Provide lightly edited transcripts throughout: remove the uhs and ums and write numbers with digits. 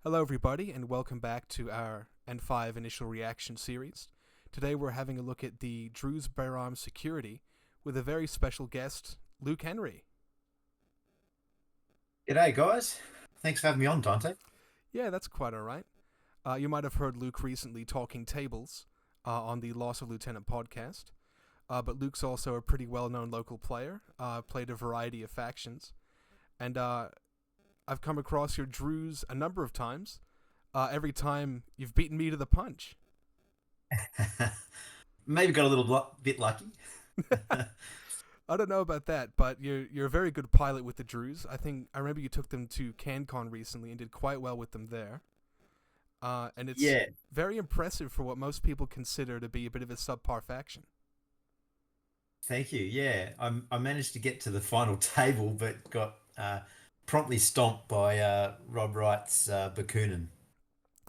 Hello, everybody, and welcome back to our N5 initial reaction series. Today, we're having a look at the Druze Bayram security with a very special guest, Luke Henry. G'day, guys. Thanks for having me on, Dante. Yeah, that's quite all right. You might have heard Luke recently talking tables on the Loss of Lieutenant podcast, but Luke's also a pretty well known local player, played a variety of factions, and I've come across your Druze a number of times. Every time you've beaten me to the punch. Maybe got a little bit lucky. I don't know about that, but you're a very good pilot with the Druze. I remember you took them to CanCon recently and did quite well with them there. And it's Yeah, very impressive for what most people consider to be a bit of a subpar faction. thank you. Yeah, I managed to get to the final table, but got promptly stomped by Rob Wright's Bakunin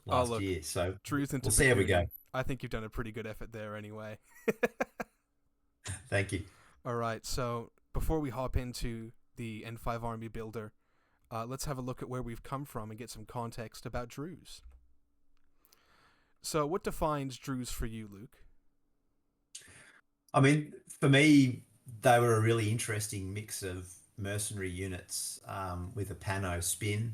Oh last look, year. So Druze into we'll see how we go. Bakunin. I think you've done a pretty good effort there anyway. Thank you. All right, so before we hop into the N5 army builder, let's have a look at where we've come from and get some context about Druze. So, what defines Druze for you, Luke? I mean, for me, they were a really interesting mix of mercenary units with a Pano spin.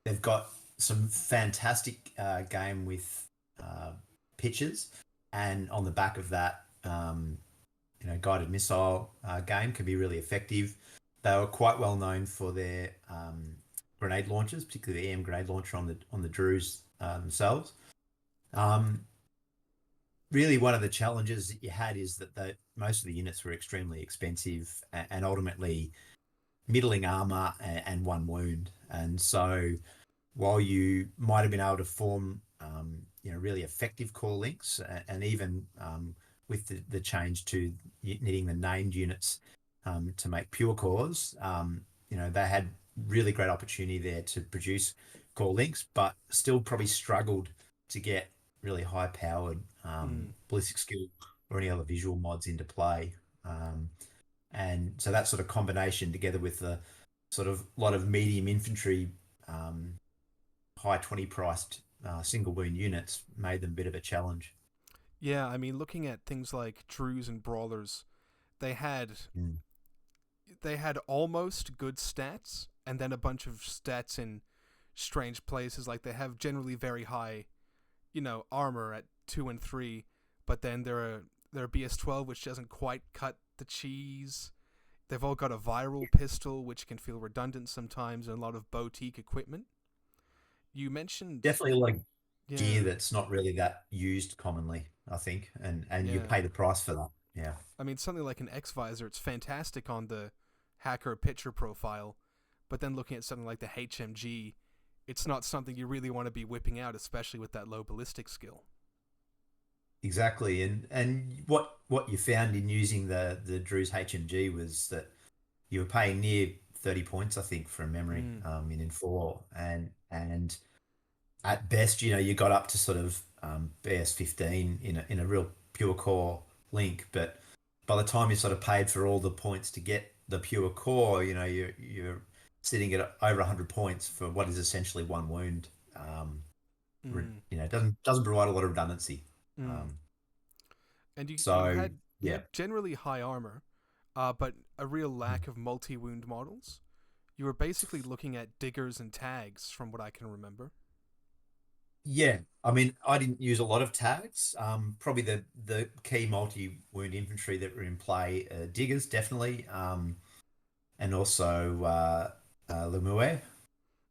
They've got some fantastic game with uh, pitches, and on the back of that, guided missile game can be really effective. They were quite well known for their grenade launchers, particularly the EM grenade launcher on the Druze themselves. Um, Really, one of the challenges that you had is that most of the units were extremely expensive and ultimately middling armor and one wound. And so, while you might have been able to form, really effective core links, and even with the change to needing the named units to make pure cores, they had really great opportunity there to produce core links, but still probably struggled to get really high powered Mm. ballistic skill or any other visual mods into play. Um, and so that sort of combination together with the sort of lot of medium infantry, um, high 20 priced single wound units made them a bit of a challenge. Yeah, I mean, looking at things like Druze and Brawlers, they had Mm. they had almost good stats, and then a bunch of stats in strange places. Like they have generally very high, armor at 2 and 3, but then they're a BS12 which doesn't quite cut the cheese. They've all got a viral pistol, which can feel redundant sometimes, and a lot of boutique equipment. You mentioned, Definitely a lot of gear yeah, that's not really that used commonly, I think, and you yeah. pay the price for that. Yeah. I mean, something like an X Visor, it's fantastic on the hacker picture profile, but then looking at something like the HMG, it's not something you really want to be whipping out, especially with that low ballistic skill. Exactly, and what you found in using the Drew's HMG was that you were paying near 30 points, I think, from memory, Mm. in N4, and at best, you got up to sort of BS 15 in a real pure core link, but by the time you sort of paid for all the points to get the pure core, you're sitting at over 100 points for what is essentially one wound. Mm. It doesn't provide a lot of redundancy. Mm. Um, And you so had you yeah. had generally high armor, but a real Mm. lack of multi wound models. You were basically looking at diggers and tags, from what I can remember. Yeah, I mean, I didn't use a lot of tags. Probably the key multi-wound infantry that were in play, diggers definitely, and also Lemue,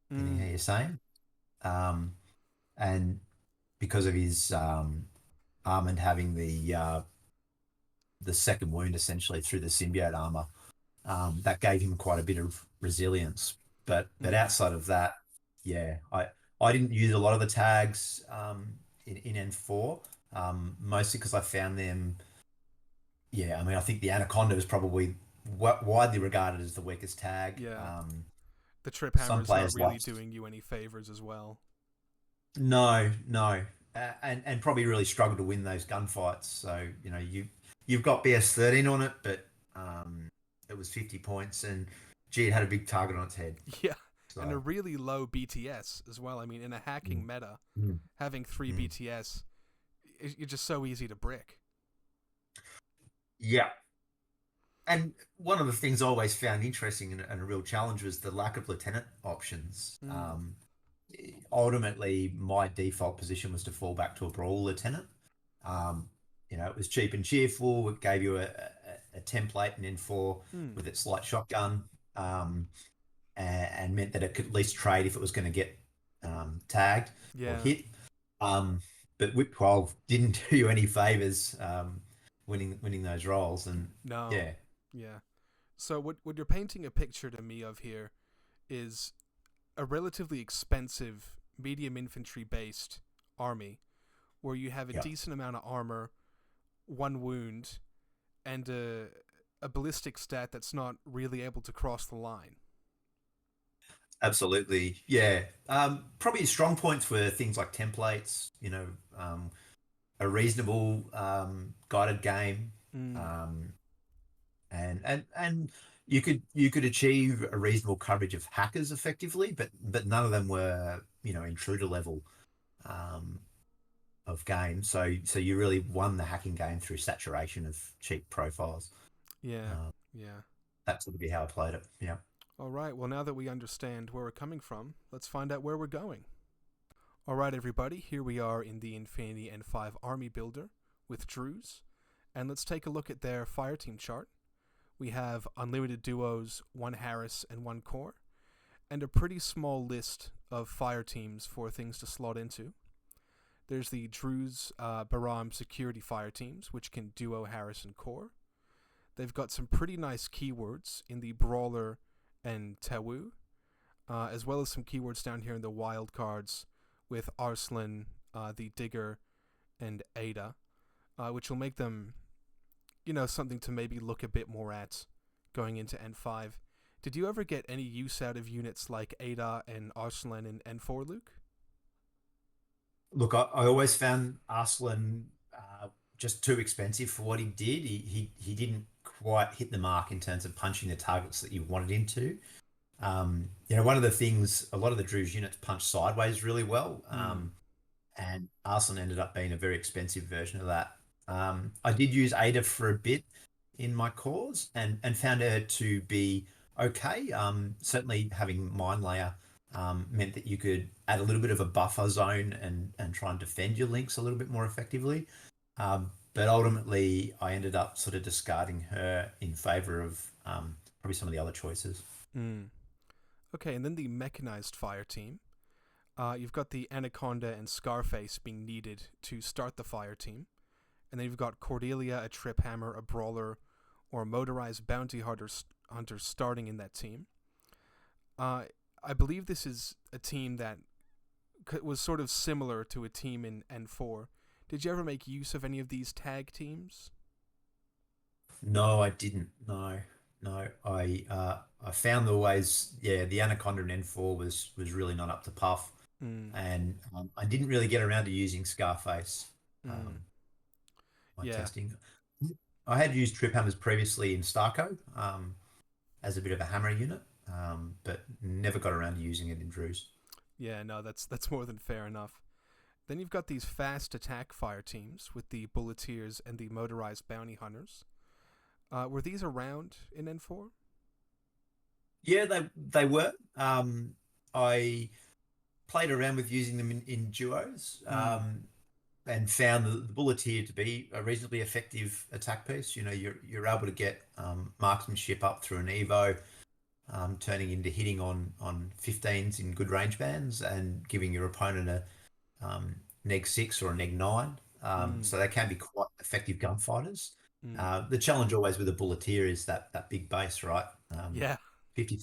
depending how Mm. you're saying, um, and because of his Armand having the second wound essentially through the symbiote armor, that gave him quite a bit of resilience. But Mm. outside of that, yeah, I didn't use a lot of the tags in N4, mostly because I found them. Yeah, I mean, I think the Anaconda is probably widely regarded as the weakest tag. Yeah, the trip Some hammer's not players really like doing you any favors as well. no, and probably really struggle to win those gunfights. So you've got BS 13 on it, but it was 50 points, and gee, it had a big target on its head. Yeah, and a So really low BTS as well. I mean, in a hacking mm, meta, mm, having 3 mm. BTS, you're just so easy to brick. Yeah. And one of the things I always found interesting and a real challenge was the lack of lieutenant options. Mm. Ultimately, my default position was to fall back to a brawl lieutenant. Um, it was cheap and cheerful. It gave you a template, an N4 Mm. with its light shotgun, um, and meant that it could at least trade if it was going to get tagged or Yeah. hit. Um, but Whip 12 didn't do you any favors winning those roles. And No. yeah, Yeah. So what you're painting a picture to me of here is a relatively expensive medium infantry based army where you have a yeah. decent amount of armor, 1 wound, and a ballistic stat that's not really able to cross the line. Absolutely. Yeah. Probably strong points were things like templates, a reasonable guided game, Mm. um, and you could achieve a reasonable coverage of hackers effectively, but none of them were, intruder level um, of game. So you really won the hacking game through saturation of cheap profiles. Yeah. Uh, Yeah. that's would be how I played it. Yeah. All right. Well, now that we understand where we're coming from, let's find out where we're going. All right, everybody. Here we are in the Infinity N5 Army Builder with Druze, and let's take a look at their fireteam chart. We have unlimited duos, 1 Harris and 1 Core, and a pretty small list of fire teams for things to slot into. There's the Druze Bayram security fire teams, which can duo Harris and Core. They've got some pretty nice keywords in the Brawler and Tawu, as well as some keywords down here in the wild cards with Arslan, the Digger, and Ada, which will make them, something to maybe look a bit more at going into N5. Did you ever get any use out of units like Ada and Arslan in N4, Luke? Look, I always found Arslan just too expensive for what he did. He didn't quite hit the mark in terms of punching the targets that you wanted him to. One of the things, a lot of the Druze units punch sideways really well, Mm. and Arslan ended up being a very expensive version of that. I did use Ada for a bit in my cause and found her to be okay. Certainly having Mind Layer meant that you could add a little bit of a buffer zone and try and defend your links a little bit more effectively. But ultimately, I ended up sort of discarding her in favor of probably some of the other choices. Mm. Okay, and then the mechanized fire team. You've got the Anaconda and Scarface being needed to start the fire team. And then you've got Cordelia, a Trip Hammer, a Brawler, or a motorized bounty hunter starting in that team. I believe this is a team that was sort of similar to a team in N4. Did you ever make use of any of these tag teams? No, I didn't. No, no. I found the ways. Yeah, the Anaconda in N4 was really not up to puff, Mm. and I didn't really get around to using Scarface. Mm. Um, my Yeah. testing. I had used trip hammers previously in Starco as a bit of a hammer unit, but never got around to using it in Druze. Yeah, no, that's more than fair enough. Then you've got these fast attack fire teams with the Bulleteers and the motorized bounty hunters. Were these around in N4? Yeah, they were. I played around with using them in duos. Mm. And found the Bulleteer to be a reasonably effective attack piece. You're able to get marksmanship up through an Evo, turning into hitting on 15s in good range bands and giving your opponent a neg 6 or a neg 9. Mm. So they can be quite effective gunfighters. Mm. The challenge always with a Bulleteer is that big base, right? Yeah. 50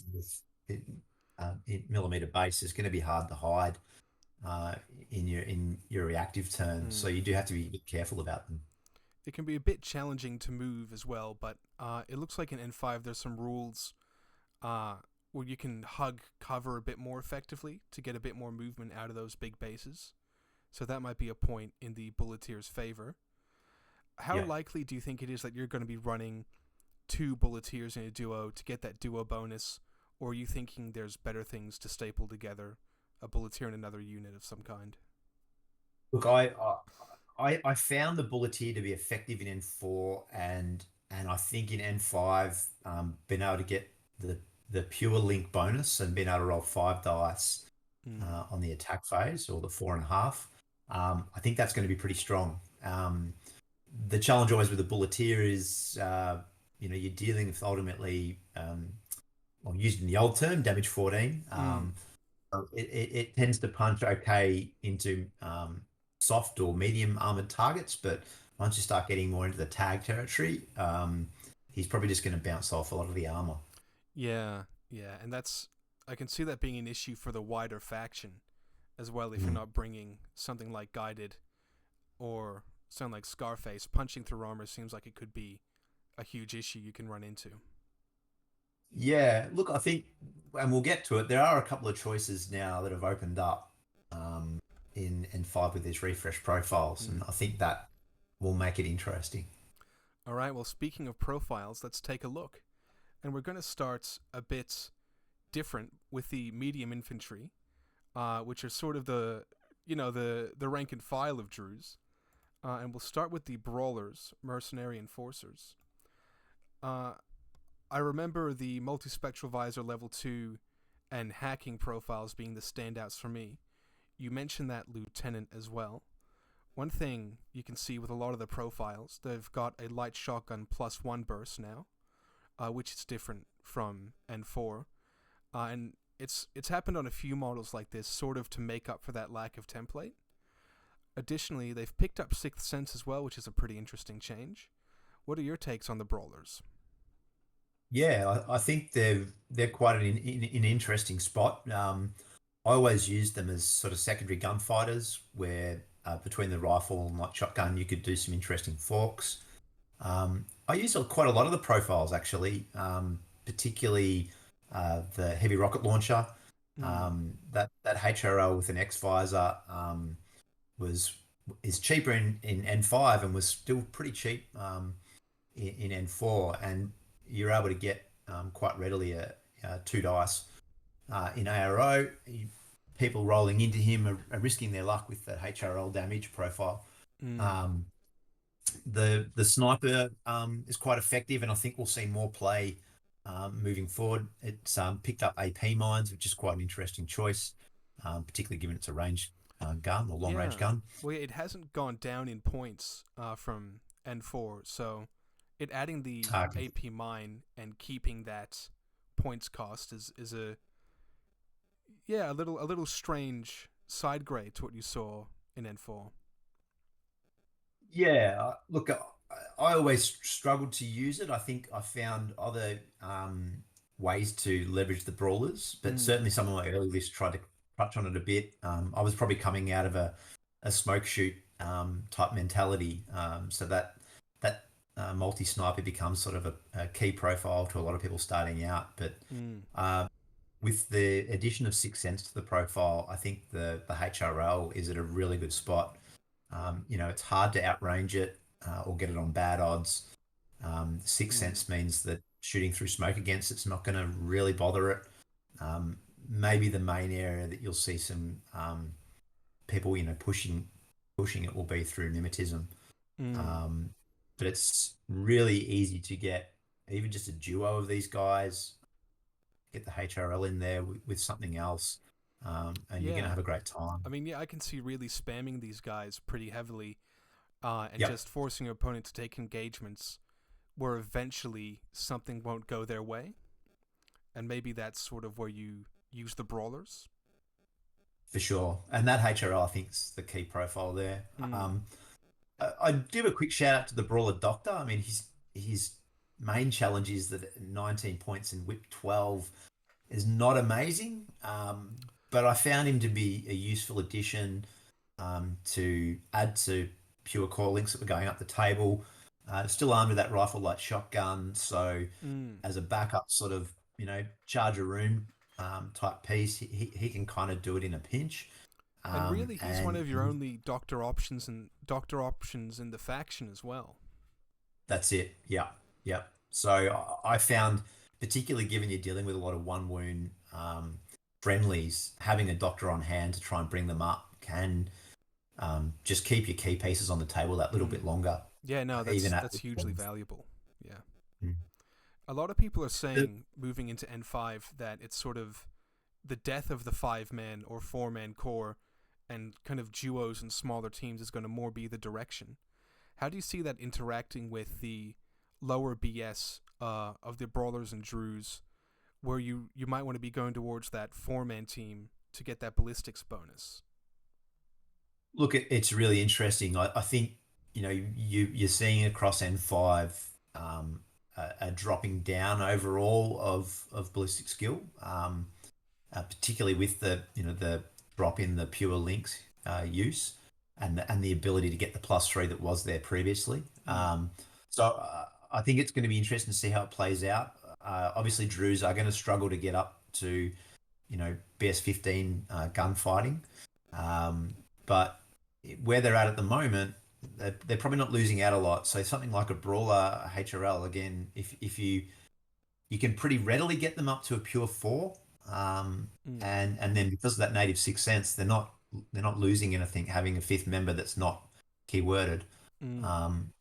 millimeter base is going to be hard to hide uh, in your reactive turns. So Mm. you do have to be a bit careful about them. It can be a bit challenging to move as well, but it looks like in N5 there's some rules uh, where you can hug cover a bit more effectively to get a bit more movement out of those big bases. So that might be a point in the Bulleteer's favor. How Yeah. likely do you think it is that you're going to be running 2 Bulleteers in a duo to get that duo bonus, or are you thinking there's better things to staple together, a Bulletier and another unit of some kind? Look, I found the Bulleteer to be effective in N4, and I think in N5, being able to get the pure link bonus and being able to roll 5 dice Mm. on the attack phase, or the 4.5. I think that's going to be pretty strong. The challenge always with the Bulleteer is, you're dealing with ultimately, well, used in the old term, damage 14. Mm. So it tends to punch okay into soft or medium armored targets, but once you start getting more into the tag territory, he's probably just going to bounce off a lot of the armor. Yeah, yeah, and that's I can see that being an issue for the wider faction as well. If you're Mm. not bringing something like guided or something like Scarface, punching through armor seems like it could be a huge issue you can run into. Yeah, look, I think, and we'll get to it. There are a couple of choices now that have opened up in N5 with these refresh profiles, and Mm. I think that will make it interesting. All right. Well, speaking of profiles, let's take a look, and we're going to start a bit different with the medium infantry, which are sort of the rank and file of Druze. And we'll start with the brawlers, mercenary enforcers. Uh, I remember the multispectral visor level 2 and hacking profiles being the standouts for me. You mentioned that lieutenant as well. One thing you can see with a lot of the profiles, they've got a light shotgun +1 burst now, which is different from N4, and it's happened on a few models like this, sort of to make up for that lack of template. Additionally, they've picked up Sixth Sense as well, which is a pretty interesting change. What are your takes on the brawlers? Yeah, I think they're quite an interesting spot. I always used them as sort of secondary gunfighters, where between the rifle and light shotgun, you could do some interesting forks. I use quite a lot of the profiles actually, particularly the heavy rocket launcher. Mm. That HRL with an X visor was is cheaper in N5 and was still pretty cheap in N4, and you're able to get quite readily a 2 dice in ARO. People rolling into him are risking their luck with the HRL damage profile. Mm. Um, the sniper is quite effective, and I think we'll see more play moving forward. It's picked up AP mines, which is quite an interesting choice, particularly given it's a range gun or long range Yeah. gun. Well, it hasn't gone down in points from N4, so it adding the Uh, AP mine and keeping that points cost is a little strange side grade to what you saw in N4. Yeah, look, I always struggled to use it. I think I found other ways to leverage the brawlers, but Mm. certainly some of my early lists tried to touch on it a bit. I was probably coming out of a smoke shoot type mentality, so that multi sniper becomes sort of a key profile to a lot of people starting out. But Mm. uh, with the addition of Sixth Sense to the profile, I think the HRL is at a really good spot. It's hard to outrange it or get it on bad odds. Sixth Mm. Sense means that shooting through smoke against it's not going to really bother it. Maybe the main area that you'll see some people, pushing it will be through mimetism. Mm. Um, but it's really easy to get even just a duo of these guys, get the HRL in there with something else, and you're going to Yeah. have a great time. I mean, yeah, I can see really spamming these guys pretty heavily, and Yep, just forcing your opponent to take engagements where eventually something won't go their way, and maybe that's sort of where you use the brawlers. for sure. And that HRL, I think, is the key profile there. Mm. I'd give a quick shout out to the Brawler Doctor. I mean, his main challenge is that 19 points in Whip 12 is not amazing, but I found him to be a useful addition to add to pure core links that were going up the table. Still armed with that rifle light shotgun, so Mm. as a backup, sort of charge a room type piece, he can kind of do it in a pinch. And really, he's one And of your only doctor options in the faction as well. that's it. Yeah. Yeah. So I found particularly given you're dealing with a lot of one wound friendlies, having a doctor on hand to try and bring them up can just keep your key pieces on the table that little bit Mm. longer, Yeah, no, even at that's this hugely point. valuable. Yeah. Mm. A lot of people are saying moving into N5 that it's sort of the death of the 5 man or 4 man core and kind of duos and smaller teams is going to more be the direction. How do you see that interacting with the lower BS of the Brawlers and Druze, where you might want to be going towards that 4 man team to get that ballistics bonus? Look, it's really interesting. I think you're seeing across N5 a dropping down overall of ballistic skill, particularly with the drop in the pure links use and the ability to get the +3 that was there previously. Mm. So I think it's going to be interesting to see how it plays out. Obviously, Drews are going to struggle to get up to BS15 gunfighting. But where they're at the moment, they're probably not losing out a lot. So something like a brawler HRL again, if you can pretty readily get them up to a pure 4, Mm. and then because of that native sixth sense, they're not losing anything having a fifth member that's not keyworded. Mm. Um,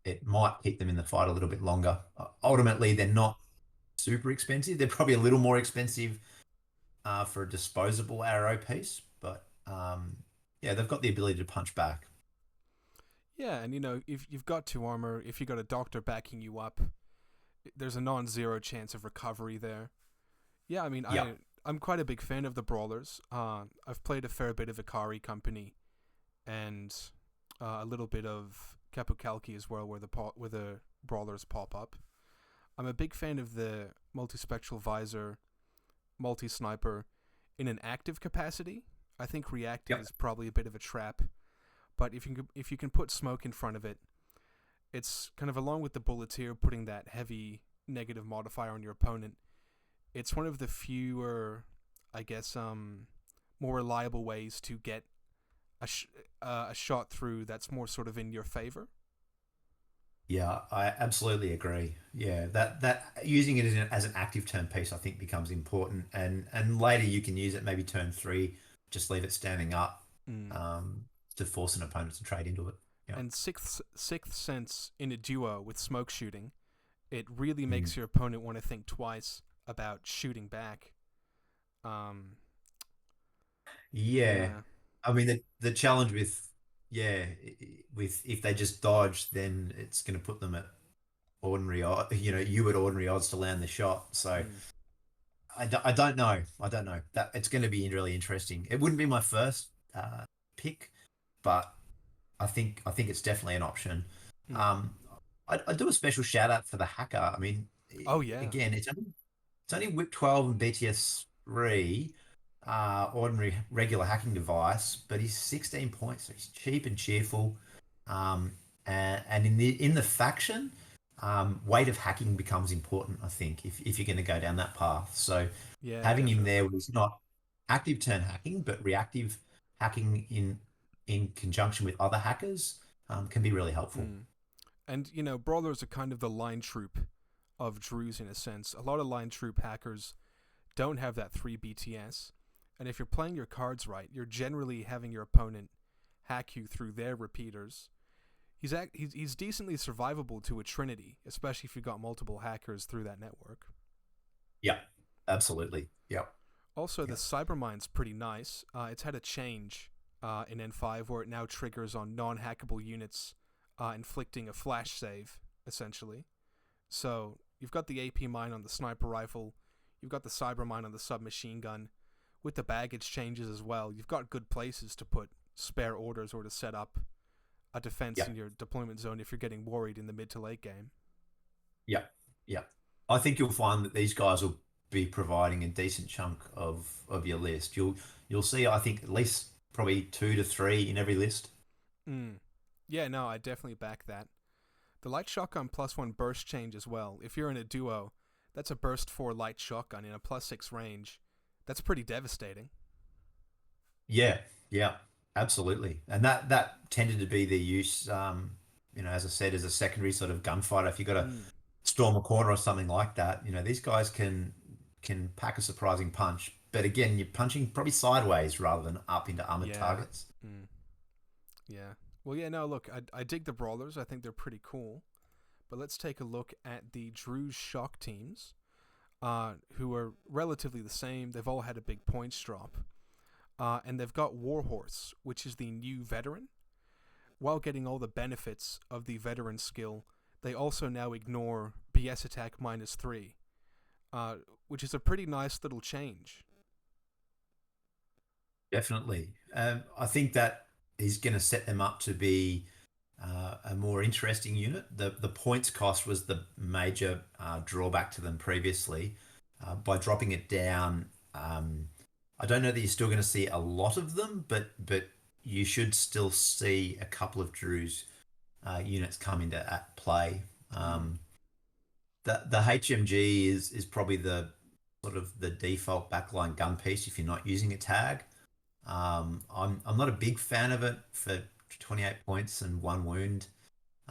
it might keep them in the fight a little bit longer. Mm. Ultimately, they're not super expensive. They're probably a little more expensive for a disposable arrow piece, but yeah, they've got the ability to punch back. Yeah, and if you've got 2 armor, if you got a doctor backing you up, there's a non-zero chance of recovery there. Yeah, I mean, Yeah, I'm quite a big fan of the brawlers. I've played a fair bit of Ikari Company and a little bit of Capucalchi as well, where the brawlers pop up. I'm a big fan of the multispectral visor, multi sniper, in an active capacity. I think reactive yep, is probably a bit of a trap, but if you can put smoke in front of it, it's kind of along with the bulleteer putting that heavy negative modifier on your opponent. It's one of the fewer, I guess, more reliable ways to get a shot through that's more sort of in your favor. yeah, I absolutely agree. Yeah, that using it as an active turn piece, I think, becomes important, and later you can use it maybe turn 3, just leave it standing up, Mm. um, to force an opponent to trade into it. Yeah. And sixth sense in a duo with smoke shooting, it really Mm. makes your opponent want to think twice about shooting back. Um, Yeah, yeah. I mean the challenge with yeah with if they just dodge, then it's going to put them at you at ordinary odds to land the shot. So Mm. I don't know. I don't know that it's going to be really interesting. It wouldn't be my first pick, but I think it's definitely an option. Mm. Um, I do a special shout out for the hacker. I mean, Oh yeah. again, it's only WIP 12 and BTS 3, ordinary regular hacking device, but he's 16 points. So he's cheap and cheerful. Um, and in the faction, weight of hacking becomes important, I think, if you're going to go down that path. So Yeah, having him there definitely. was not active turn hacking, but reactive hacking in conjunction with other hackers can be really helpful. Mm. And brawlers are kind of the line troop of Druze in a sense. A lot of line troop hackers don't have that 3 BTS, and if you're playing your cards right, you're generally having your opponent hack you through their repeaters. He's decently survivable to a Trinity, especially if you've got multiple hackers through that network. Yeah, absolutely. Yeah, Also, the yeah, Cybermine's pretty nice. It's had a change in N5 where it now triggers on non-hackable units, inflicting a flash save, essentially. So you've got the AP mine on the sniper rifle, you've got the Cybermine on the submachine gun. With the baggage changes as well, you've got good places to put spare orders or to set up a defense yeah, in your deployment zone if you're getting worried in the mid to late game. yeah, yeah. I think you'll find that these guys will be providing a decent chunk of your list. You'll see, I think, at least probably 2 to 3 in every list. Mm. Yeah, no, I definitely back that. The light shotgun +1 burst change as well. If you're in a duo, that's a burst 4 light shotgun in a +6 range. That's pretty devastating. Yeah, yeah, absolutely. And that tended to be their use. As I said, as a secondary sort of gunfighter. If you got a Mm. storm a corner or something like that. These guys can pack a surprising punch. But again, you're punching probably sideways rather than up into armored Yeah. targets. Mm, yeah. Well, yeah. No, look, I dig the brawlers. I think they're pretty cool. But let's take a look at the Druze shock teams, who are relatively the same. They've all had a big points drop. And they've got Warhorse, which is the new veteran. While getting all the benefits of the veteran skill, they also now ignore BS attack -3, uh, which is a pretty nice little change. Definitely. I think that is going to set them up to be a more interesting unit. The points cost was the major drawback to them previously. By dropping it down, I don't know that you're still going to see a lot of them, but you should still see a couple of Drew's units come into at play. Mm. The HMG is probably the sort of the default backline gun piece if you're not using a tag. I'm not a big fan of it for 28 points and one wound.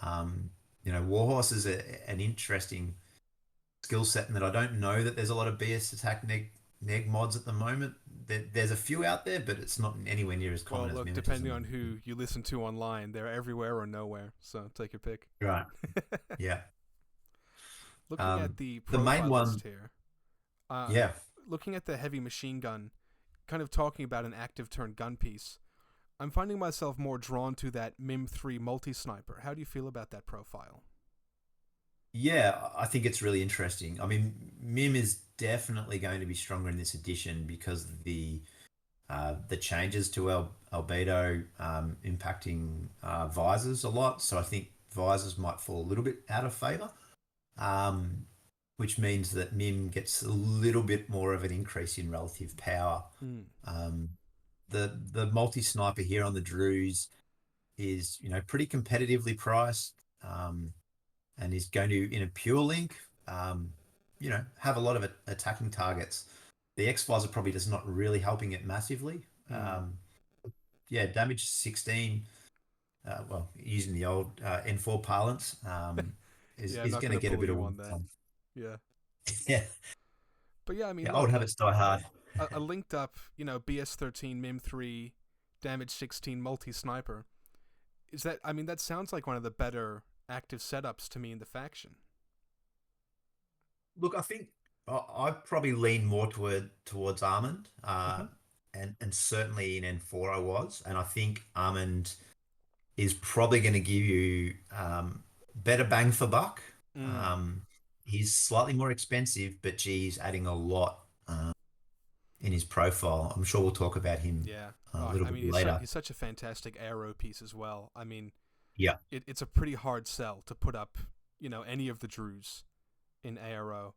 Um, Warhorse is an interesting skill set in that I don't know that there's a lot of BS attack neg mods at the moment. There's a few out there, but it's not anywhere near as Well, common as look, mimetism. depending on who you listen to online, they're everywhere or nowhere. So take your pick. Right. Yeah. Looking at the The main profile list one, here, uh, yeah. looking at the heavy machine gun, kind of talking about an active turn gun piece, I'm finding myself more drawn to that MIM 3 multi sniper. How do you feel about that profile? Yeah, I think it's really interesting. I mean, Mim is definitely going to be stronger in this edition because of the changes to albedo impacting visors a lot. So I think visors might fall a little bit out of favor, um, which means that Mim gets a little bit more of an increase in relative power. Mm. Um, the multi sniper here on the Druze is pretty competitively priced. And is going to, in a pure link, have a lot of attacking targets. The X Visor probably just not really helping it massively. Mm. Yeah, damage 16, well, using the old N4 parlance, Yeah, I'm is not going going to to get a pull bit of you on that. Yeah. yeah, But yeah, I mean, yeah, old look, habits die hard. a linked up, BS13, MIM 3, damage 16 multi sniper. Is that, I mean, that sounds like one of the better active setups to me in the faction. Look, I think I probably lean more towards Almond, Mm-hmm. and certainly in N4 I was, and I think Almond is probably going to give you better bang for buck. Mm. Um, he's slightly more expensive, but geez, adding a lot in his profile. I'm sure we'll talk about him Yeah. a Oh, little I bit mean, later. he's such a fantastic arrow piece as well. I mean, Yeah, it's a pretty hard sell to put up, any of the Druze in ARO.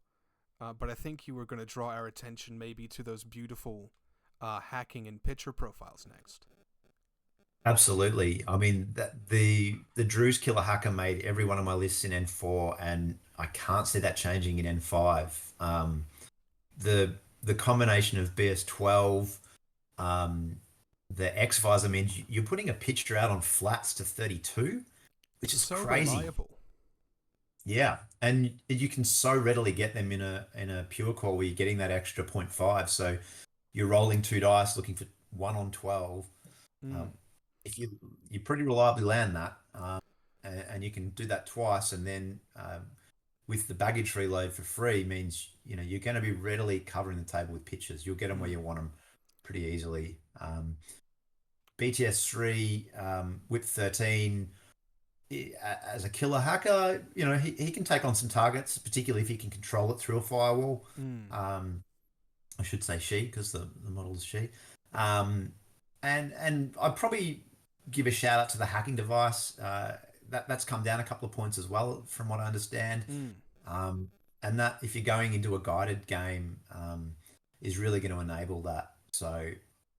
But I think you were going to draw our attention maybe to those beautiful hacking and picture profiles next. absolutely. I mean, the Drew's Killer Hacker made every one of my lists in N4, and I can't see that changing in N5. The the combination of BS12, um, the X Visor means you're putting a picture out on flats to 32, which It's is so crazy. reliable. Yeah, and you can so readily get them in a pure core where you're getting that extra point 0.5. So you're rolling two dice, looking for one on 12. Mm. Um, if you pretty reliably land that, and you can do that twice, and then with the baggage reload for free means you're going to be readily covering the table with pitches. You'll get them where Mm. you want them pretty easily. BTS 3, Whip 13 as a killer hacker, he can take on some targets, particularly if he can control it through a firewall. Mm. Um, I should say she because the model is she. Um, and I'd probably give a shout out to the hacking device. That's come down a couple of points as well, from what I understand. Mm. Um, and that if you're going into a guided game, is really going to enable that. So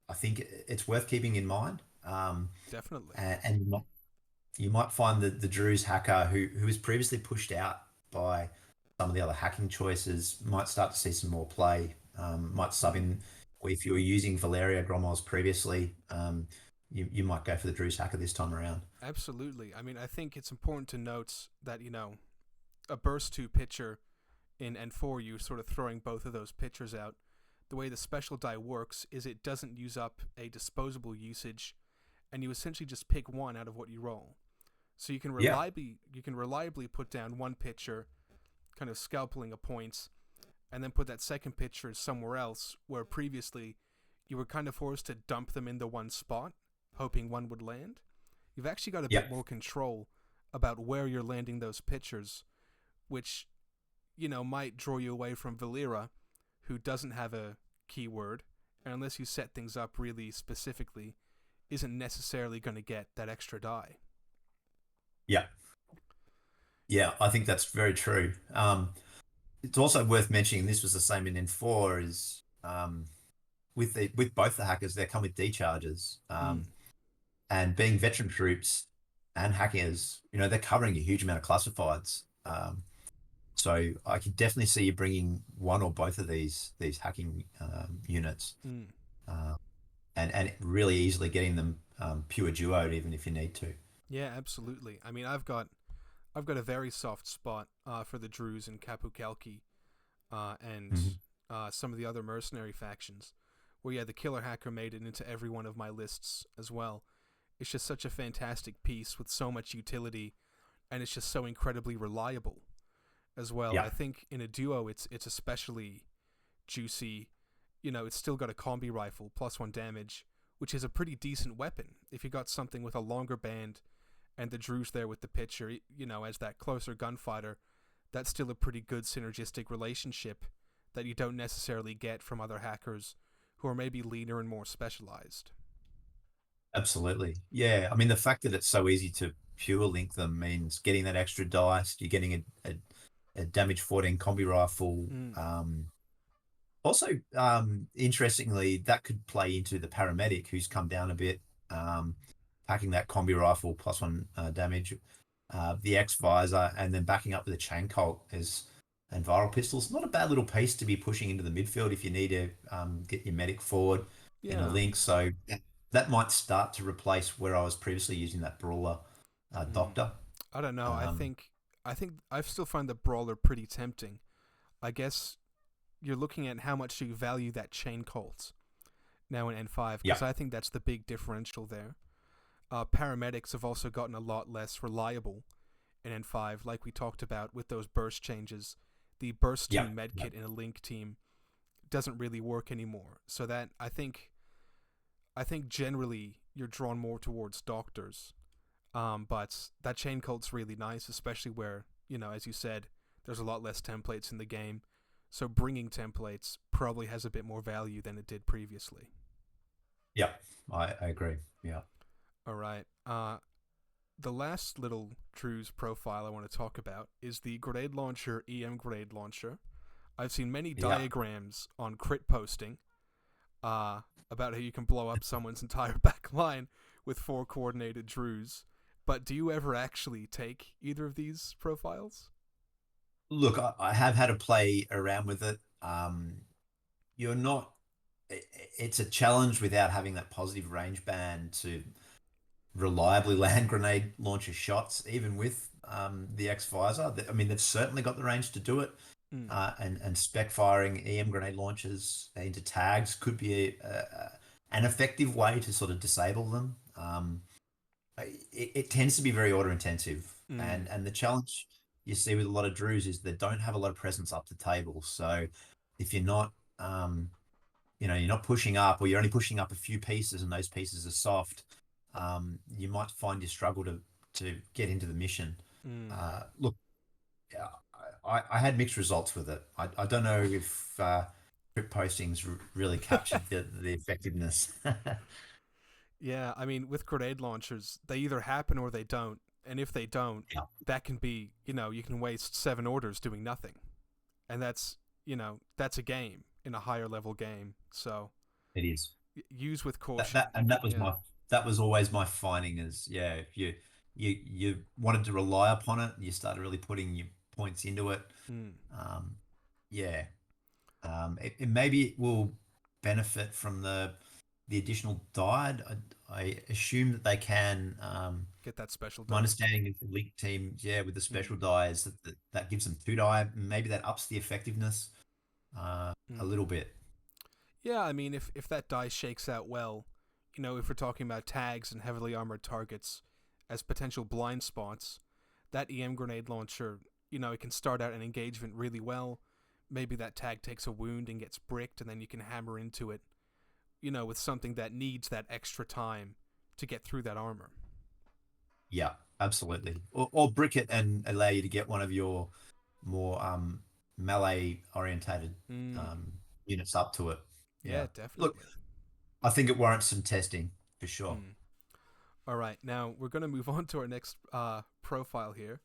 I think it's worth keeping in mind. Definitely. And you might find that the Drew's hacker, who was previously pushed out by some of the other hacking choices, might start to see some more play. Might sub Mm. in, or if you were using Valeria Gromos previously, you might go for the Drew's hacker this time around. Absolutely. I mean, I think it's important to note that, a burst 2 pitcher in N4, you're sort of throwing both of those pitchers out. The way the special die works is it doesn't use up a disposable usage, and you essentially just pick one out of what you roll. So Yeah. you can reliably put down one pitcher, kind of scalping a point, and then put that second pitcher somewhere else where previously you were kind of forced to dump them into one spot, hoping one would land. You've actually got a Yeah. bit more control about where you're landing those pitchers, which, might draw you away from Valera, who doesn't have a keyword, and unless you set things up really specifically, isn't necessarily going to get that extra die. Yeah. Yeah. I think that's very true. It's also worth mentioning this was the same in N4 is with both the hackers, they come with decharges. Mm, And being veteran troops and hackers, they're covering a huge amount of classifieds. So I can definitely see you bringing one or both of these hacking units, mm. uh, and really easily getting them pure duoed, even if you need to. Yeah, absolutely. I mean, I've got a very soft spot for the Druze and Kapukalki, and Mhm. some of the other mercenary factions. Where yeah, the killer hacker made it into every one of my lists as well. It's just such a fantastic piece with so much utility, and it's just so incredibly reliable as well. Yeah, I think in a duo, it's especially juicy. It's still got a combi rifle plus one damage, which is a pretty decent weapon. If you got something with a longer band and the Druze there with the pitcher, as that closer gunfighter, that's still a pretty good synergistic relationship that you don't necessarily get from other hackers who are maybe leaner and more specialized. absolutely. Yeah, I mean the fact that it's so easy to pure link them means getting that extra dice. You're getting a damage 14 combi rifle. Mm. Also, interestingly, that could play into the paramedic who's come down a bit, um, packing that combi rifle plus one damage, the X visor, and then backing up with a chain colt is and viral pistols. Not a bad little piece to be pushing into the midfield if you need to get your medic forward in a Yeah. link. So that might start to replace where I was previously using that brawler Mm. doctor. I don't know. I Um, think I think I still find the brawler pretty tempting. I guess you're looking at how much you value that chain colt now in N5 yeah, because I think that's the big differential there. Paramedics have also gotten a lot less reliable in N5, like we talked about with those burst changes. The burst 2 yeah, yeah, medkit in a link team doesn't really work anymore. So that I think generally you're drawn more towards doctors. But that chain cult's really nice, especially where, as you said, there's a lot less templates in the game. So bringing templates probably has a bit more value than it did previously. yeah. I agree. Yeah, All right. The last little Druze profile I want to talk about is the grenade launcher EM grenade launcher. I've seen many yeah. diagrams on crit posting uh, about how you can blow up someone's entire back line with four coordinated Druze. But do you ever actually take either of these profiles? Look, I have had to play around with it. You're not. It's a challenge without having that positive range band to reliably land grenade launcher shots, even with the X visor. I mean, they've certainly got the range to do it. Mm, And spec firing EM grenade launchers into tags could be an effective way to sort of disable them. It tends to be very order intensive, mm, and the challenge you see with a lot of Druze is they don't have a lot of presence up the table. So if you're not, you're not pushing up, or you're only pushing up a few pieces, and those pieces are soft, you might find you struggle to get into the mission. mm. Look, yeah, I had mixed results with it. I don't know if trip postings really captured the effectiveness. Yeah, I mean, with grenade launchers, they either happen or they don't. And if they don't, Yeah, that can be, you can waste 7 orders doing nothing. And that's a game in a higher level game. So it is. use with That caution. that and that was Yeah. always my finding is, yeah, if you wanted to rely upon it, you started really putting your points into it. Mm, Yeah, it maybe it will benefit from the. the additional die. I assume that they can. Get that special My die. understanding of the Link team, yeah, with the Mm. special die is that gives them two die. Maybe that ups the effectiveness a Mm. little bit. Yeah, I mean, if that die shakes out well, if we're talking about tags and heavily armored targets as potential blind spots, that EM grenade launcher, it can start out an engagement really well. Maybe that tag takes a wound and gets bricked, and then you can hammer into it, with something that needs that extra time to get through that armor. Yeah, absolutely. Or brick it and allow you to get one of your more melee orientated Mm. units up to it. Yeah, Yeah. Look, definitely. I think it warrants some testing for sure. Mm. All right, now we're going to move on to our next profile here.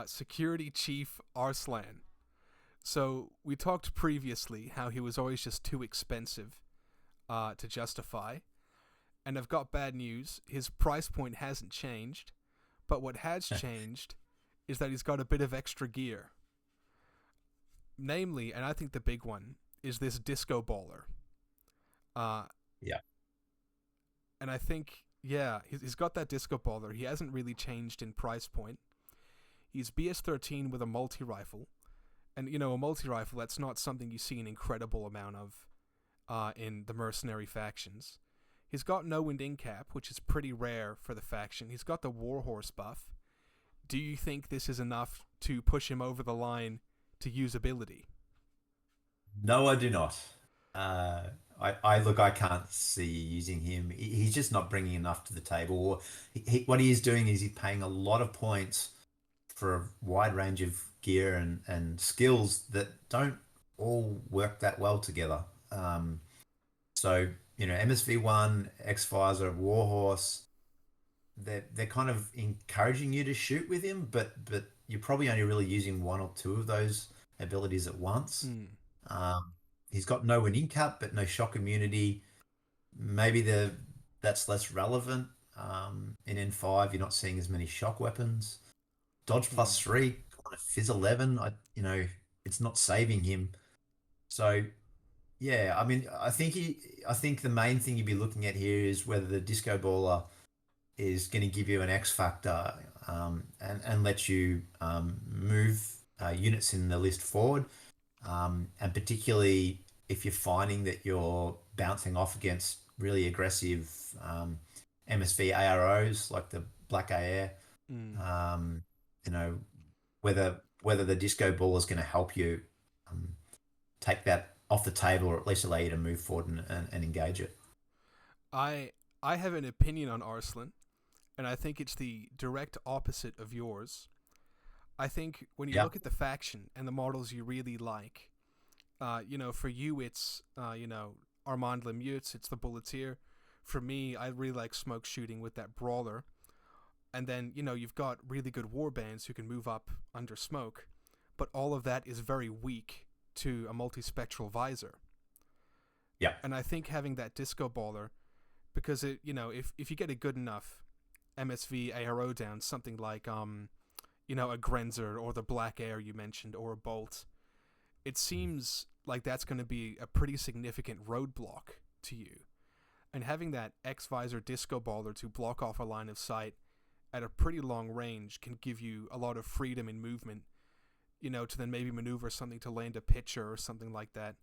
Security Chief Arslan. So we talked previously how he was always just too expensive to justify. And I've got bad news. His price point hasn't changed, but what has changed is that he's got a bit of extra gear. Namely, and I think the big one, is this disco baller. Uh, Yeah. and I think, yeah, he's got that disco baller. He hasn't really changed in price point. He's BS13 with a multi rifle. And, a multi rifle, that's not something you see an incredible amount of in the mercenary factions. He's got no wind in cap, which is pretty rare for the faction. He's got the Warhorse buff. Do you think this is enough to push him over the line to usability? No, I do not. Uh, I look, I can't see using him. He's just not bringing enough to the table. Or what he is doing is he's paying a lot of points for a wide range of gear and skills that don't all work that well together. So, MSV1, X Visor, Warhorse, they're kind of encouraging you to shoot with him, but you're probably only really using one or two of those abilities at once. Mm, Um, he's got no win in cap, but no shock immunity. Maybe that's less relevant. In N5, you're not seeing as many shock weapons. Dodge mm, +3 on a Fizz 11. It's not saving him. So yeah, I mean, I think the main thing you'd be looking at here is whether the disco baller is going to give you an X factor and let you move units in the list forward. And particularly if you're finding that you're bouncing off against really aggressive MSV AROs like the Black AR, mm. um, you know, whether the disco ball is going to help you um, take that off the table or at least allow you to move forward and engage it. I I have an opinion on Arslan, and I think it's the direct opposite of yours. I think when you Yeah. look at the faction and the models you really like, for you it's Armand Lemutes, it's the Bulletier. For me, I really like smoke shooting with that brawler. And then, you've got really good warbands who can move up under smoke, but all of that is very weak to a multispectral visor. Yeah. And I think having that disco baller, because if you get a good enough MSV ARO down, something like a Grenzer or the Black Air you mentioned, or a Bolt, it seems like that's going to be a pretty significant roadblock to you. And having that X Visor disco baller to block off a line of sight at a pretty long range can give you a lot of freedom in movement, to then maybe maneuver something to land a pitcher or something like that.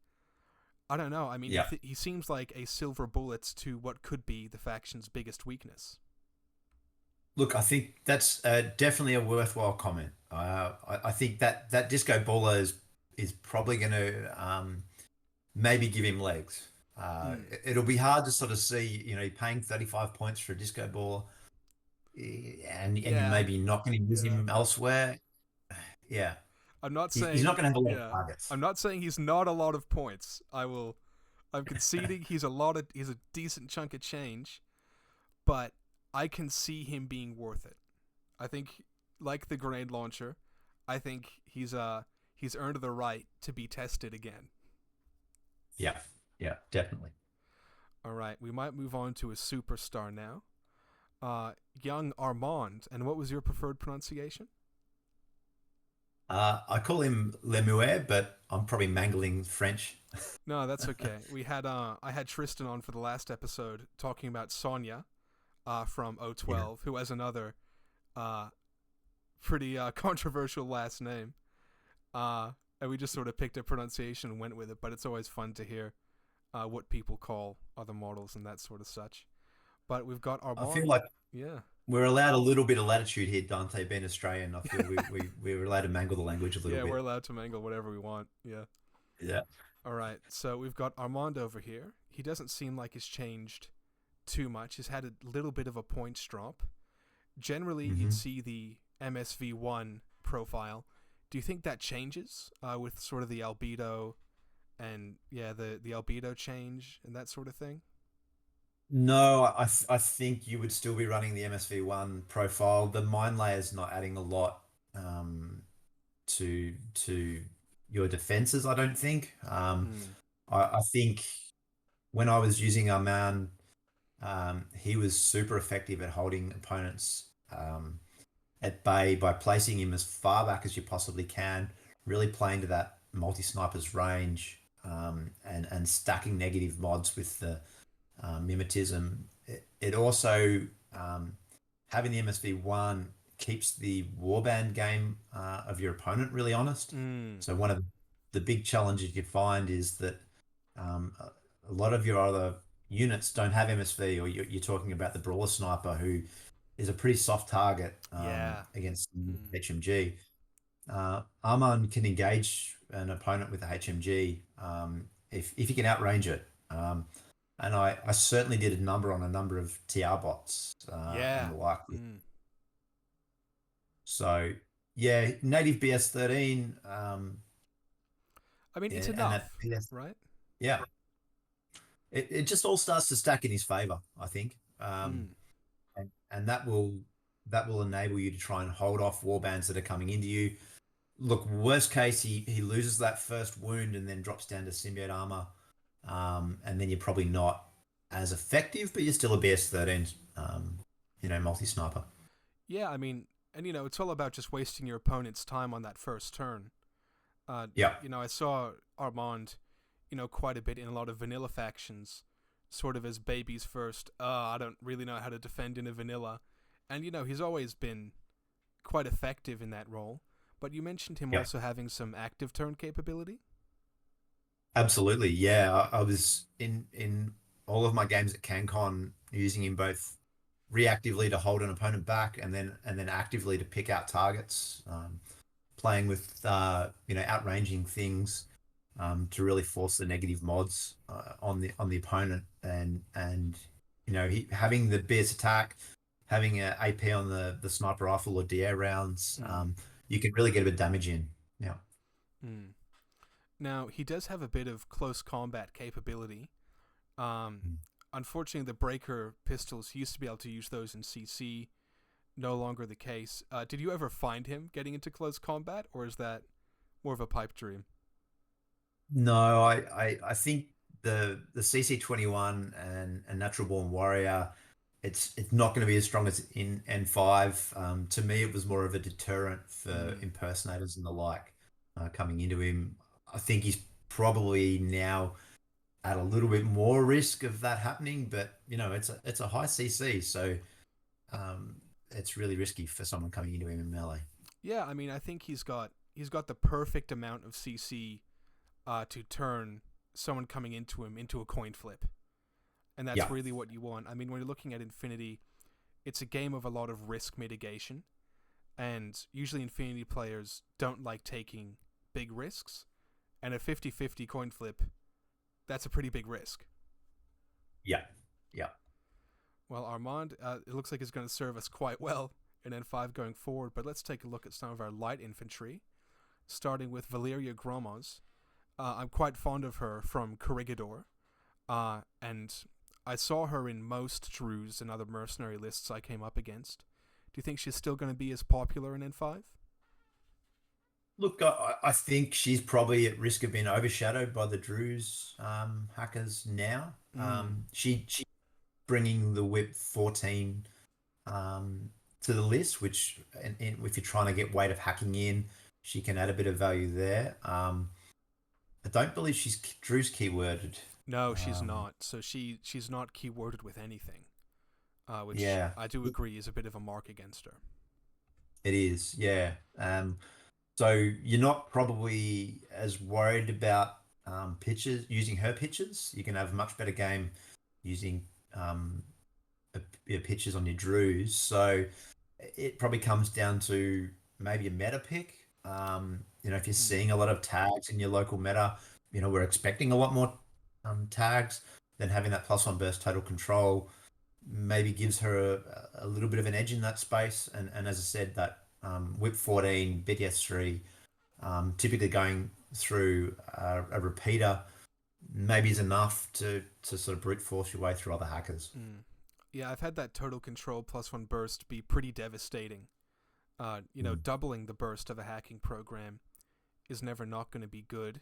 I don't know. I mean, Yeah. he seems like a silver bullet to what could be the faction's biggest weakness. Look, I think that's definitely a worthwhile comment. I think that disco baller is probably going to maybe give him legs. Mm. It'll be hard to sort of see, paying 35 points for a disco ball, and you Yeah, maybe not going to use yeah. him elsewhere. Yeah, I'm not he's not saying, going to have a lot of yeah, targets. I'm not saying he's not a lot of points. I'm conceding he's a decent chunk of change, but I can see him being worth it. I think, like the grenade launcher, I think he's earned the right to be tested again. Yeah, yeah, definitely. All right, we might move on to a superstar now. Young Armand, and what was your preferred pronunciation? I call him Lemuel, but I'm probably mangling French. No, that's okay. I had Tristan on for the last episode talking about Sonya from Yeah. O12, who has another uh, pretty controversial last name. And we just sort of picked a pronunciation and went with it, but it's always fun to hear what people call other models and that sort of such. But we've got I feel Armand. like Yeah. we're allowed a little bit of latitude here, Dante, being Australian. I feel we're allowed to mangle the language a little Yeah, we're bit. allowed to mangle whatever we want. Yeah. Yeah. All right. So we've got Armand over here. He doesn't seem like he's changed too much. He's had a little bit of a points drop. Generally, you'd Hmm. see the MSV1 profile. Do you think that changes with sort of the albedo and yeah, the albedo change and that sort of thing? No, I think you would still be running the MSV1 profile. The mine layer's not adding a lot to your defenses, I don't think. Mm. I think when I was using Arman, he was super effective at holding opponents at bay by placing him as far back as you possibly can, really playing to that multi-sniper's range, and stacking negative mods with the mimetism. It also, having the MSV1 keeps the warband game of your opponent really honest. Mm. So one of the big challenges you find is that a lot of your other units don't have MSV, or you're talking about the brawler sniper who is a pretty soft target Yeah. against Mm. HMG. Arman can engage an opponent with a HMG if you can outrange it. And I certainly did a number on a number of TR bots and Yeah. the like. Mm. So yeah, native BS13, I mean, it's yeah, and that enough, BS, right? yeah, it just all starts to stack in his favor, I think, Mm. and that will enable you to try and hold off warbands that are coming into you. Look, worst case, he loses that first wound and then drops down to symbiote armor, and then you're probably not as effective, but you're still a BS13, multi sniper. Yeah, I mean, and it's all about just wasting your opponent's time on that first turn. Uh, Yeah, I saw Armand, quite a bit in a lot of vanilla factions, sort of as babies first. I don't really know how to defend in a vanilla, and he's always been quite effective in that role. But you mentioned him yeah, also having some active turn capability. absolutely. Yeah, I was in all of my games at CanCon using him both reactively to hold an opponent back and then actively to pick out targets, playing with outranging things to really force the negative mods on the opponent, and he having the BS attack, having a AP on the sniper rifle or DA rounds, Mm. you can really get a bit of damage in. Yeah. Mm. Now he does have a bit of close combat capability. Um, Unfortunately, the breaker pistols he used to be able to use those in CC. No longer the case. Did you ever find him getting into close combat, or is that more of a pipe dream? No, I think the CC21 and Natural Born Warrior, it's not going to be as strong as in N5. To me, it was more of a deterrent for Mm. impersonators and the like coming into him. I think he's probably now at a little bit more risk of that happening, but it's a high CC, so it's really risky for someone coming into him in melee. Yeah, I mean, I think he's got the perfect amount of CC to turn someone coming into him into a coin flip, and that's Yeah, really what you want. I mean, when you're looking at Infinity, it's a game of a lot of risk mitigation, and usually Infinity players don't like taking big risks, and a 50-50 coin flip, that's a pretty big risk. yeah, yeah. Well, Armand, it looks like is going to serve us quite well in N5 going forward, but let's take a look at some of our light infantry, starting with Valeria Gromos. I'm quite fond of her from Corregidor, and I saw her in most Druze and other mercenary lists I came up against. Do you think she's still going to be as popular in N5? Look, I think she's probably at risk of being overshadowed by the Druze hackers now. Mm. She bringing the whip 14 to the list, which and if you're trying to get weight of hacking in, she can add a bit of value there. I don't believe she's Drew's keyworded. No, she's Um, not. So she's not keyworded with anything, which yeah, I do agree is a bit of a mark against her. it is. Yeah. So you're not probably as worried about pitches using her pitches. You can have a much better game using um, your pitches on your Drews. So it probably comes down to maybe a meta pick. If you're Mm, seeing a lot of tags in your local meta, we're expecting a lot more tags. Then having that plus one burst total control maybe gives her a little bit of an edge in that space. And as I said, that whip 14, BTS 3, typically going through a repeater maybe is enough to sort of brute force your way through other hackers. mm. Yeah, I've had that total control plus one burst be pretty devastating. Mm. Doubling the burst of a hacking program is never not going to be good.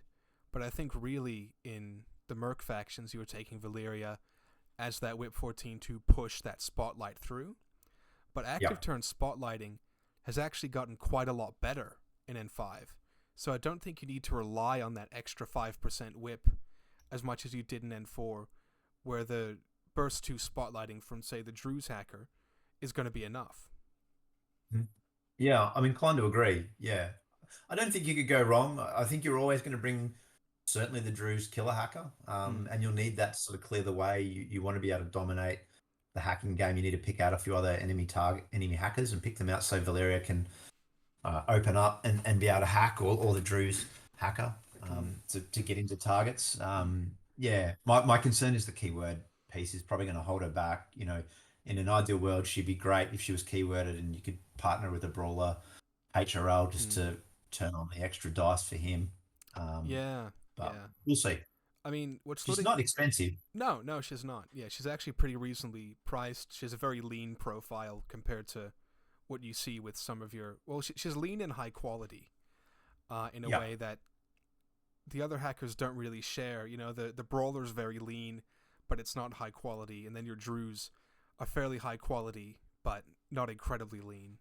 But I think really in the Merc factions, you were taking Valyria as that Whip 14 to push that spotlight through. But active Yep. turn spotlighting has actually gotten quite a lot better in N5. So I don't think you need to rely on that extra 5% whip as much as you did in N4, where the burst 2 spotlighting from, say, the Druze hacker is going to be enough. Mm. Yeah, I'm inclined to agree. Yeah. I don't think you could go wrong. I think you're always going to bring certainly the Drew's killer hacker, Mm, and you'll need that to sort of clear the way. You want to be able to dominate the hacking game. You need to pick out a few other enemy hackers, and pick them out so Valeria can open up and be able to hack, or the Drew's hacker mm, to get into targets. mm, Yeah, my concern is the keyword piece is probably going to hold her back. In an ideal world, she'd be great if she was keyworded and you could partner with a brawler HRL just mm. to turn on the extra dice for him. Um, Yeah, but yeah. we'll see. I mean, what's She's loading? not expensive. No, no, she's not. Yeah, she's actually pretty reasonably priced. She has a very lean profile compared to what you see with some of your. Well, she's lean and high quality, in a Yeah. way that the other hackers don't really share. The brawler's very lean, but it's not high quality, and then your Druze are fairly high quality, but not incredibly lean.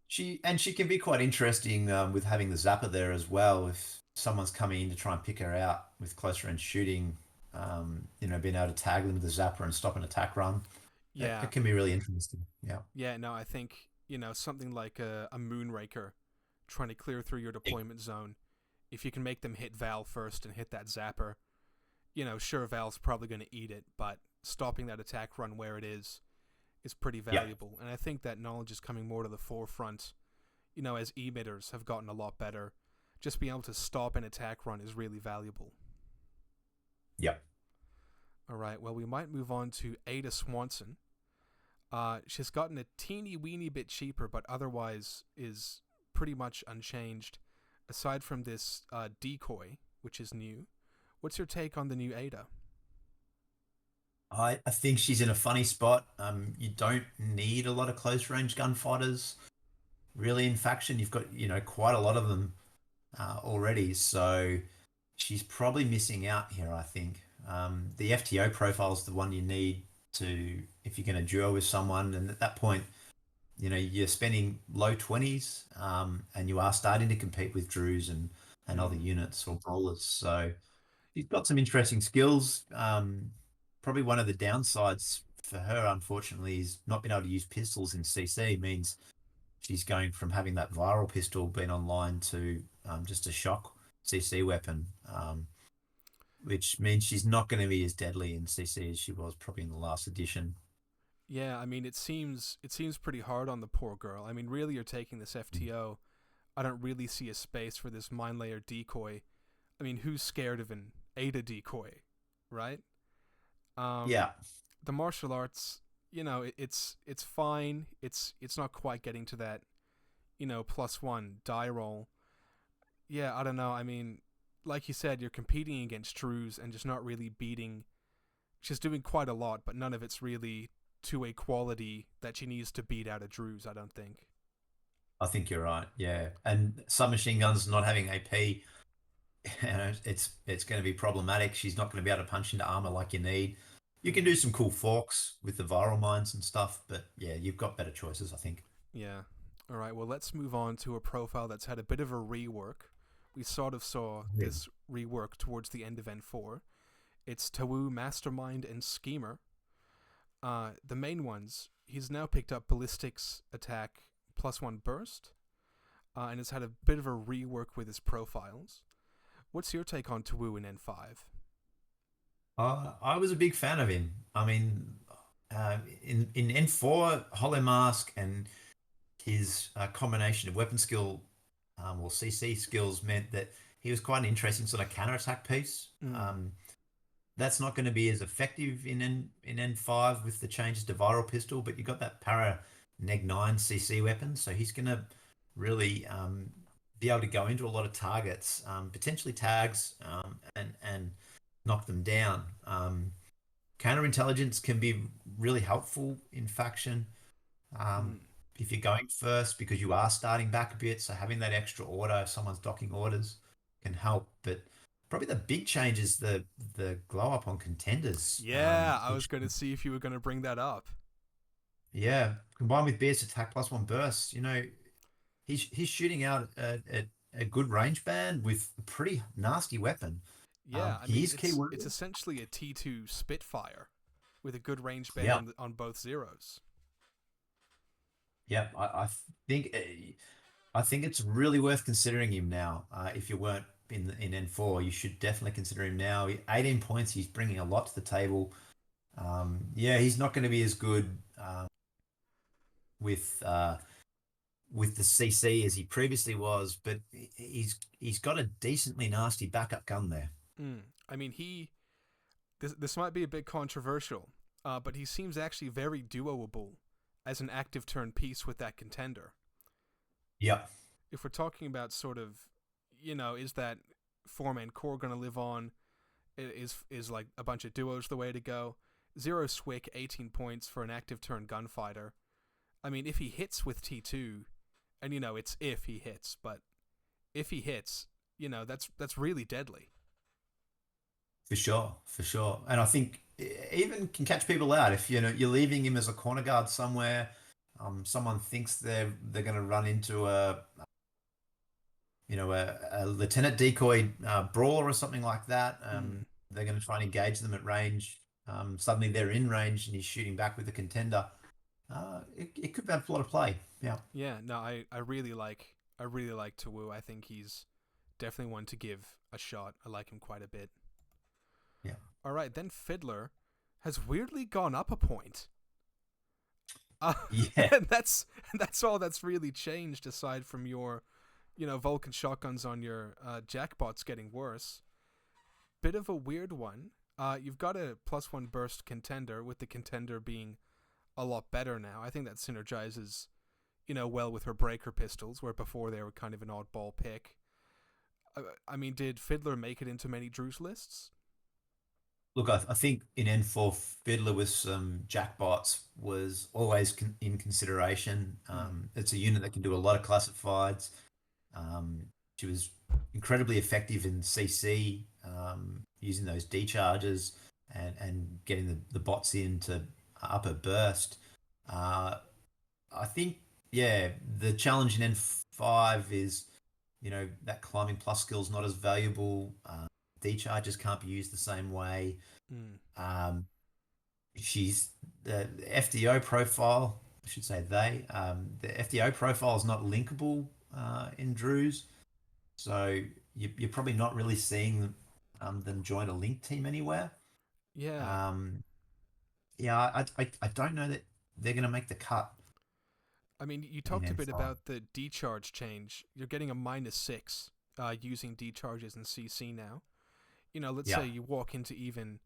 She can be quite interesting with having the zapper there as well. If someone's coming in to try and pick her out with close range shooting, being able to tag them with the zapper and stop an attack run, Yeah, it can be really interesting. Yeah. yeah. No, I think something like a Moonraker trying to clear through your deployment zone. If you can make them hit Val first and hit that zapper, sure, Val's probably going to eat it, but stopping that attack run where it is pretty Yeah. valuable. And I think that knowledge is coming more to the forefront, as emitters have gotten a lot better. Just being able to stop an attack run is really valuable. Yeah. All right, well, we might move on to Ada Swanson. She's gotten a teeny weeny bit cheaper, but otherwise is pretty much unchanged, aside from this decoy, which is new. What's your take on the new Ada? I think she's in a funny spot. You don't need a lot of close range gunfighters really in faction. You've got, quite a lot of them already. So she's probably missing out here, I think. The FTO profile is the one you need to, if you're going to duo with someone. And at that point, you're spending low 20s and you are starting to compete with Drews and other Mm, units or brawlers. So she's got some interesting skills. Probably one of the downsides for her, unfortunately, is not being able to use pistols in CC means she's going from having that viral pistol being online to just a shock CC weapon, which means she's not going to be as deadly in CC as she was probably in the last edition. yeah, I mean, it seems pretty hard on the poor girl. I mean, really, you're taking this FTO. I don't really see a space for this mine layer decoy. I mean, who's scared of an Ada decoy, right? Um, Yeah, the martial arts, it's fine. It's not quite getting to that, plus one die roll. Yeah, I don't know. I mean, like you said, you're competing against Druze and just not really beating. She's doing quite a lot, but none of it's really to a quality that she needs to beat out of Druze, I don't think. I think you're right. Yeah, and submachine guns not having AP, it's going to be problematic. She's not going to be able to punch into armor like you need. You can Mm, do some cool forks with the viral mines and stuff, but yeah, you've got better choices, I think. yeah. All right, well, let's move on to a profile that's had a bit of a rework. We sort of saw Yeah. this rework towards the end of N4. It's Tawu, Mastermind, and Schemer. The main ones, he's now picked up Ballistics Attack +1 Burst, and has had a bit of a rework with his profiles. What's your take on Tawu in N5? I was a big fan of him. I mean, in N4, Hollow Mask and his combination of weapon skill or CC skills meant that he was quite an interesting sort of counter attack piece. Mm, That's not going to be as effective in N5 with the changes to viral pistol, but you got that para neg 9 CC weapon, so he's going to really be able to go into a lot of targets, potentially tags, and knock them down. Counterintelligence can be really helpful in faction um, mm. if you're going first because you are starting back a bit. So having that extra order if someone's docking orders can help. But probably the big change is the glow up on contenders, Yeah, I was which going to see if you were going to bring that up. yeah, combined with Beard's attack +1 burst, he's shooting out a good range band with a pretty nasty weapon. Yeah, I He mean is key it's wounded. essentially a T2 Spitfire with a good range band Yeah, on both zeros. yeah. Think I think it's really worth considering him now. If you weren't in N4, you should definitely consider him now. 18 points, he's bringing a lot to the table. Yeah, he's not going to be as good with with the CC as he previously was, but he's got a decently nasty backup gun there. Mm. I mean this might be a bit controversial, but he seems actually very duoable as an active turn piece with that contender. Yep. If we're talking about sort of, is that four-man core going to live on? Is like a bunch of duos the way to go? Zero Swick, 18 points for an active turn gunfighter. I mean, if he hits with T2, and it's if he hits, but if he hits, that's really deadly. For sure, for sure. And I think even can catch people out if you're leaving him as a corner guard somewhere. Someone thinks they're going to run into a lieutenant decoy brawler or something like that. Mm. They're going to try and engage them at range. Suddenly they're in range and he's shooting back with a contender. It could have a lot of play. Yeah, Yeah, no, I really like Tawu. I think he's definitely one to give a shot. I like him quite a bit. yeah, All right, then Fiddler has weirdly gone up a point. Uh, yeah. and that's all that's really changed aside from your, Vulcan shotguns on your jackbots getting worse. Bit of a weird one. You've got a +1 burst contender with the contender being a lot better now. I think that synergizes, well with her breaker pistols, where before they were kind of an oddball pick. I mean, did Fiddler make it into many Druze lists? Look, I think in N4, Fiddler with some jackbots was always in consideration. Mm, It's a unit that can do a lot of classifieds. Um, she was incredibly effective in CC, using those decharges and getting the bots in to up her burst. Uh, I think, yeah, the challenge in N5 is, that climbing plus skill is not as valuable. Decharges can't be used the same way. mm. Um, she's the FDO profile. I should say the FDO profile is not linkable in Druze, so you're probably not really seeing them join a link team anywhere. Yeah, Um, yeah, I don't know that they're going to make the cut I mean, you in talked a bit N5. about the decharge change. You're getting a -6 using decharges in CC now. Let's Yeah, say you walk into even,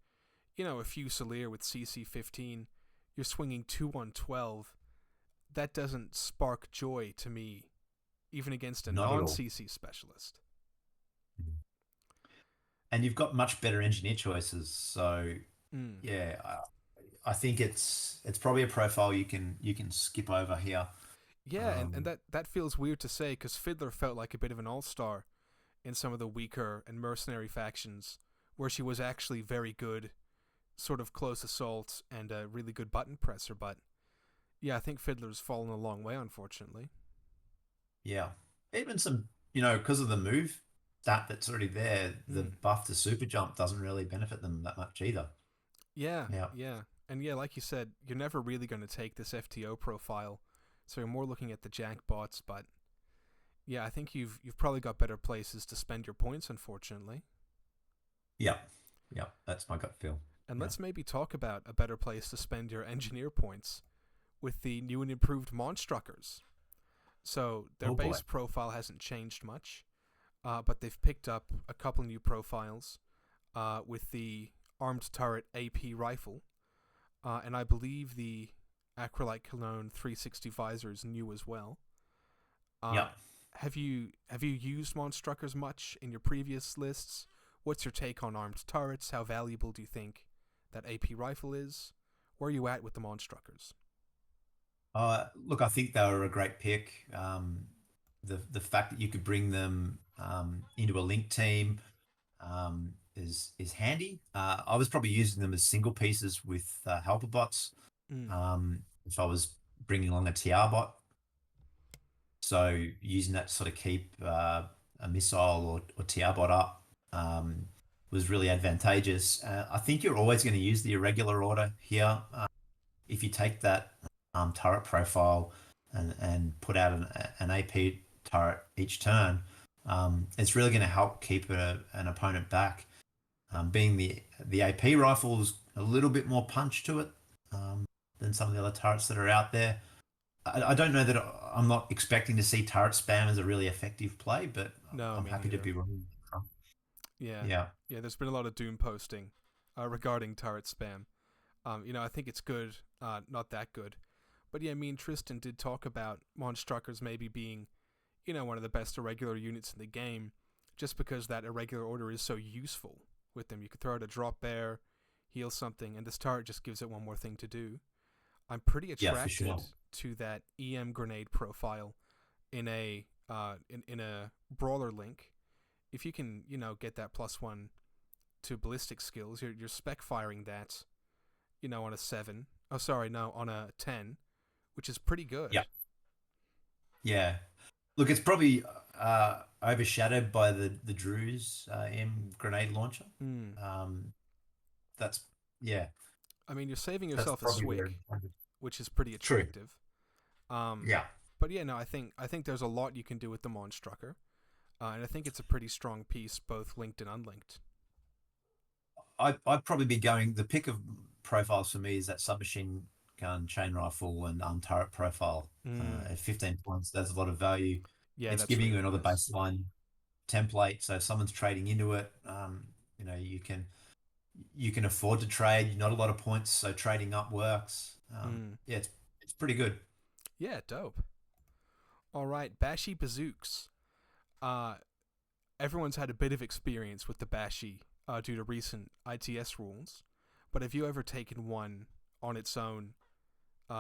a Fusilier with CC 15, you're swinging 2 on 12. That doesn't spark joy to me, even against a not at all. non-CC specialist. And you've got much better engineer choices, so Mm. yeah, I think it's probably a profile you can skip over here. Yeah, and Um, that feels weird to say because Fiddler felt like a bit of an all-star in some of the weaker and mercenary factions, where she was actually very good, sort of close assault and a really good button presser. But yeah, I think Fiddler's fallen a long way, unfortunately. Yeah. Even some, because of the move stat that's already there, the Mm. buff to super jump doesn't really benefit them that much either. Yeah, Yeah. yeah. And yeah, like you said, you're never really going to take this FTO profile, so you're more looking at the jack bots. But yeah, I think you've probably got better places to spend your points, unfortunately. Yeah. Yeah. That's my gut feel. And Yeah. let's maybe talk about a better place to spend your engineer points with the new and improved Monstruckers. So their Oh boy. base profile hasn't changed much, but they've picked up a couple new profiles with the armed turret AP rifle, and I believe the Acrylite Cologne 360 visor is new as well. Uh, Yeah. have you used Monstruckers much in your previous lists? What's your take on armed turrets? How valuable do you think that AP rifle is? Where are you at with the Monstruckers? Look, I think they were a great pick. The fact that you could bring them into a link team is handy. I was probably using them as single pieces with helper bots. Mm, If I was bringing along a TR bot, so using that to sort of keep a missile or TR bot up was really advantageous. I think you're always going to use the irregular order here. If you take that turret profile and put out an AP turret each turn, it's really going to help keep an opponent back. Being the AP rifle is a little bit more punch to it than some of the other turrets that are out there. I don't know that I'm not expecting to see turret spam as a really effective play, but no, I'm me happy to neither. be wrong. Yeah, Yeah, yeah. There's been a lot of doom posting regarding turret spam. I think it's good, not that good. But yeah, me and Tristan did talk about Monstruckers maybe being, one of the best irregular units in the game, just because that irregular order is so useful with them. You could throw out a drop bear, heal something, and this turret just gives it one more thing to do. I'm pretty yeah, for attracted sure. to that EM grenade profile in a brawler link. If you can, get that +1 to ballistic skills, you're spec firing that, on a 7. Oh, sorry, no, on a 10, which is pretty good. Yeah, yeah. Look, it's probably overshadowed by the Druze M grenade launcher. Hmm. Um, that's yeah, I mean, you're saving that's yourself a probably where swig, which is pretty true. attractive. Um, Yeah, but yeah, no, I think there's a lot you can do with the Monstrucker, and I think it's a pretty strong piece, both linked and unlinked. I'd probably be going. The pick of profiles for me is that submachine gun, chain rifle, and turret profile. Hmm. At 15 points, that's a lot of value. Yeah, It's that's giving you really another nice. baseline template. So if someone's trading into it, you can afford to trade. Not a lot of points, so trading up works. Hmm. Yeah, it's pretty good. Yeah, dope. All right, Bashi Bazooks. Uh, everyone's had a bit of experience with the Bashi due to recent ITS rules, but have you ever taken one on its own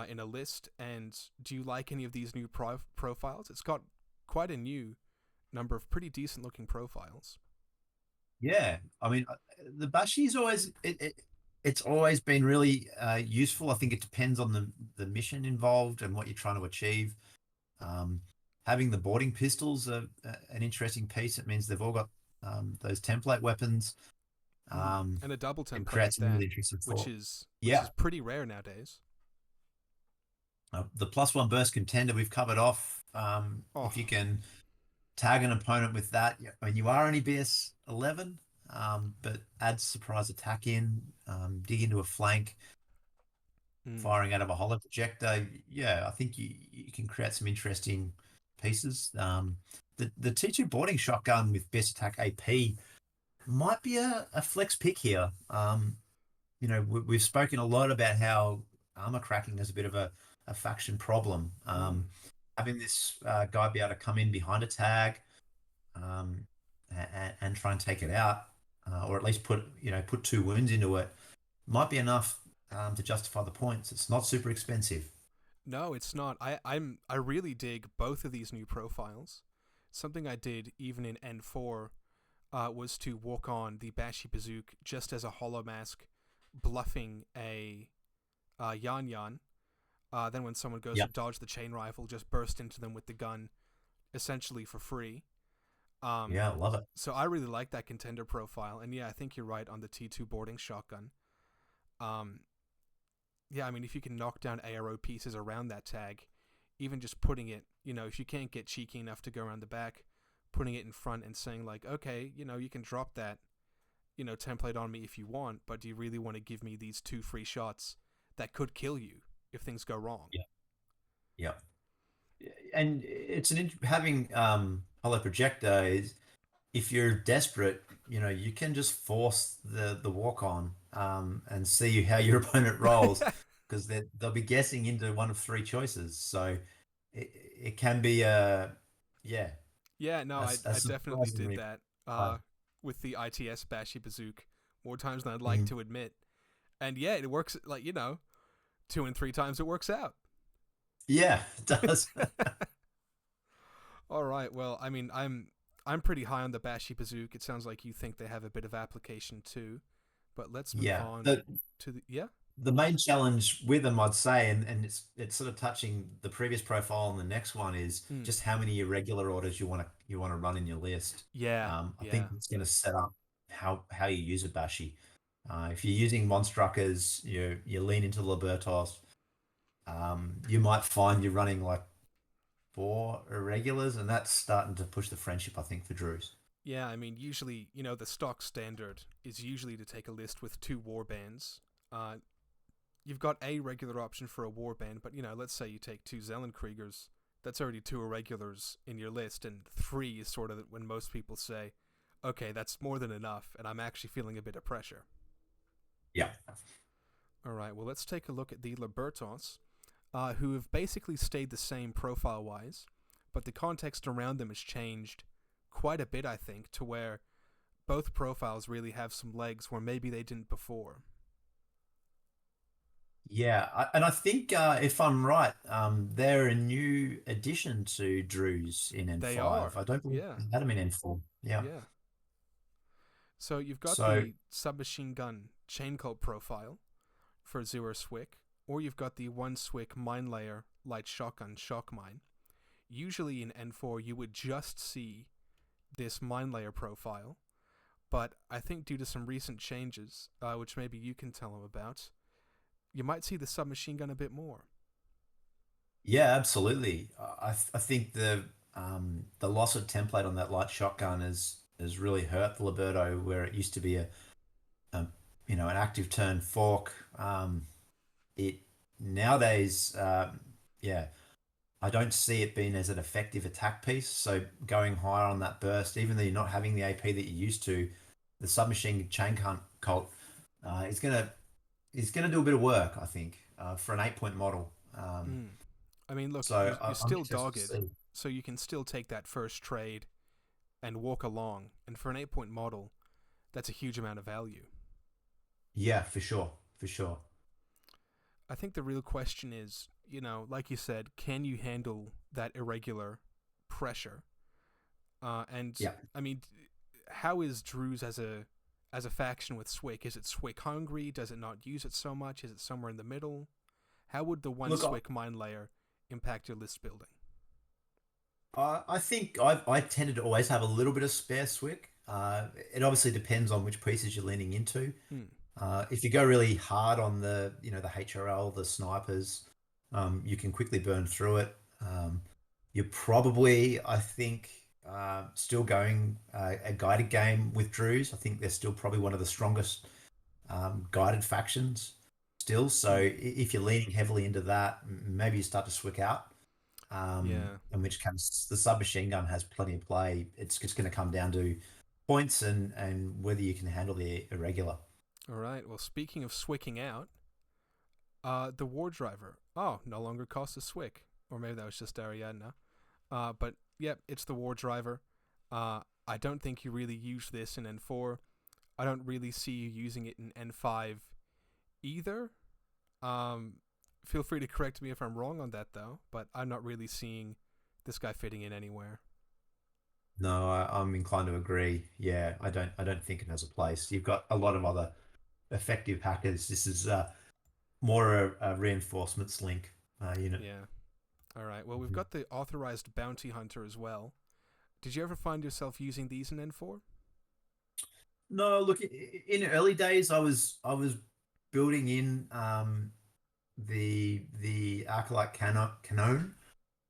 in a list? And do you like any of these new profiles? It's got quite a new number of pretty decent looking profiles. Yeah, I mean, the Bashi's it's always been really useful. I think it depends on the mission involved and what you're trying to achieve. Um, Having the boarding pistols an interesting piece. It means they've all got those template weapons. Um, And a double can template create at some really that, interesting which thought. is Yeah, pretty rare nowadays. the +1 burst contender we've covered off. Oh, If you can tag an opponent with that, I mean, you are only BS 11, but add surprise attack in, dig into a flank, mm, firing out of a hollow projector. Yeah, I think you can create some interesting pieces. The T2 boarding shotgun with best attack AP might be a flex pick here. We've spoken a lot about how armor cracking is a bit of a faction problem. mm. Having this guy be able to come in behind a tag um, and try and take it out, or at least put 2 wounds into it, might be enough to justify the points. It's not super expensive. No, it's not. I really dig both of these new profiles. Something I did even in N4 was to walk on the Bashi Bazook just as a hollow mask, bluffing a Yan Yan. Then when someone goes Yeah, to dodge the chain rifle, just burst into them with the gun, essentially for free. Um, Yeah, I love it. so I really like that contender profile, and yeah, I think you're right on the T2 boarding shotgun. Um, yeah, I mean, if you can knock down ARO pieces around that tag, even just putting it, if you can't get cheeky enough to go around the back, putting it in front and saying like, okay, you can drop that, template on me if you want, but do you really want to give me these two free shots that could kill you if things go wrong? Yeah. Yeah. And it's having hollow projector is, if you're desperate, you can just force the walk on and see how your opponent rolls, because they'll be guessing into one of three choices. So it can be yeah, Yeah, no, I definitely did surprisingly that high. with the ITS Bashy Bazook more times than I'd like Mhm. to admit. And yeah, it works like, two and three times it works out. Yeah, it does. All right. Well, I mean, I'm pretty high on the Bashy Bazook. It sounds like you think they have a bit of application too. But let's move Yeah. on The to the yeah. the main challenge with them, I'd say, and it's sort of touching the previous profile and the next one, is Mm. just how many irregular orders you want to run in your list. Yeah. I think Yeah. it's going to set up how you use a Bashi. If you're using Monstruckers, you lean into Libertos. You might find you're running like four irregulars, and that's starting to push the friendship, I think, for Druze. Yeah, I mean, usually, the stock standard is usually to take a list with two warbands. Uh, you've got a regular option for a warband, but let's say you take two Zellenkriegers, that's already two irregulars in your list, and three is sort of when most people say, okay, that's more than enough, and I'm actually feeling a bit of pressure. Yeah. All right, well, let's take a look at the Libertos, who have basically stayed the same profile wise, but the context around them has changed quite a bit, I think, to where both profiles really have some legs where maybe they didn't before. Yeah, and I think if I'm right, they're a new addition to Druze in They N5. are, I don't believe yeah, they had them in N4. Yeah. yeah. So you've got So the submachine gun chain cult profile for zero swick, or you've got the one swick mine layer light shotgun shock mine. Usually in N4 you would just see this mine layer profile, but I think due to some recent changes, which maybe you can tell them about, you might see the submachine gun a bit more. yeah, absolutely. I think the loss of template on that light shotgun has really hurt the Liberto, where it used to be a an active turn fork. It nowadays, yeah, I don't see it being as an effective attack piece. So going higher on that burst, even though you're not having the AP that you used to, the submachine chain hunt cult is gonna do a bit of work, I think, for an 8 point model. Mm. I mean, look, So you're I'm still interested to dogged, see. so you can still take that first trade and walk along. And for an 8 point model, that's a huge amount of value. Yeah, for sure, for sure. I think the real question is, like you said, can you handle that irregular pressure? And Yeah. I mean, how is Druze as a faction with Swick? Is it Swick hungry? Does it not use it so much? Is it somewhere in the middle? How would the one Look, Swick mine layer impact your list building? I think I tended to always have a little bit of spare Swick. It obviously depends on which pieces you're leaning into. Hmm. If you go really hard on the HRL, the snipers, you can quickly burn through it. You're probably, I think, still going a guided game with Druze. I think they're still probably one of the strongest guided factions still. So Hmm. if you're leaning heavily into that, maybe you start to swick out. Yeah. In which case, the submachine gun has plenty of play. It's just going to come down to points and whether you can handle the irregular. All right. Well, speaking of swicking out, the war driver. Oh, no longer costs a swick, or maybe that was just Ariadna. But yep, it's the war driver. I don't think you really use this in N4. I don't really see you using it in N5 either. Um, Feel free to correct me if I'm wrong on that though, but I'm not really seeing this guy fitting in anywhere. No, I'm inclined to agree. Yeah, I don't think it has a place. You've got a lot of other effective hackers. This is more a reinforcements link unit. Yeah. All right. Well, we've Mhm. got the authorized bounty hunter as well. Did you ever find yourself using these in N4? No, look, in early days, I was building in the Arclight Canon,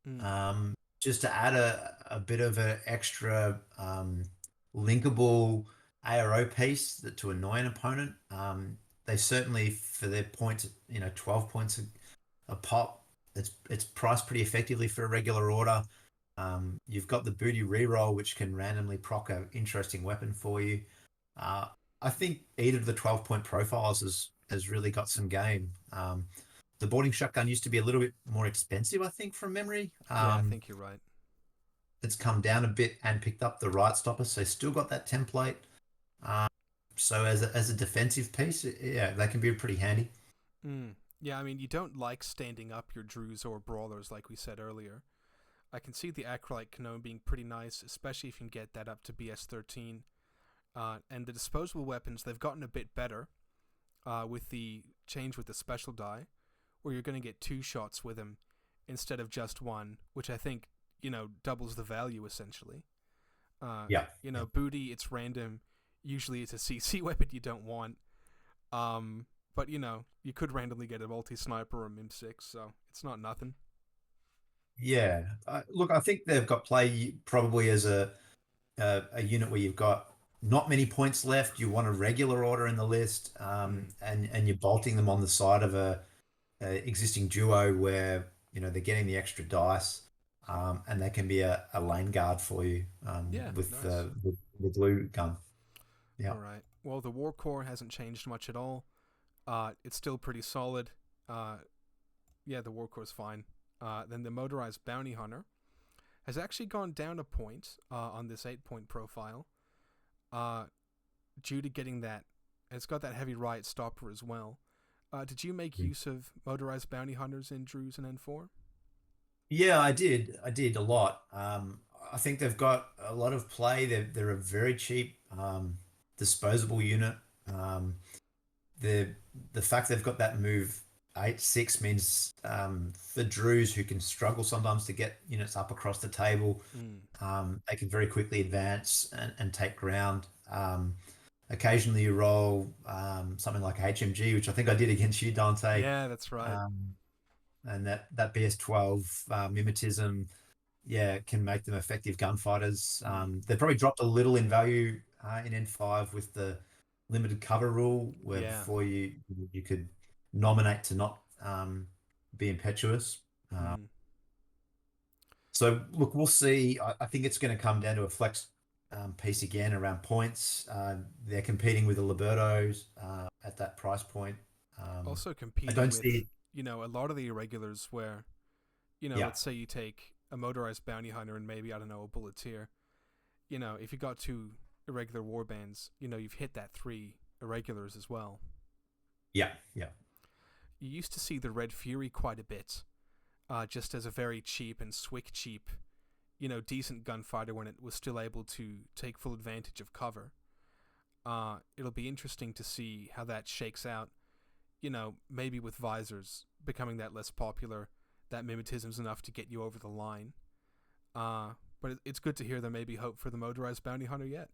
Mm. um, just to add a bit of an extra linkable ARO piece to annoy an opponent. They certainly, for their points, 12 points a pop, it's priced pretty effectively for a regular order. You've got the booty reroll, which can randomly proc a interesting weapon for you. Uh, I think either of the 12-point profiles has really got some game. The boarding shotgun used to be a little bit more expensive, I think, from memory. Yeah, I think you're right. It's come down a bit and picked up the right stopper, so still got that template. Um, so as a defensive piece, yeah, they can be pretty handy. Mm. Yeah, I mean, you don't like standing up your Druze or Brawlers like we said earlier. I can see the Acrolite Canone being pretty nice, especially if you can get that up to BS 13. And the disposable weapons, they've gotten a bit better with the change with the special die, where you're going to get two shots with them instead of just one, which I think, doubles the value essentially. Yeah, yeah, Booty, it's random. Usually it's a CC weapon you don't want. But, you could randomly get a multi sniper or a MIM 6, so it's not nothing. yeah. Look, I think they've got play probably as a unit where you've got not many points left. You want a regular order in the list, Mm. and you're bolting them on the side of a existing duo where they're getting the extra dice, and they can be a lane guard for you Yeah, with nice. the blue gun. Yeah. All right. Well, the War Core hasn't changed much at all. It's still pretty solid. Uh, yeah, the War Core's fine. Then the Motorized Bounty Hunter has actually gone down a point on this 8-point profile uh, due to getting that. It's got that heavy riot stopper as well. Did you make use of Motorized Bounty Hunters in Druze and N4? Yeah, I did. I did a lot. I think they've got a lot of play. They're a very cheap disposable unit. Um, the the fact they've got that move 8/6 means for Druze who can struggle sometimes to get units up across the table, Mm. they can very quickly advance and take ground. Occasionally you roll something like HMG, which I think I did against you, Dante. Yeah, that's right. Um, and that BS12 mimetism, yeah, can make them effective gunfighters. Mm. They probably dropped a little in value in N5 with the limited cover rule, where Yeah. before you could nominate to not be impetuous. Uh, Mm. so look, we'll see. I think it's going to come down to a flex piece again around points. They're competing with the Libertos at that price point. Um, Also I competing don't with, see. a lot of the irregulars where, Yeah, let's say you take a Motorized Bounty Hunter and maybe, I don't know, a Bulleteer. If you got two irregular warbands, you've hit that three irregulars as well. yeah, yeah. You used to see the Red Fury quite a bit, just as a very cheap and swick cheap, decent gunfighter when it was still able to take full advantage of cover. It'll be interesting to see how that shakes out. Maybe with visors becoming that less popular, that mimetism's enough to get you over the line. But it's good to hear there may be hope for the Motorized Bounty Hunter yet.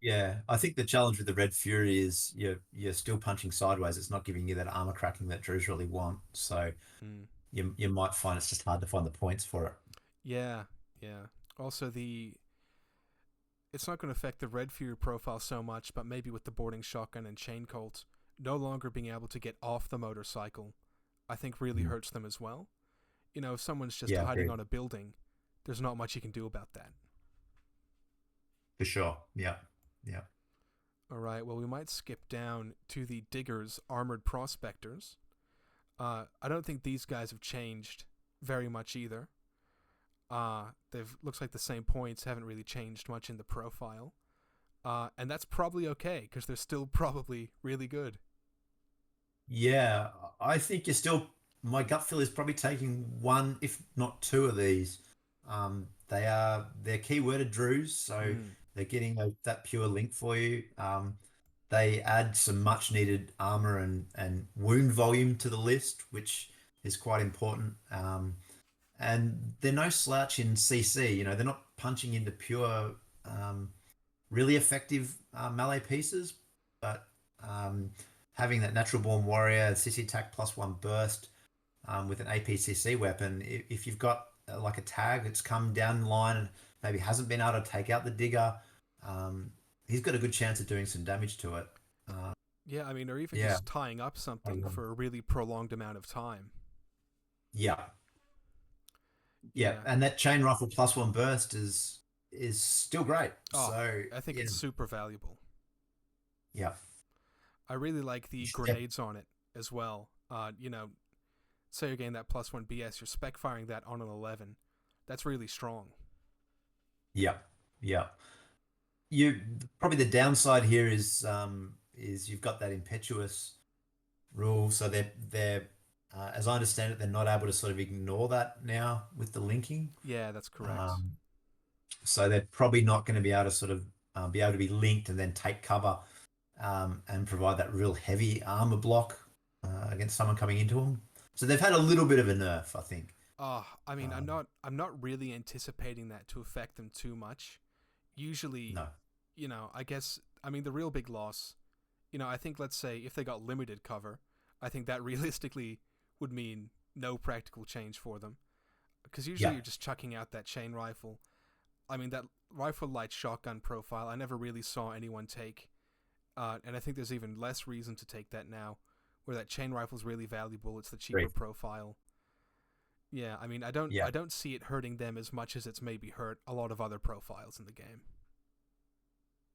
Yeah, I think the challenge with the Red Fury is you're still punching sideways. It's not giving you that armor cracking that Druze really want. So Mm. you might find it's just hard to find the points for it. Yeah, yeah. Also, it's not going to affect the Red Fury profile so much, but maybe with the boarding shotgun and chain colt, no longer being able to get off the motorcycle, I think really Mhm. hurts them as well. If someone's just Yeah, hiding agreed. on a building, there's not much you can do about that. For sure. Yeah, yeah. All right, well, we might skip down to the Diggers Armored Prospectors. I don't think these guys have changed very much either. They've looks like the same points, haven't really changed much in the profile. And that's probably okay because they're still probably really good. Yeah, I think you're still. My gut feel is probably taking one, if not two of these. They're keyworded Druze, so Mm. they're getting that pure link for you. They add some much needed armor and wound volume to the list, which is quite important. and they're no slouch in CC. You know, they're not punching into pure, um, really effective melee pieces, but um, having that natural born warrior, CC attack +1 burst with an APCC weapon, if you've got like a tag that's come down the line and maybe hasn't been able to take out the digger, um, he's got a good chance of doing some damage to it. Uh, Yeah, I mean, or even yeah, just tying up I something love for a really prolonged amount of time. yeah, yeah, Yeah. and that chain rifle +1 burst is still great. Oh, So I think yeah, it's super valuable. yeah, I really like you the should def- grenades on it as well. Say you're getting that +1 BS, you're spec firing that on an 11. That's really strong. yeah, yeah. You probably the downside here is you've got that impetuous rule, so they're as I understand it, they're not able to sort of ignore that now with the linking. Yeah, that's correct. Um, so they're probably not going to be able to sort of be able to be linked and then take cover and provide that real heavy armor block against someone coming into them. So they've had a little bit of a nerf, I think. I mean, I'm Um, not I'm not really anticipating that to affect them too much. Usually, no, I guess I mean the real big loss, I think let's say if they got limited cover, I think that realistically would mean no practical change for them because usually yeah, you're just chucking out that chain rifle. I mean that rifle light shotgun profile I never really saw anyone take. And I think there's even less reason to take that now, where that chain rifle is really valuable. It's the cheaper great. profile. Yeah, I mean, I Yeah, don't see it hurting them as much as it's maybe hurt a lot of other profiles in the game.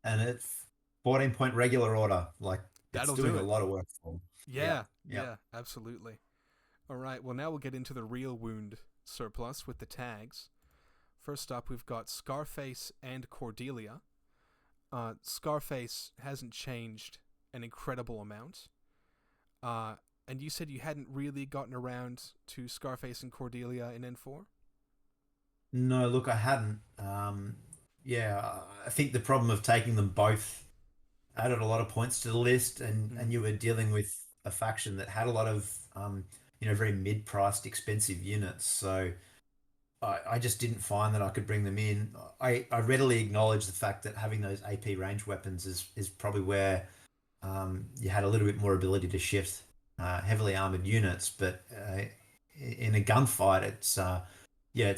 and it's 14-point regular order. Like it's That'll doing do a it. lot of work for them. Yeah, Yeah, yeah. yeah, absolutely. All right, well now we'll get into the real wound surplus with the tags. First up, we've got Scarface and Cordelia. Scarface hasn't changed an incredible amount. Uh, and you said you hadn't really gotten around to Scarface and Cordelia in N4? No, look, I hadn't. Yeah, I think the problem of taking them both added a lot of points to the list, and Mm, you were dealing with a faction that had a lot of very mid-priced, expensive units. So I just didn't find that I could bring them in. I readily acknowledge the fact that having those AP range weapons is probably where you had a little bit more ability to shift heavily armored units, but in a gunfight, it's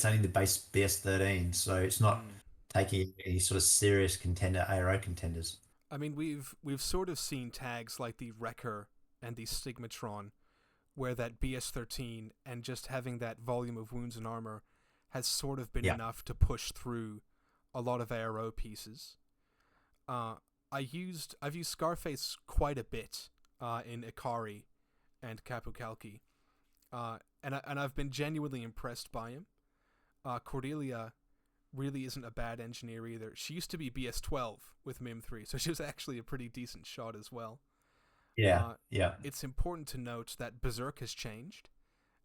only the base BS-13, so it's not mm. taking any sort of serious contender ARO contenders. I mean, we've sort of seen tags like the Wrecker and the Stigmatron, where that BS-13 and just having that volume of wounds and armor has sort of been Yeah, enough to push through a lot of ARO pieces. Uh, I've used Scarface quite a bit in Ikari and Capucalchi, and I've been genuinely impressed by him. Cordelia really isn't a bad engineer either. She used to be BS-12 with MIM3, so she was actually a pretty decent shot as well. yeah, Uh, yeah, it's important to note that Berserk has changed,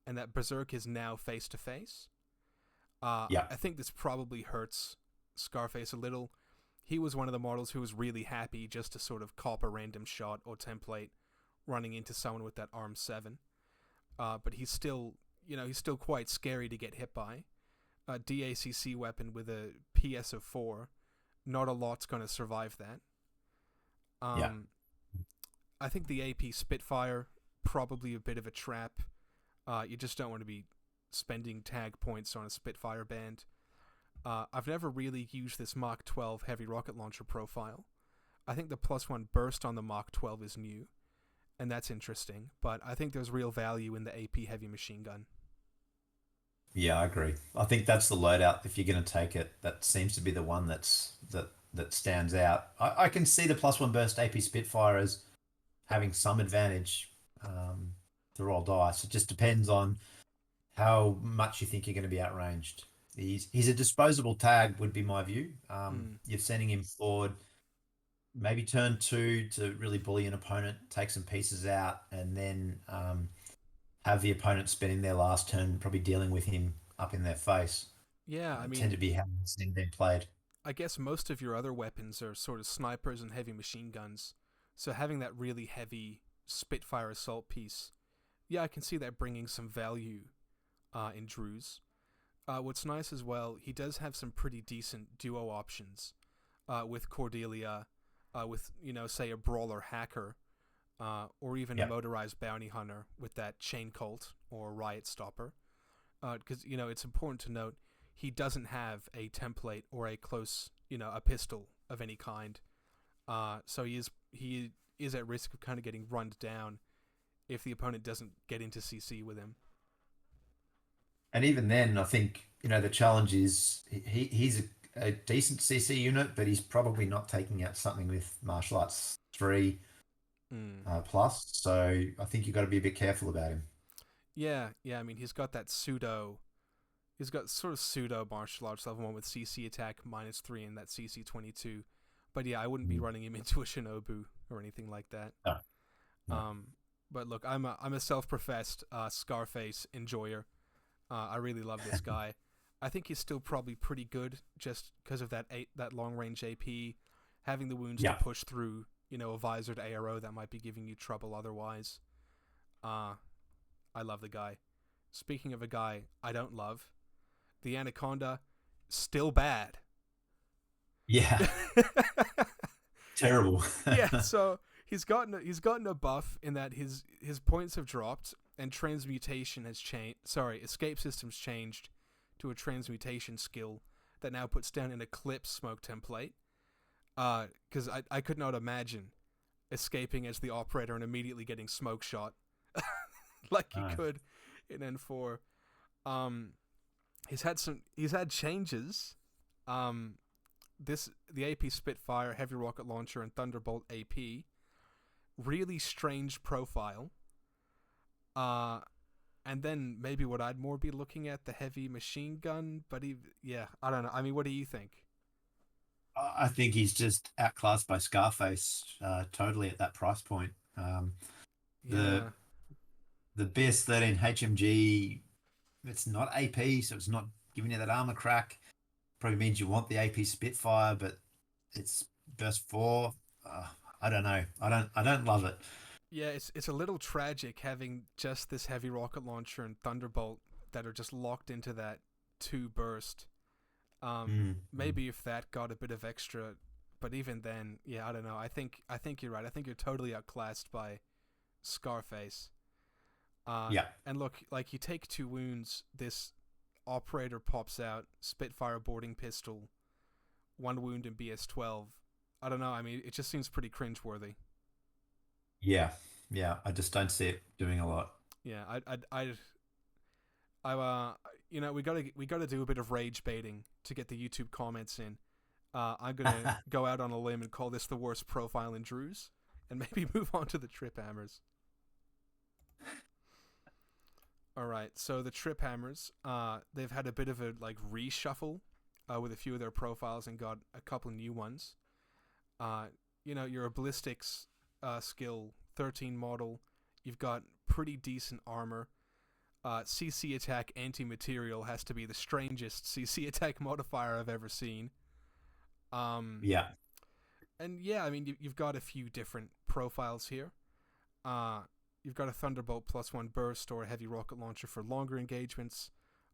and that Berserk is now face to face. yeah, I think this probably hurts Scarface a little. He was one of the models who was really happy just to sort of cop a random shot or template running into someone with that arm 7. But he's still quite scary to get hit by. A DACC weapon with a PS of 4, not a lot's going to survive that. yeah, Um, I think the AP Spitfire, probably a bit of a trap. You just don't want to be spending tag points on a Spitfire band. I've never really used this Mach 12 heavy rocket launcher profile. I think the +1 burst on the Mach 12 is new, and that's interesting, but I think there's real value in the AP heavy machine gun. yeah. I agree. I think that's the loadout. If you're going to take it, that seems to be the one that stands out. I can see the +1 burst AP Spitfire as having some advantage to roll dice. It just depends on how much you think you're going to be outranged. He's a disposable tag, would be my view. Mm. You're sending him forward, maybe turn 2 to really bully an opponent, take some pieces out, and then have the opponent spending their last turn probably dealing with him up in their face. Yeah, I Tend mean, to be how it's been played. I guess most of your other weapons are sort of snipers and heavy machine guns, so having that really heavy Spitfire assault piece, yeah, I can see that bringing some value in Druze. What's nice as well, he does have some pretty decent duo options with Cordelia, with say a brawler hacker, or even a Yeah. motorized bounty hunter with that chain cult or riot stopper. Because it's important to note he doesn't have a template or a close, a pistol of any kind. So he is at risk of kind of getting run down if the opponent doesn't get into CC with him. And even then, I think the challenge is he's a decent CC unit, but he's probably not taking out something with martial arts 3 Mm. plus. So I think you've got to be a bit careful about him. Yeah, yeah. I mean, he's got that pseudo. He's got sort of pseudo martial arts level 1 with CC attack -3 and that CC 22. But yeah, I wouldn't be Mm. running him into a Shinobu or anything like that. No, no. Um, but look, I'm a self-professed Scarface enjoyer. I really love this guy. I think he's still probably pretty good just because of that long range AP, having the wounds to Yeah. push through a visored ARO that might be giving you trouble otherwise. Uh, I love the guy. Speaking of a guy I don't love, the Anaconda, still bad. Yeah. Terrible. Yeah, so he's gotten a buff in that his points have dropped and transmutation has changed. Sorry, escape system's changed to a transmutation skill that now puts down an eclipse smoke template. Because I could not imagine escaping as the operator and immediately getting smoke shot like you No. could in N4. Um, he's had changes. Um, the AP Spitfire, Heavy Rocket Launcher, and Thunderbolt AP. Really strange profile. Uh, and then maybe what I'd more be looking at, the heavy machine gun. But yeah, I don't know. I mean, what do you think? I think he's just outclassed by Scarface totally at that price point. The Yeah, the BS13 HMG, it's not AP, so it's not giving you that armor crack. Probably means you want the AP Spitfire, but it's burst 4. Uh, I don't know. I don't love it. yeah. It's a little tragic having just this heavy rocket launcher and Thunderbolt that are just locked into that 2 burst. Mm, mm. Maybe if that got a bit of extra, but even then, yeah, I don't know. I think you're right. I think you're totally outclassed by Scarface. Uh, Yeah. and look, like you take 2 wounds, this operator pops out, Spitfire boarding pistol, 1 wound in BS12. I don't know. I mean, it just seems pretty cringeworthy. Yeah. Yeah. I just don't see it doing a lot. Yeah, we gotta do a bit of rage baiting to get the YouTube comments in. I'm gonna go out on a limb and call this the worst profile in Druze, and maybe move on to the Trip Hammers. All right, so the Trip Hammers, they've had a bit of a like reshuffle with a few of their profiles and got a couple new ones. Uh, your ballistics skill 13 model, you've got pretty decent armor. CC attack anti-material has to be the strangest CC attack modifier I've ever seen. Um, Yeah. and yeah, I mean you've got a few different profiles here. Uh, you've got a Thunderbolt +1 burst or a heavy rocket launcher for longer engagements.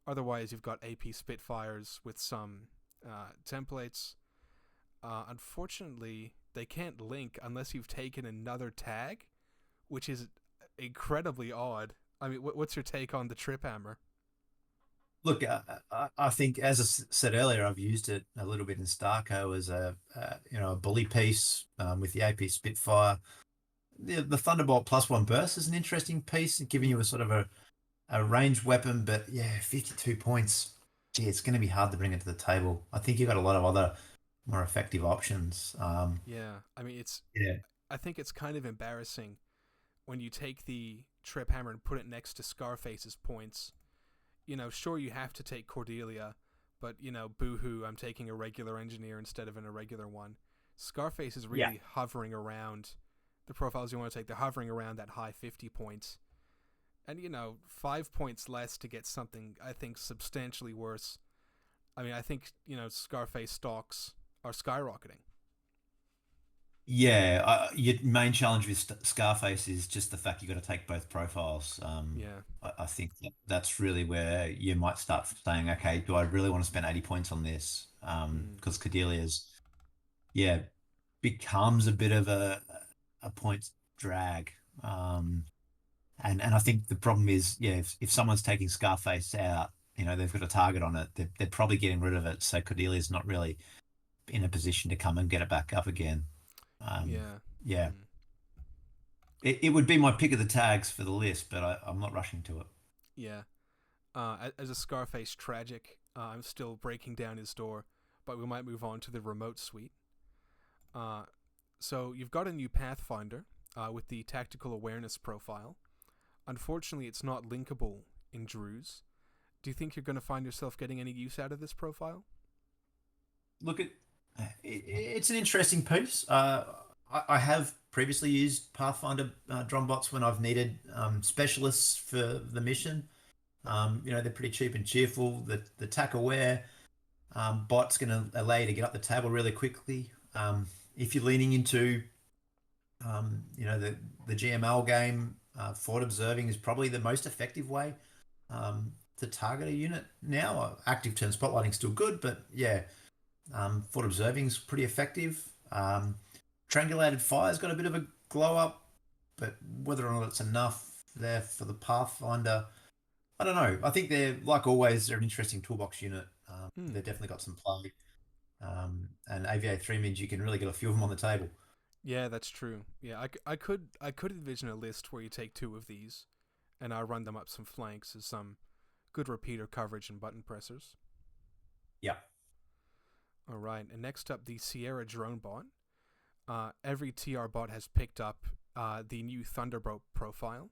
Otherwise, you've got AP Spitfires with some templates. Unfortunately, they can't link unless you've taken another tag, which is incredibly odd. I mean, what's your take on the Trip Hammer? Look, I think, as I said earlier, I've used it a little bit in Starco as a bully piece with the AP Spitfire. The Thunderbolt +1 burst is an interesting piece, giving you a sort of a ranged weapon. But yeah, 52 points. Gee, it's going to be hard to bring it to the table. I think you've got a lot of other more effective options. Yeah, I mean, Yeah, I think it's kind of embarrassing when you take the Trip Hammer and put it next to Scarface's points. Sure, you have to take Cordelia, but, boohoo, I'm taking a regular engineer instead of an irregular one. Scarface is yeah, really hovering around the profiles you want to take. They're hovering around that high 50 points. And, 5 points less to get something, I think, substantially worse. I mean, I think, Scarface stocks are skyrocketing. Yeah, your main challenge with Scarface is just the fact you got to take both profiles. Yeah. I think that's really where you might start saying, okay, do I really want to spend 80 points on this? Mm. Because Cordelia's, yeah, becomes a bit of a points drag. Um, and I think the problem is, yeah, if someone's taking Scarface out, they've got a target on it, they're probably getting rid of it. So Cordelia's not really in a position to come and get it back up again. Um, Yeah. yeah. Mm. It would be my pick of the tags for the list, but I'm not rushing to it. Yeah. As a Scarface tragic, I'm still breaking down his door, but we might move on to the remote suite. Uh, so you've got a new Pathfinder with the tactical awareness profile. Unfortunately, it's not linkable in Druze. Do you think you're going to find yourself getting any use out of this profile? Look, it's an interesting piece. I have previously used Pathfinder Drombots when I've needed specialists for the mission. They're pretty cheap and cheerful. The tack aware bot's going to allow you to get up the table really quickly. If you're leaning into the GML game, forward observing is probably the most effective way to target a unit now. Active turn spotlighting still good, but yeah, forward observing is pretty effective. Triangulated fire's got a bit of a glow up, but whether or not it's enough there for the Pathfinder, I don't know. I think they're, like always, they're an interesting toolbox unit. Hmm. They've definitely got some play. And AVA 3 means you can really get a few of them on the table. Yeah, that's true. Yeah, I could envision a list where you take two of these, and I run them up some flanks as some good repeater coverage and button pressers. Yeah. All right, and next up, the Sierra drone bot. Every TR bot has picked up the new Thunderbolt profile,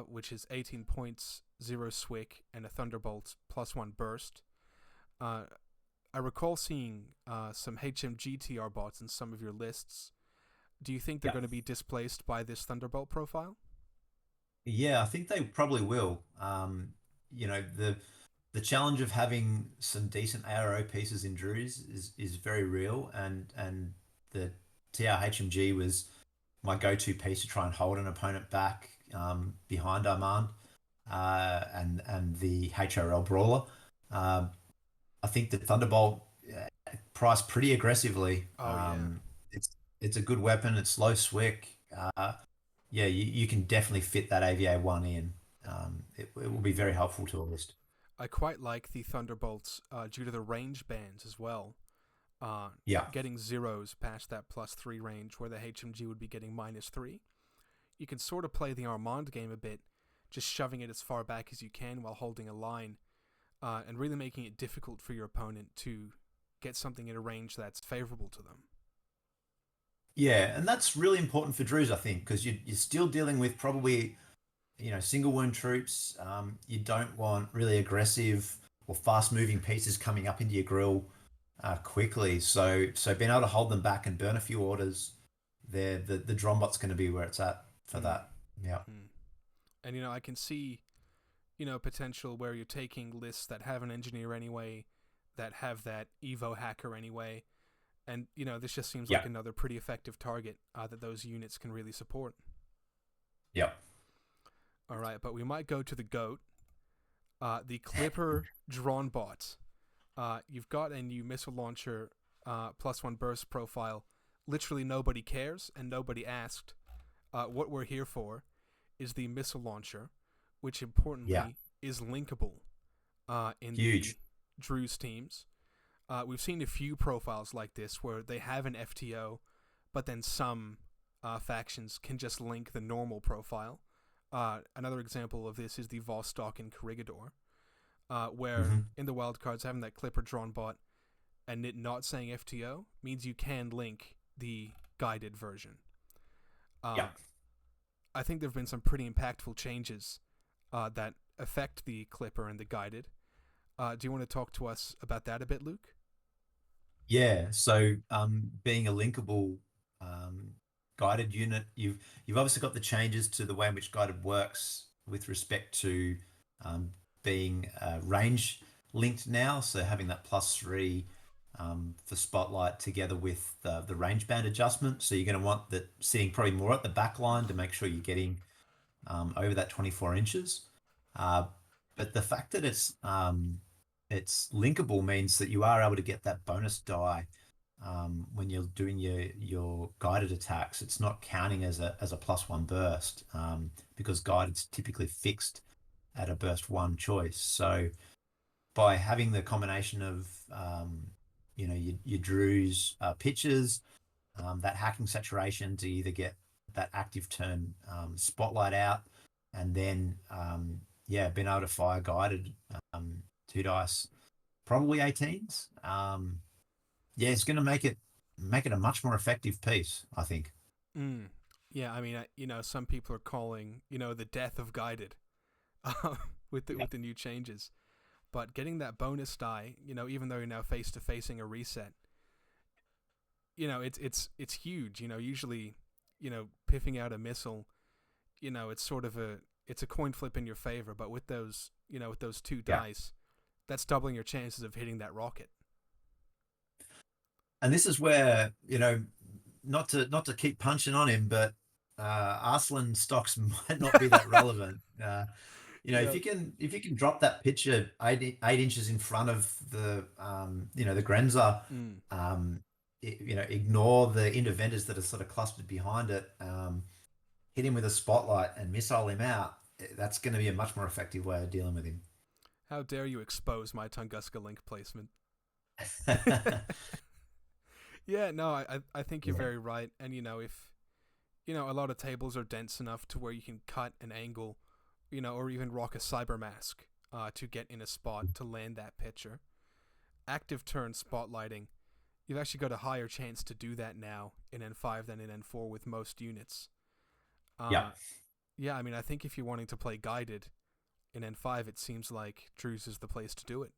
which is 18 points, 0 Swick, and a Thunderbolt +1 burst. Uh, I recall seeing some HMG TR bots in some of your lists. Do you think they're Yeah. going to be displaced by this Thunderbolt profile? Yeah, I think they probably will. The challenge of having some decent ARO pieces in Druze is very real, and the TRHMG was my go-to piece to try and hold an opponent back behind Armand and the HRL brawler. Um, I think the Thunderbolt priced pretty aggressively. Oh yeah. It's a good weapon. It's low swick. Yeah, you can definitely fit that AVA one in. It will be Mm. very helpful to a list. I quite like the Thunderbolts due to the range bands as well. Uh, Yeah, Getting zeros past that +3 range where the HMG would be getting -3. You can sort of play the Armand game a bit, just shoving it as far back as you can while holding a line, and really making it difficult for your opponent to get something in a range that's favorable to them. yeah, and that's really important for Druze, I think, because you're still dealing with probably single wound troops. You don't want really aggressive or fast moving pieces coming up into your grill quickly. So being able to hold them back and burn a few orders, the Drombot's going to be where it's at for Mm. that. Yeah, Mm. And I can see potential where you're taking lists that have an engineer anyway, that have that Evo hacker anyway, and this just seems like yeah, another pretty effective target that those units can really support. yeah, All right, but we might go to the goat, the Clipper drawn bot. You've got a new missile launcher +1 burst profile. Literally nobody cares and nobody asked. What we're here for is the missile launcher, which yeah. importantly is linkable in the Huge. Druze teams. We've seen a few profiles like this where they have an FTO, but then some factions can just link the normal profile. Another example of this is the Vostok and Corregidor, where Hmm. in the wildcards having that Clipper drawn bot and it not saying FTO means you can link the guided version. Yeah. Uh, I think there have been some pretty impactful changes that affect the Clipper and the guided. Do you want to talk to us about that a bit, Luke? Yeah. So being a linkable guided unit, you've obviously got the changes to the way in which guided works with respect to um, being range linked now. So having that +3 for spotlight together with the range band adjustment. So you're going to want that sitting probably more at the back line to make sure you're getting over that 24 inches. Uh, but the fact that it's linkable means that you are able to get that bonus die when you're doing your guided attacks. It's not counting as a +1 burst because guided's typically fixed at a burst one choice. So by having the combination of your Druze pitches, that hacking saturation to either get that active turn spotlight out, and then yeah, being able to fire guided two dice, probably 18s. Yeah, it's going to make it a much more effective piece, I think. Mm. Yeah, I mean, some people are calling, the death of guided, with Yeah. the new changes. But getting that bonus die, even though you're now face to facing a reset, it's huge. Usually, piffing out a missile, it's sort of it's a coin flip in your favor. But with those, with those two Yeah. dice, that's doubling your chances of hitting that rocket. And this is where, not to keep punching on him, but Arslan stocks might not be that relevant. Yeah. If you can drop that pitcher 8 inches in front of the Grenzer, Mm. ignore the interventors that are sort of clustered behind it, hit him with a spotlight and missile him out. That's going to be a much more effective way of dealing with him. How dare you expose my Tunguska Link placement? Yeah, no, I think you're Yeah, very right. And if a lot of tables are dense enough to where you can cut an angle, or even rock a cyber mask to get in a spot to land that pitcher. Active turn spotlighting, you've actually got a higher chance to do that now in N5 than in N4 with most units. yeah, Uh, yeah, I mean, I think if you're wanting to play guided in N5, it seems like Druze is the place to do it.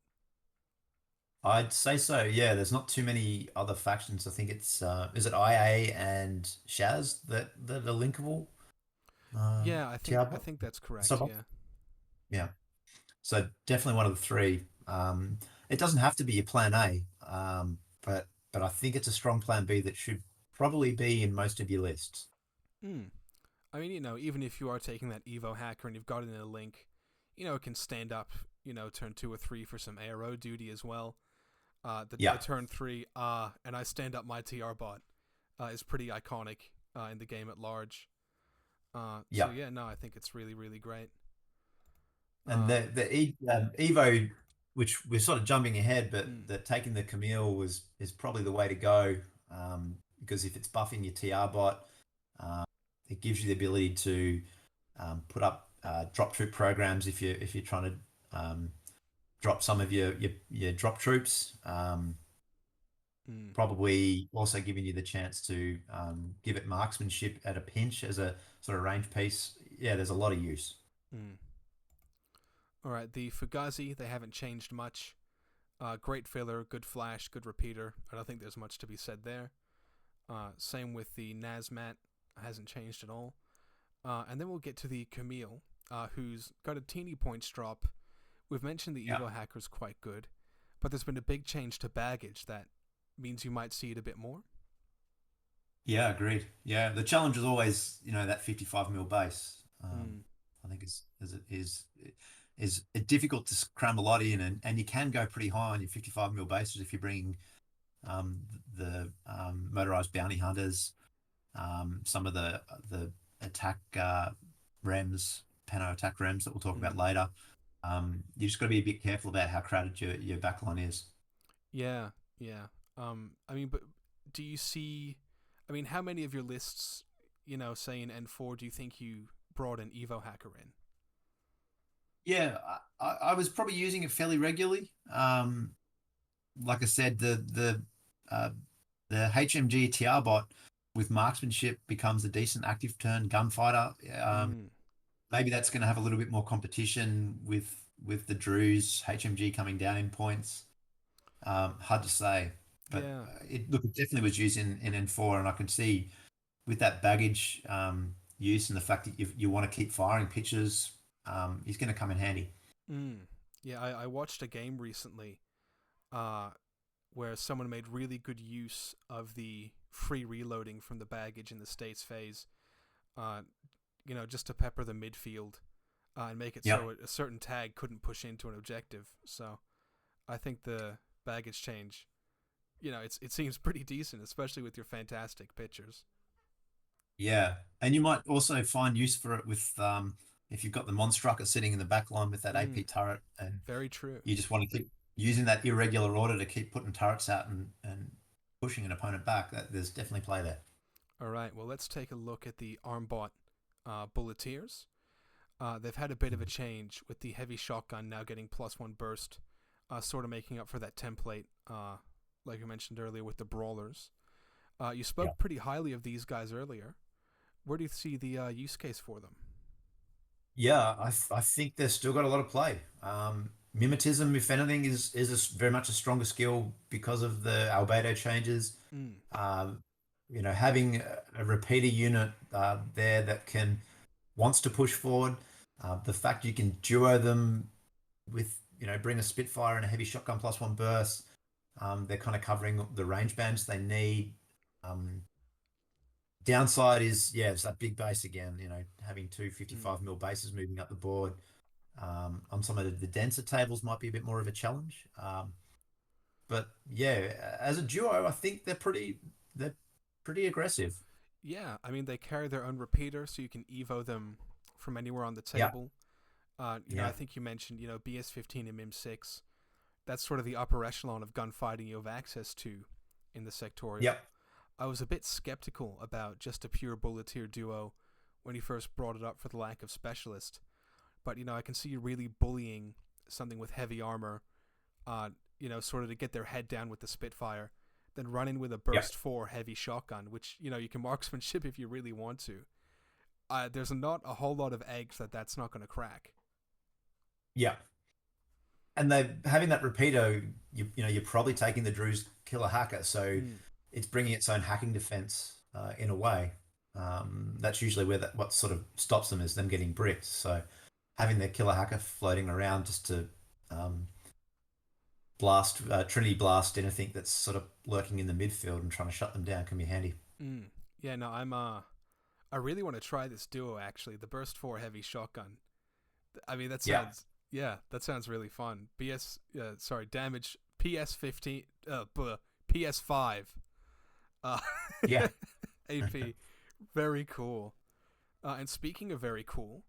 I'd say so. Yeah, there's not too many other factions. I think it's is it IA and Shaz that are linkable. Yeah, I Tiamat, think that's correct. Sabak. Yeah. Yeah, so definitely one of the three. It doesn't have to be your plan A, but I think it's a strong plan B that should probably be in most of your lists. Hmm. I mean, even if you are taking that Evo hacker and you've got it in a link, it can stand up, turn 2 or 3 for some ARO duty as well. The Yeah, turn 3, and I stand up my TR bot is pretty iconic in the game at large. So yeah. yeah, no, I think it's really, really great. And Uh, Evo, which we're sort of jumping ahead, but mm, the taking the Camille is probably the way to go, because if it's buffing your TR bot, um, it gives you the ability to put up drop troop programs if you're trying to drop some of your drop troops. mm, Probably also giving you the chance to give it marksmanship at a pinch as a sort of range piece. Yeah, there's a lot of use. mm. All right, the Fugazi, they haven't changed much. Great filler, good flash, good repeater. I don't think there's much to be said there. Same with the Nazmat, hasn't changed at all. And then we'll get to the Camille, who's got a teeny points drop. We've mentioned the Yeah. Evo hacker's quite good, but there's been a big change to baggage that means you might see it a bit more. Yeah, agreed. Yeah, the challenge is always, that 55 mil base. Mm, I think is difficult to cram a lot in, and you can go pretty high on your 55 mil bases if you bring the motorized bounty hunters, some of the attack rems, pano attack rems that we'll talk about mm. later. You just got to be a bit careful about how crowded your backline is. Yeah, yeah. I mean, but do you see? I mean, how many of your lists, say in N4, do you think you brought an Evo hacker in? Yeah, I was probably using it fairly regularly. Like I said, uh, the HMG TR bot with marksmanship becomes a decent active turn gunfighter. Mm, Maybe that's going to have a little bit more competition with the Druze HMG coming down in points. Hard to say, but yeah. it definitely was used in N4, and I can see with that baggage use and the fact that you want to keep firing pitches, is going to come in handy. Mm. Yeah, I watched a game recently, uh, where someone made really good use of the free reloading from the baggage in the states phase, uh, just to pepper the midfield and make it Yep. so a certain tag couldn't push into an objective. So I think the baggage change, it seems pretty decent, especially with your fantastic pictures. Yeah, and you might also find use for it with if you've got the Monstrucker sitting in the back line with that AP Mm, turret, and very true. you just want to keep using that irregular order to keep putting turrets out and pushing an opponent back. That there's definitely play there. All right, well, let's take a look at the Armbot Bulleteers. They've had a bit of a change with the heavy shotgun now getting +1 burst, sort of making up for that template, like I mentioned earlier with the brawlers. You Yeah. spoke pretty highly of these guys earlier. Where do you see the use case for them? Yeah, I think they've still got a lot of play. Mimetism, if anything, is very much a stronger skill because of the albedo changes. Mm, Um, having a repeater unit there that can wants to push forward. The fact you can duo them with, bring a Spitfire and a heavy shotgun +1 burst. They're kind of covering the range bands they need. Um, Downside is, yeah, it's that big base again, having two mm. 55 mil bases moving up the board. On some of the denser tables might be a bit more of a challenge. But yeah, as a duo, I think they're pretty aggressive. Yeah, I mean, they carry their own repeater, so you can Evo them from anywhere on the Yeah, table. I yeah, think you mentioned, BS-15 and MIM-6. That's sort of the upper echelon of gunfighting you have access to in the sectorial. yep, I was a bit skeptical about just a pure bulleteer duo when you first brought it up for the lack of specialist. But, I can see you really bullying something with heavy armor, sort of to get their head down with the Spitfire, then run in with a yep, burst 4 heavy shotgun, which, you can marksmanship if you really want to. There's not a whole lot of eggs that's not going to crack. yeah. And they having that repeater, you're probably taking the Druze killer hacker, so Mm, it's bringing its own hacking defense in a way. That's usually where what sort of stops them is them getting bricked. So having their killer hacker floating around just to um, blast Trinity blast anything that's sort of lurking in the midfield and trying to shut them down can be handy. mm. Yeah, no, I really want to try this duo actually. The burst 4 heavy shotgun. I mean, Yeah, that sounds really fun. Sorry, damage PS-15, PS5, uh, yeah, AP, very cool. And speaking of very cool,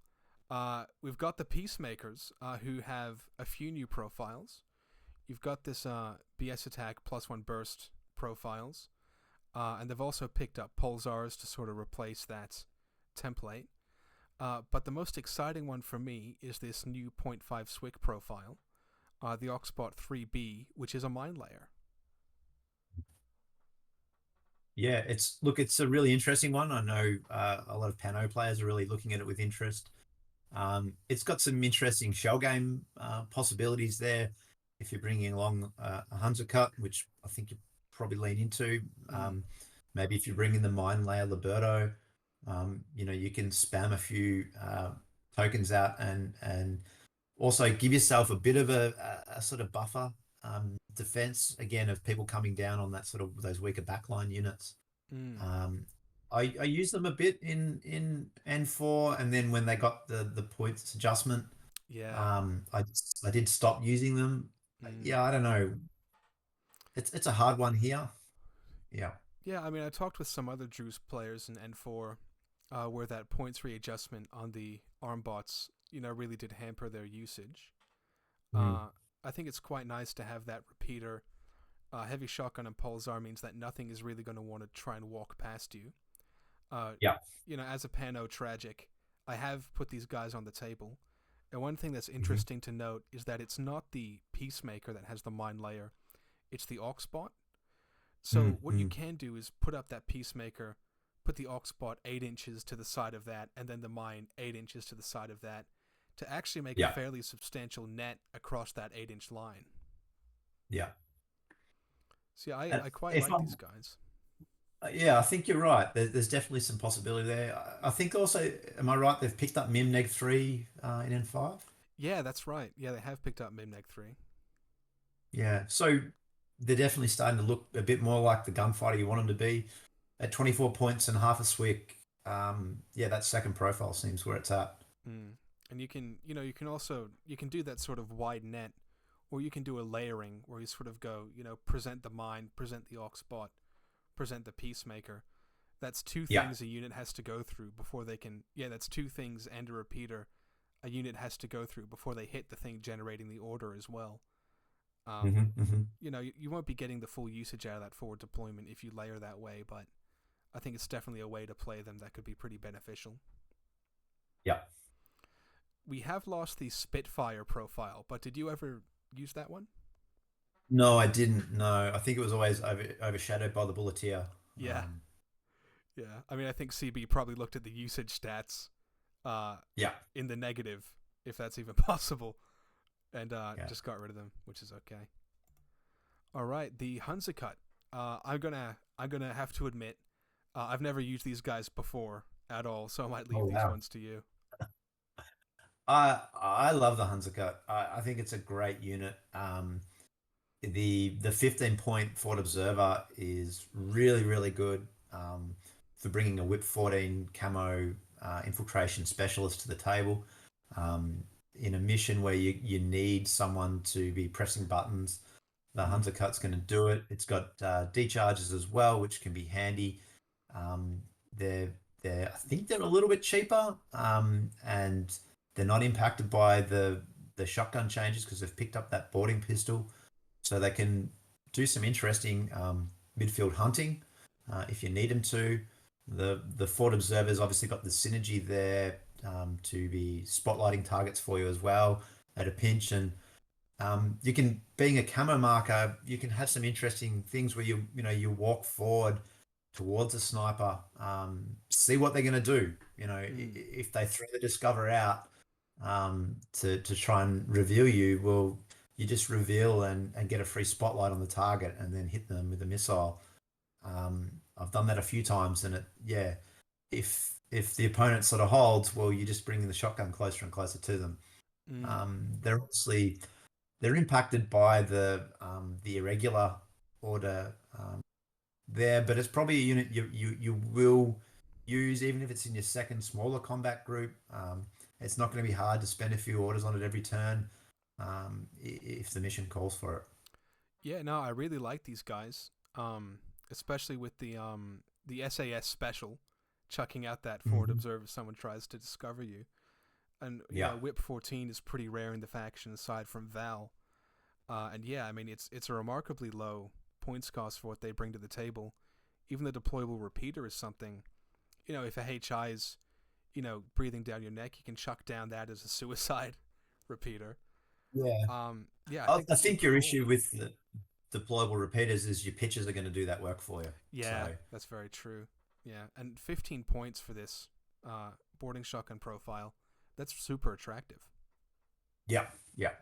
we've got the Peacemakers, who have a few new profiles. You've got this BS attack +1 burst profiles, and they've also picked up Pulsars to sort of replace that template. But the most exciting one for me is this new point .5 Swick profile, the Oxbot 3B, which is a mine layer. yeah. It's a really interesting one. I know a lot of Pano players are really looking at it with interest. It's got some interesting shell game possibilities there. If you're bringing along a Hunter Cut, which I think you probably lean into, Mm, maybe if you bring in the Mine Layer Liberto, you can spam a few tokens out and also give yourself a bit of a sort of buffer defense again of people coming down on that sort of those weaker backline units. mm, Um, I use them a bit in N4, and then when they got the points adjustment, yeah. I did stop using them. Mm. Yeah, I don't know. It's a hard one here. Yeah. Yeah, I mean, I talked with some other Druze players in N4 where that points readjustment on the arm bots, really did hamper their usage. Mm. Uh, I think it's quite nice to have that repeater. Heavy shotgun and pulsar means that nothing is really going to want to try and walk past you. Uh, Yeah. as a Pano tragic, I have put these guys on the table. And one thing that's Hmm. interesting to note is that it's not the Peacemaker that has the mine layer, it's the Oxbot. So what you Mm. can do is put up that Peacemaker, put the Oxbot 8 inches to the side of that, and then the mine 8 inches to the side of that to actually make a Yeah. fairly substantial net across that 8-inch line. Yeah. See, And I quite if like I'm, these guys. yeah, I think you're right. There's definitely some possibility there. I think also, am I right? They've picked up Mim Neg 3 in N5. Yeah, that's right. Yeah, they have picked up Mimneg 3. Yeah. So they're definitely starting to look a bit more like the gunfighter you want them to be. At 24 points and half a swick, yeah, that second profile seems where it's at. Mm. And you can also you can do that sort of wide net, or you can do a layering where you sort of go, present the mind, present the Oxbot, present the Peacemaker. That's two Yeah. things a unit has to go through before they can. Yeah, that's two things and a repeater a unit has to go through before they hit the thing generating the order as well. Um, Hmm. Hmm. you won't be getting the full usage out of that forward deployment if you layer that way, but I think it's definitely a way to play them that could be pretty beneficial. Yeah. We have lost the Spitfire profile, but did you ever use that one? No, I didn't. No, I think it was always overshadowed by the Bulleteer. Yeah, Um, yeah. I mean, I think CB probably looked at the usage stats uh, yeah. in the negative, if that's even possible, and Yeah. just got rid of them, which is okay. All right, the Hunsacut. I'm gonna have to admit, I've never used these guys before at all, so I might Oh leave these wow. ones to you. I love the Hansacut. I think it's a great unit. The 15 point Fort Observer is really, really good for bringing a Whip 14 camo infiltration specialist to the table. Um, in a mission where you need someone to be pressing buttons, the Mm. Hunter Cut's going to do it. It's got decharges as well, which can be handy. Um, they're I think they're a little bit cheaper, and they're not impacted by the shotgun changes because they've picked up that boarding pistol, so they can do some interesting midfield hunting if you need them to. The Fort Observer's obviously got the synergy there to be spotlighting targets for you as well at a pinch, and you can, being a camo marker, you can have some interesting things where you walk forward towards a sniper, see what they're going to do. Mm. If they throw the discover out to try and reveal you, well, you just reveal and get a free spotlight on the target and then hit them with a missile. I've done that a few times, and yeah, if the opponent sort of holds, well, you just bring the shotgun closer and closer to them. Mm. They're impacted by the irregular order there, but it's probably a unit you will use even if it's in your second smaller combat group. It's not going to be hard to spend a few orders on it every turn if the mission calls for it. Yeah, no, I really like these guys. Especially with the SAS special, chucking out that forward Hmm. observe if someone tries to discover you. And Yeah. Whip 14 is pretty rare in the faction aside from Val. And yeah, I mean it's a remarkably low points cost for what they bring to the table. Even the deployable repeater is something. If a HI is breathing down your neck, you can chuck down that as a suicide repeater. Yeah. Yeah, I I, think I that's think super your cool. issue with the deployable repeaters is your pitches are going to do that work for you. Yeah, So that's very true. Yeah, and 15 points for this boarding shotgun profile. That's super attractive. yeah, yeah.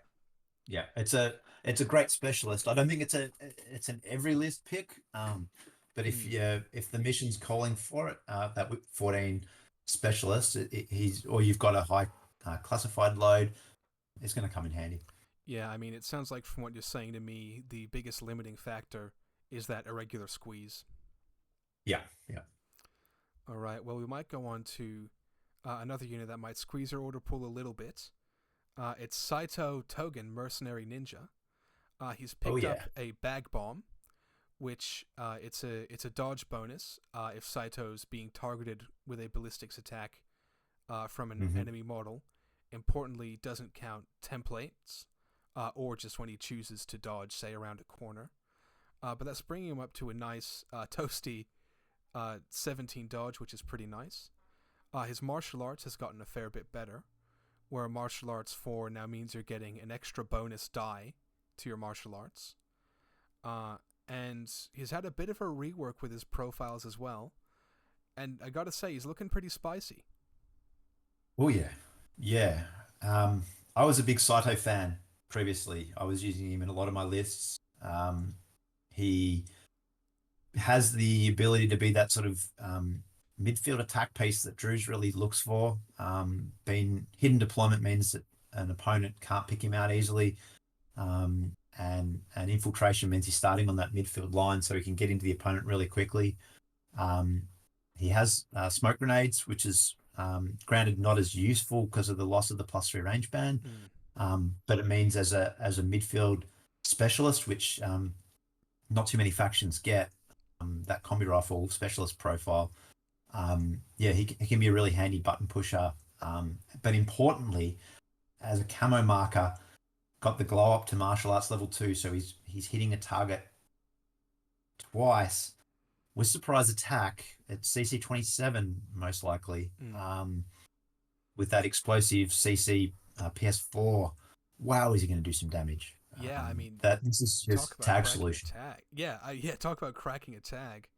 Yeah, it's a great specialist. I don't think it's an every list pick. But Mm. if the mission's calling for it, that 14 specialist, he's or you've got a high classified load, it's going to come in handy. Yeah, I mean, it sounds like from what you're saying to me, the biggest limiting factor is that irregular squeeze. Yeah, yeah. All right, well, we might go on to another unit that might squeeze your order pool a little bit. It's Saito Togen, Mercenary Ninja. He's Oh picked up yeah. a bag bomb, which it's a dodge bonus if Saito's being targeted with a ballistics attack from an Hmm. enemy model. Importantly, doesn't count templates or just when he chooses to dodge, say around a corner. But that's bringing him up to a nice toasty 17 dodge, which is pretty nice. His martial arts has gotten a fair bit better, where martial arts 4 now means you're getting an extra bonus die to your martial arts. Uh, and he's had a bit of a rework with his profiles as well. And I gotta say, he's looking pretty spicy. Oh yeah, yeah. Um, I was a big Saito fan previously. I was using him in a lot of my lists. He has the ability to be that sort of midfield attack piece that Druze really looks for. Being hidden deployment means that an opponent can't pick him out easily. and infiltration means he's starting on that midfield line, so he can get into the opponent really quickly. Um, he has smoke grenades, which is granted not as useful because of the loss of the +3 range ban, Mm. but it means as a midfield specialist, which not too many factions get, that combi rifle specialist profile. Yeah, he can be a really handy button pusher. But importantly, as a camo marker, got the glow up to martial arts level 2, so he's hitting a target twice with surprise attack at CC 27, most likely. Mm. With that explosive CC PS4, wow, is he going to do some damage? Yeah, I mean, That this is talk just about tag cracking a solution. tag. Yeah, talk about cracking a tag.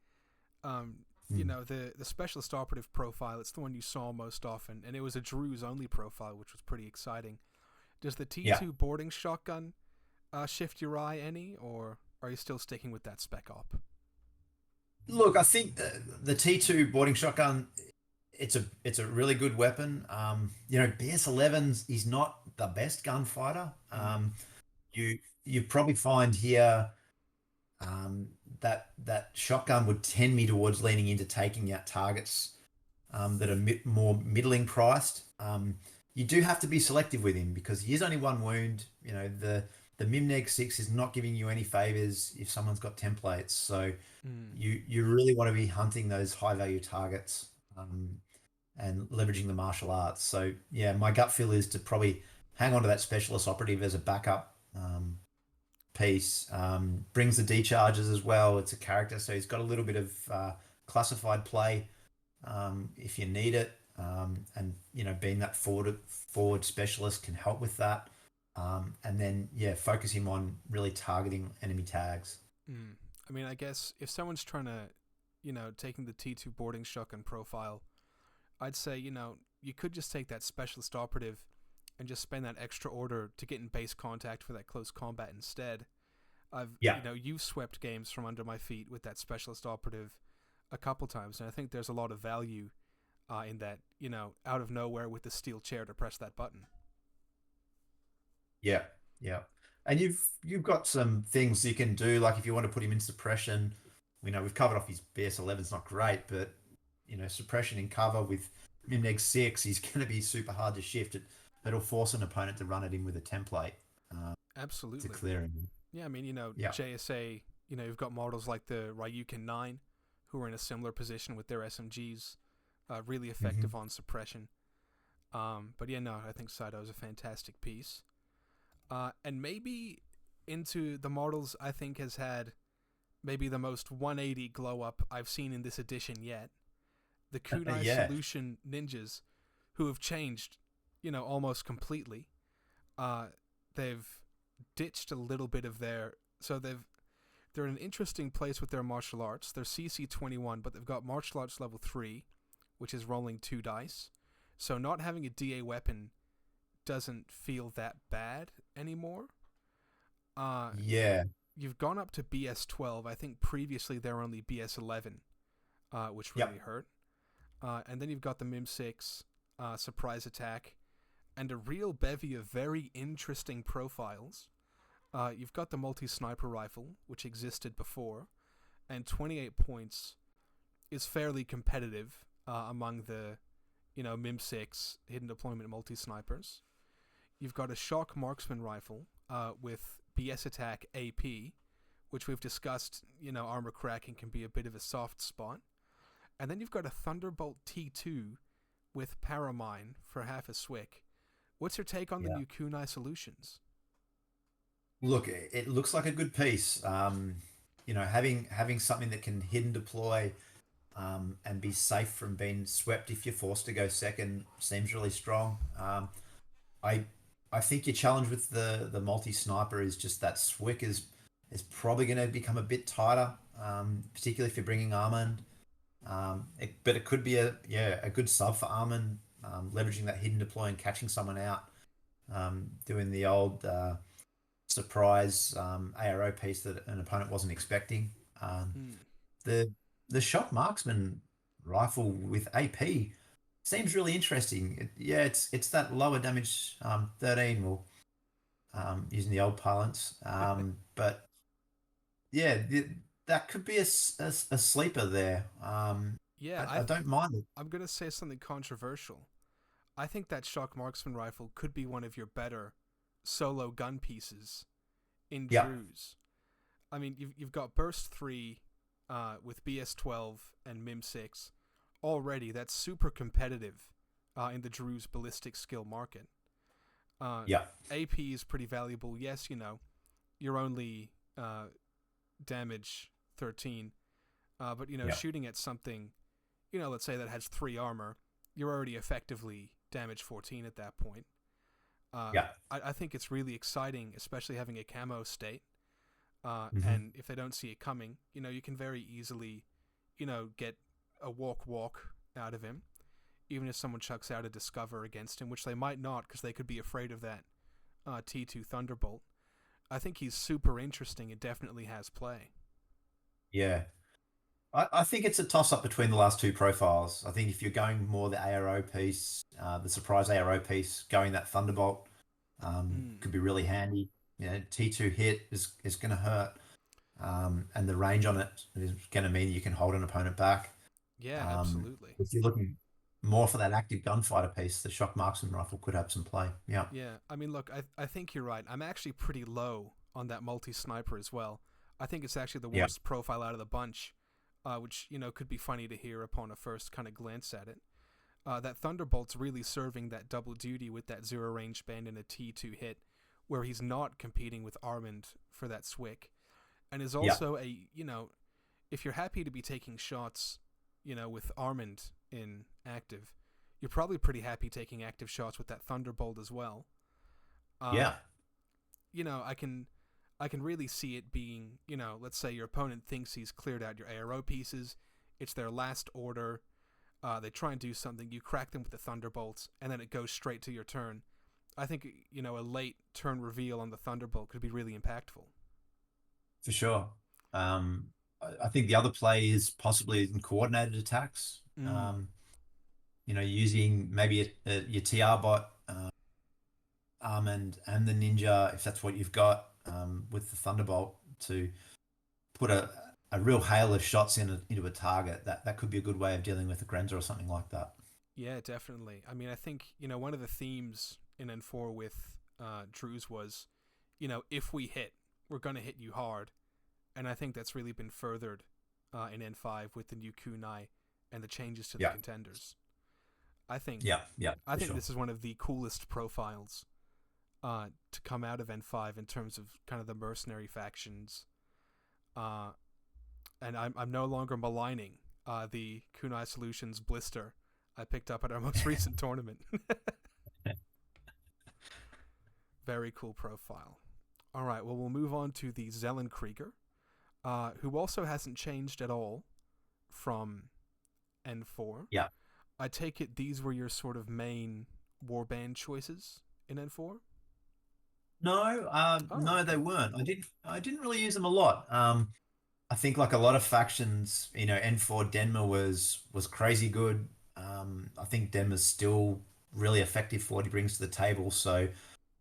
Um, Mm. the specialist operative profile. It's the one you saw most often, and it was a Druze only profile, which was pretty exciting. Does the Yeah. T2 boarding shotgun shift your eye any, or are you still sticking with that spec op? Look, I think the T2 boarding shotgun, it's a really good weapon. BS11s is not the best gunfighter. Mm. You you probably find here um, that shotgun would tend me towards leaning into taking out targets that are more middling priced. You do have to be selective with him because he is only one wound. The Mimneg 6 is not giving you any favors if someone's got templates. So Mm. you really want to be hunting those high value targets and leveraging the martial arts. So yeah, my gut feel is to probably hang on to that specialist operative as a backup piece. Brings the decharges as well. It's a character, so he's got a little bit of classified play if you need it. And being that forward specialist can help with that. And then yeah, focus him on really targeting enemy tags. Mm. I mean, I guess if someone's trying to, taking the T2 boarding shotgun profile, I'd say, you could just take that specialist operative and just spend that extra order to get in base contact for that close combat instead. Yeah, You've swept games from under my feet with that specialist operative a couple times, and I think there's a lot of value in that, out of nowhere with the steel chair to press that button. yeah, yeah. And you've got some things you can do, like if you want to put him in suppression. We know we've covered off his BS11's not great, but suppression in cover with Mimneg 6, he's going to be super hard to shift. It'll force an opponent to run at him with a template to Absolutely. clear him. Yeah, I mean, Yeah. JSA, you've got models like the Ryukin 9 who are in a similar position with their SMGs, really Hmm. effective on suppression. But yeah, no, I think Saito is a fantastic piece. And maybe into the models I think has had maybe the most 180 glow up I've seen in this edition yet. The Kunai Yeah. Solution ninjas, who have changed, almost completely. Uh, they've ditched a little bit of their, so they're in an interesting place with their martial arts. They're CC 21, but they've got martial arts level 3, which is rolling 2 dice. So not having a DA weapon doesn't feel that bad anymore. Uh, Yeah. you've gone up to BS 12. I think previously they were only BS 11, which really Yep. hurt. And then you've got the Mim 6 surprise attack and a real bevy of very interesting profiles. You've got the multi sniper rifle, which existed before, and 28 points is fairly competitive among the, Mim 6 hidden deployment multi snipers. You've got a shock marksman rifle with BS attack AP, which we've discussed, armor cracking can be a bit of a soft spot. And then you've got a Thunderbolt T2 with Paramine for half a swick. What's your take on the Yeah. new Kunai solutions? Look, it looks like a good piece. Having something that can hidden deploy and be safe from being swept if you're forced to go second seems really strong. I I think your challenge with the multi sniper is just that Swick is probably going to become a bit tighter, particularly if you're bringing Armand. But it could be a good sub for Armand, leveraging that hidden deploy and catching someone out, doing the old surprise ARO piece that an opponent wasn't expecting. Mm. The the shock marksman rifle with AP seems really interesting. Yeah, it's that lower damage 13 will using the old parlance. But yeah, that could be a sleeper there. Yeah, I don't mind it. I'm gonna say something controversial. I think that shock marksman rifle could be one of your better solo gun pieces in Yeah, Druze. I mean, you've got Burst 3 with BS12 and MIM 6 already. That's super competitive in the Druze ballistic skill market. Uh, yeah, AP is pretty valuable. Yes, you're only damage 13, but yeah, shooting at something, let's say that has 3 armor, you're already effectively damage 14 at that point. yeah. I think it's really exciting, especially having a camo state. Hmm. And if they don't see it coming, you can very easily, get a walk out of him, even if someone chucks out a discover against him, which they might not because they could be afraid of that T2 Thunderbolt. I think he's super interesting and definitely has play. Yeah. I think it's a toss up between the last two profiles. I think if you're going more the ARO piece, the surprise ARO piece, going that Thunderbolt Mm. could be really handy. T2 hit is going to hurt, and the range on it is going to mean you can hold an opponent back. Yeah, Um, absolutely. if you're looking more for that active gunfighter piece, the shock marksman rifle could have some play. Yeah, Yeah, I mean, look, I think you're right. I'm actually pretty low on that multi sniper as well. I think it's actually the yeah, worst profile out of the bunch, which could be funny to hear upon a first kind of glance at it. That Thunderbolt's really serving that double duty with that zero range band and a T2 hit, where he's not competing with Armand for that Swick, and is yeah, also if you're happy to be taking shots, with Armand in active, you're probably pretty happy taking active shots with that Thunderbolt as well. Uh, yeah. I can really see it being, let's say your opponent thinks he's cleared out your ARO pieces, it's their last order. They try and do something, you crack them with the Thunderbolts, and then it goes straight to your turn. I think a late turn reveal on the Thunderbolt could be really impactful. For sure. I think the other play is possibly in coordinated attacks. Mm. Using maybe your TR bot, Armand, and the Ninja, if that's what you've got, with the Thunderbolt to put a real hail of shots into a target. That could be a good way of dealing with a Grenzer or something like that. Yeah, definitely. I mean, I think one of the themes in N4 with Druze was, if we hit, we're gonna hit you hard, and I think that's really been furthered in N5 with the new kunai and the changes to the Yeah, contenders. I think yeah, yeah, I for think sure. this is one of the coolest profiles to come out of N5 in terms of kind of the mercenary factions. Uh, and I'm no longer maligning the Kunai Solutions blister I picked up at our most recent tournament. Very cool profile. All right, well, we'll move on to the Zellenkrieger, who also hasn't changed at all from N4. Yeah. I take it these were your sort of main warband choices in N4? No, Oh, no, they okay. weren't. I didn't really use them a lot. I think like a lot of factions, N4 Denma was crazy good. I think Denma's still really effective for what he brings to the table. So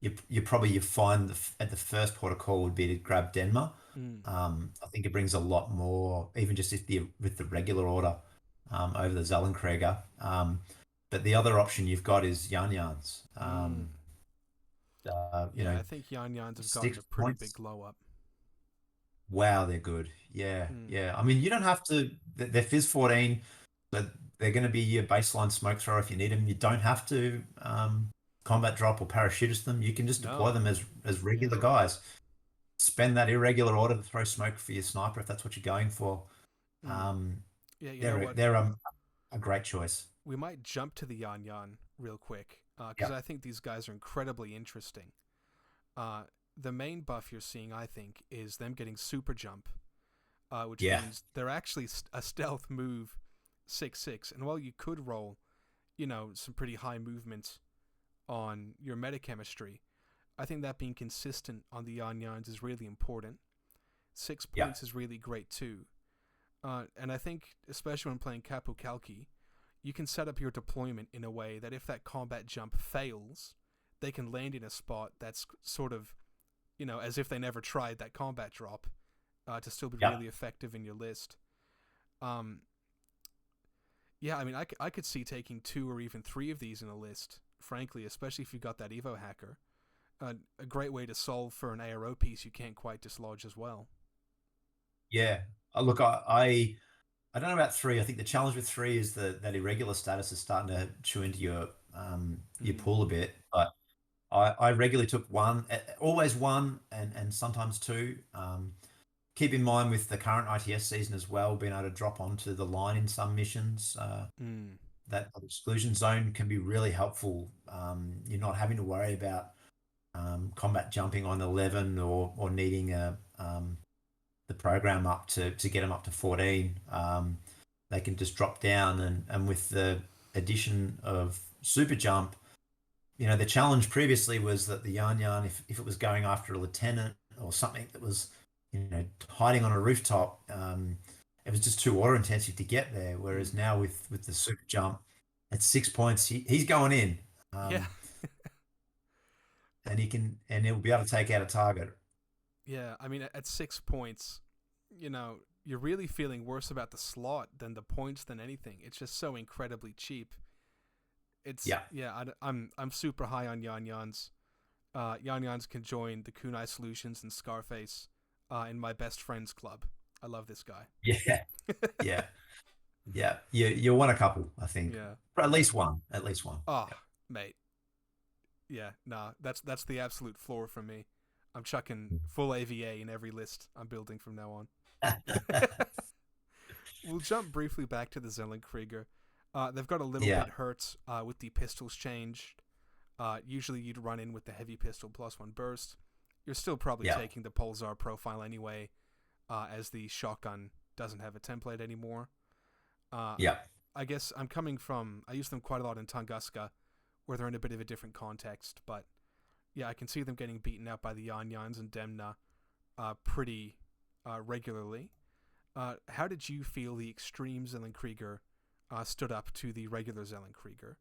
you probably you find at the first port of call would be to grab Denma. Mm. I think it brings a lot more, even just if the with the regular order, over the Zellenkrieger. But the other option you've got is Yan Yans. Mm. Uh, you Yeah, know, I think Yan Yans have gotten six a pretty big points. glow up. Wow, they're good. Yeah, Mm. yeah. I mean, you don't have to. They're Fizz 14, but they're going to be your baseline smoke thrower if you need them. You don't have to combat drop or parachutist them. You can just deploy No. them as Yeah. regular guys. Spend that irregular order to throw smoke for your sniper if that's what you're going for. Mm. Um, Yeah, you know they're what? they're a great choice. We might jump to the Yan Yan real quick because Yeah, I think these guys are incredibly interesting. Uh, the main buff you're seeing, I think, is them getting super jump, which yeah, means they're actually a stealth move 6/6. And while you could roll, some pretty high movement on your meta chemistry, I think that being consistent on the Yan Yans is really important. 6 yeah, points is really great too. And I think, especially when playing Capo Calci, you can set up your deployment in a way that if that combat jump fails, they can land in a spot that's sort of, as if they never tried that combat drop, to still be Yeah. really effective in your list. Um, yeah, I mean, I could see taking 2 or even 3 of these in a list, frankly, especially if you got that Evo hacker. A great way to solve for an ARO piece you can't quite dislodge as well. Yeah. Look, I don't know about 3. I think the challenge with 3 is that irregular status is starting to chew into your Mm, pool a bit. But I regularly took 1, always 1, and sometimes 2. Keep in mind with the current ITS season as well, being able to drop onto the line in some missions. mm, That exclusion zone can be really helpful. You're not having to worry about combat jumping on 11 or needing the program up to get them up to 14. They can just drop down, and with the addition of super jump, the challenge previously was that the Yarn Yarn, if it was going after a lieutenant or something that was, hiding on a rooftop, it was just too water intensive to get there. Whereas mm. now with the super jump, at 6 points, he's going in, Yeah, and he'll be able to take out a target. yeah. I mean, at 6 points, you're really feeling worse about the slot than the points than anything. It's just so incredibly cheap. It's Yeah, yeah. I'm super high on Yan Yans. Yan Yans can join the Kunai Solutions and Scarface in my best friends club. I love this guy. yeah, yeah, yeah. You want a couple, I think, Yeah. at least one, at least one. Oh, mate. Yeah, nah, that's the absolute floor for me. I'm chucking full AVA in every list I'm building from now on. Yeah. We'll jump briefly back to the Zellenkrieger. They've got a little Yeah, bit hurt with the pistols changed. Usually you'd run in with the heavy pistol +1 burst. You're still probably yeah, taking the Pulsar profile anyway, as the shotgun doesn't have a template anymore. Uh, yeah, I guess I use them quite a lot in Tunguska, where they're in a bit of a different context, but yeah, I can see them getting beaten out by the Yan Yans and Demna pretty regularly. How did you feel the extreme Zellenkrieger stood up to the regular Zellenkrieger?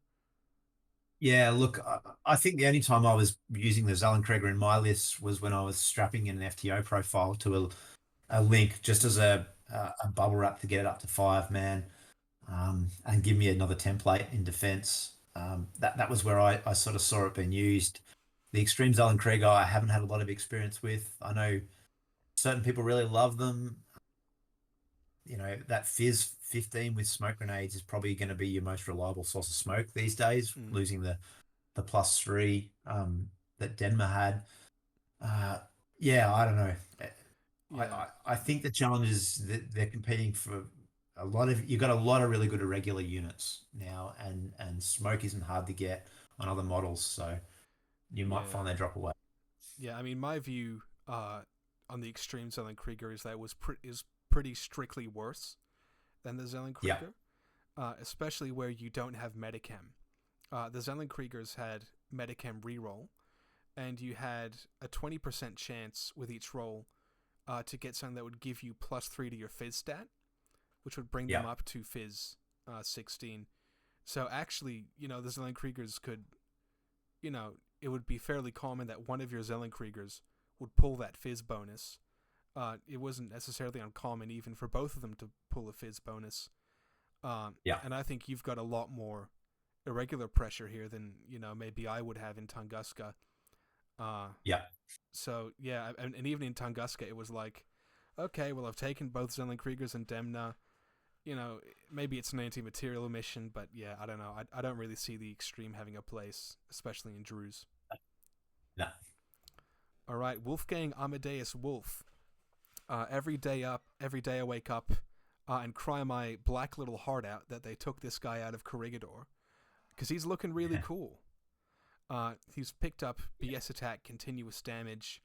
yeah. Look, I think the only time I was using the Zellenkrieger in my list was when I was strapping in an FTO profile to a link just as a bubble wrap to get it up to 5 man, and give me another template in defense. That was where I sort of saw it being used. The Extreme Zellenkrieger I haven't had a lot of experience with. I know certain people really love them. That Fizz 15 with smoke grenades is probably going to be your most reliable source of smoke these days, Mm, losing the +3 that Denma had. Uh, yeah, I don't know. I, yeah, I, I think the challenge is that they're competing for you've got a lot of really good irregular units now, and smoke isn't hard to get on other models, so you might yeah, find they drop away. yeah. I mean, my view on the extreme Zellenkrieger is that is pretty strictly worse than the Yeah, Zellenkrieger, especially where you don't have Metachem. The Zellenkriegers had Metachem reroll, and you had a 20% chance with each roll to get something that would give you +3 to your Fizz stat, which would bring them yeah, up to Fizz 16. So actually, the Zellenkriegers could, it would be fairly common that one of your Zellenkriegers would pull that Fizz bonus. It wasn't necessarily uncommon even for both of them to pull a Fizz bonus. yeah, And I think you've got a lot more irregular pressure here than, maybe I would have in Tunguska. Uh, yeah, so, yeah, and even in Tunguska, it was like, okay, well, I've taken both Zellenkriegers and Demna. Maybe it's an anti-material mission, but yeah, I don't know. I don't really see the extreme having a place, especially in Druze. no, All right, Wolfgang Amadeus Wolf. Every day I wake up and cry my black little heart out that they took this guy out of Corregidor, because he's looking really cool. He's picked up BS attack, continuous damage,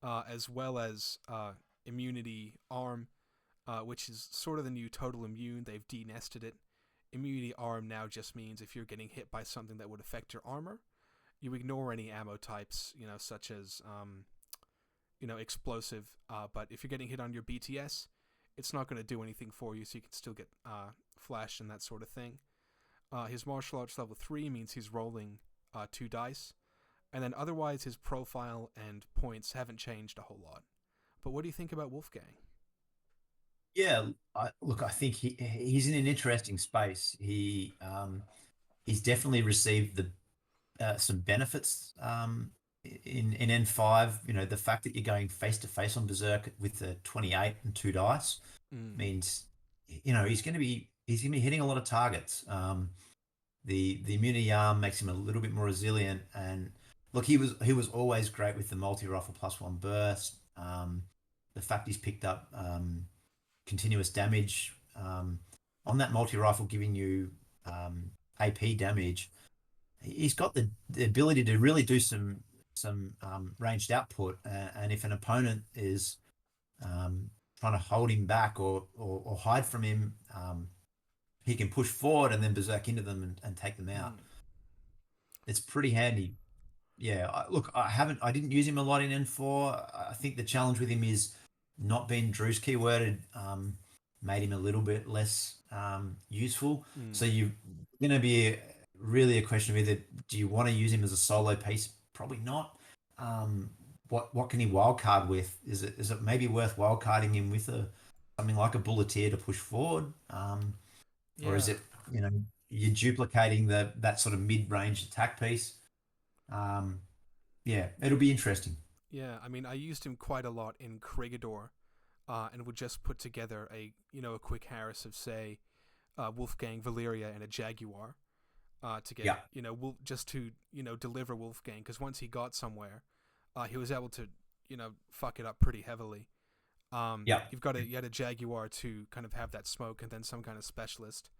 as well as immunity arm, which is sort of the new total immune. They've denested it. Immunity arm now just means if you're getting hit by something that would affect your armor, you ignore any ammo types, such as explosive. But if you're getting hit on your BTS, it's not going to do anything for you, so you can still get flash and that sort of thing. His martial arts level 3 means he's rolling 2 dice, And then otherwise, his profile and points haven't changed a whole lot. But what do you think about Wolfgang? Yeah, look, I think he's in an interesting space. He's definitely received the some benefits in N5. You know, the fact that you're going face to face on Berserk with the 28 and two dice Mm, means, you know, he's gonna be hitting a lot of targets. The immunity arm makes him a little bit more resilient. And look, he was always great with the multi rifle plus one burst. The fact he's picked up continuous damage on that multi rifle, giving you AP damage. He's got the ability to really do some ranged output. And if an opponent is trying to hold him back or hide from him, he can push forward and then berserk into them and take them out. mm, It's pretty handy. Yeah, look, I didn't use him a lot in N4. I think the challenge with him is not being Druze keyworded, made him a little bit less useful. So mm. you're going to be really a question of either do you want to use him as a solo piece? Probably not. What can he wildcard with? Is it maybe worth wildcarding him with a something like a bulleteer to push forward? Or is Yeah, it, you know, you're duplicating that sort of mid-range attack piece? Um, yeah, it'll be interesting. yeah. I mean, I used him quite a lot in Krigador, and would just put together a quick Harris of say Wolfgang, Valyria, and a Jaguar to get Yeah, just to deliver Wolfgang because once he got somewhere, he was able to fuck it up pretty heavily. yeah, You had a Jaguar to kind of have that smoke and then some kind of specialist.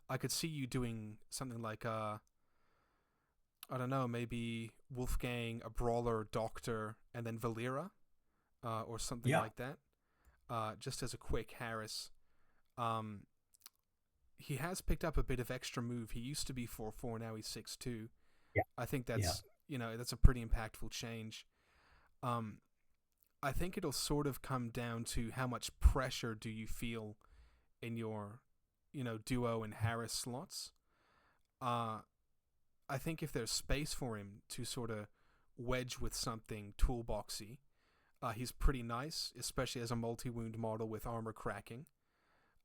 I could see you doing something like I don't know, maybe Wolfgang, a brawler, doctor, and then Valera, or something yeah, like that. Just as a quick Harris. Um, he has picked up a bit of extra move. He used to be 4-4, now he's 6-2. yeah, I think yeah, that's a pretty impactful change. Um, I think it'll sort of come down to how much pressure do you feel in your, duo and Harris slots. Uh, I think if there's space for him to sort of wedge with something toolboxy, he's pretty nice, especially as a multi-wound model with armor cracking.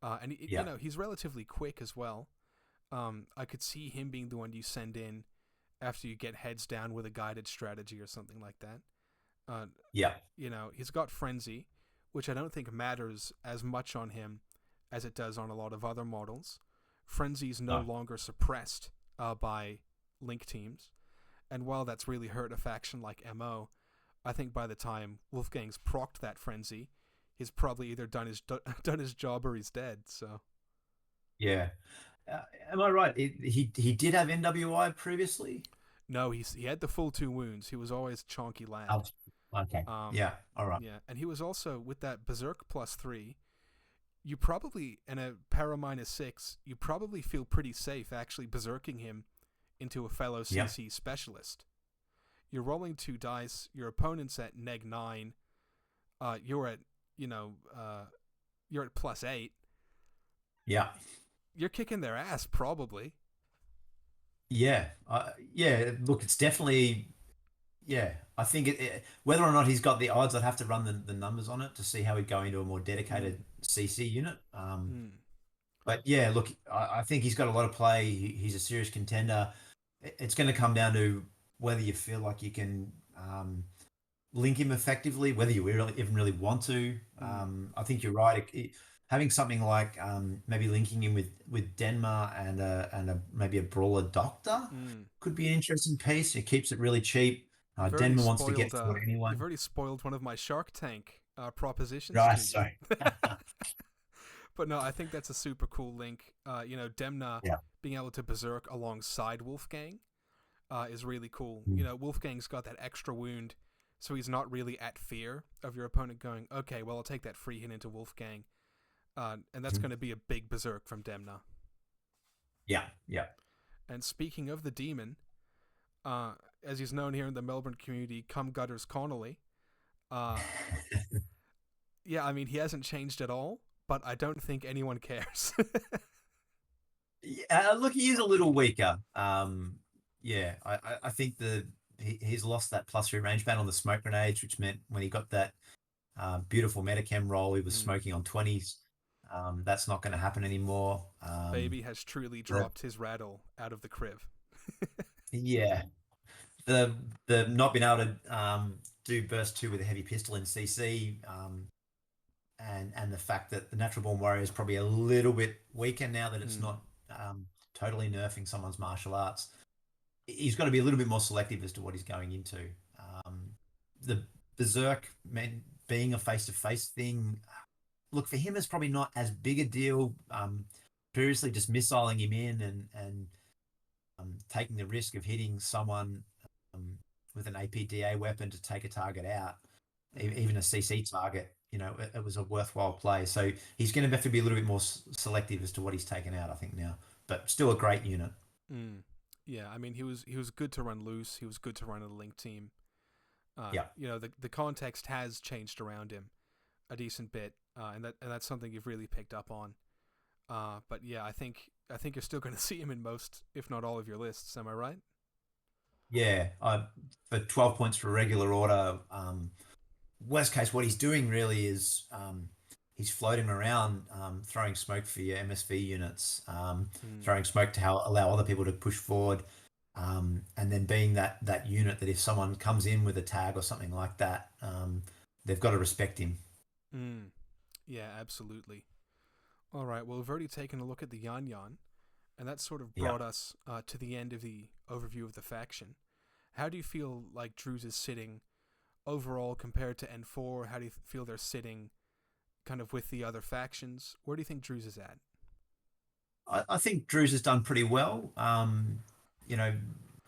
And yeah, he's relatively quick as well. I could see him being the one you send in after you get heads down with a guided strategy or something like that. Uh, yeah, he's got frenzy, which I don't think matters as much on him as it does on a lot of other models. Frenzy's no no, longer suppressed by link teams, and while that's really hurt a faction like MO, I think by the time Wolfgang's procced that frenzy, he's probably either done his job or he's dead. So yeah. Uh, am I right? He did have NWI previously. no, he had the full two wounds. He was always chonky Oh, lad. okay. Um, Yeah. All right. yeah, and he was also with that Berserk +3. You probably and a para -6. You probably feel pretty safe actually berserking him into a fellow Yeah. CC specialist. You're rolling two dice. Your opponent's at -9. You're at you're at +8. Yeah. You're kicking their ass probably. Yeah. Yeah. Look, it's definitely. Yeah. I think whether or not he's got the odds, I'd have to run the numbers on it to see how he'd go into a more Mm, dedicated CC unit. mm, But yeah, look, I think he's got a lot of play. He's a serious contender. It's going to come down to whether you feel like you can link him effectively, whether you really, even really want to. mm, I think you're right. Having something like maybe linking him with Denmar and maybe a brawler doctor mm. could be an interesting piece. It keeps it really cheap. Denver wants to get forward anyway. You've already spoiled one of my Shark Tank propositions Right, to you. sorry. But no, I think that's a super cool link. Demna Yeah. being able to berserk alongside Wolfgang is really cool. Mm. Wolfgang's got that extra wound, so he's not really at fear of your opponent going, okay, well, I'll take that free hit into Wolfgang. And that's Mhm. going to be a big berserk from Demna. Yeah, yeah. And speaking of the demon, uh, as he's known here in the Melbourne community, Cum Gutters Connolly, uh, yeah, I mean, he hasn't changed at all, but I don't think anyone cares. Yeah, look, he is a little weaker. Yeah, I think the he's lost that +3 range ban on the smoke grenades, which meant when he got that beautiful metachem roll, he was Mm. smoking on 20s. That's not going to happen anymore. Baby has truly The, dropped his rattle out of the crib. yeah, the not being able to do burst two with a heavy pistol in CC, and the fact that the natural born warrior is probably a little bit weaker now that it's Mm. not totally nerfing someone's martial arts. He's got to be a little bit more selective as to what he's going into. The berserk meant being a face to face thing. Look, for him, it's probably not as big a deal. Previously, just missiling him in and taking the risk of hitting someone um, with an APDA weapon to take a target out, Mm. even a CC target, it was a worthwhile play. So he's going to have to be a little bit more selective as to what he's taken out, I think, now. But still a great unit. Mm. Yeah, I mean he was good to run loose. He was good to run in a link team. Yeah. The context has changed around him a decent bit, and that's something you've really picked up on. But yeah, I think you're still going to see him in most, if not all, of your lists. Am I right? Yeah. For 12 points for regular order, worst case, what he's doing really is he's floating around, throwing smoke for your MSV units, Mm. throwing smoke to allow other people to push forward, and then being that unit that if someone comes in with a tag or something like that, they've got to respect him. Mm. Yeah, absolutely. All right. Well, we've already taken a look at the Yan Yan, and that sort of Yeah. brought us to the end of the overview of the faction. How do you feel like Druze is sitting overall compared to N4? How do you feel they're sitting kind of with the other factions? Where do you think Druze is at? I think Drew's has done pretty well. You know,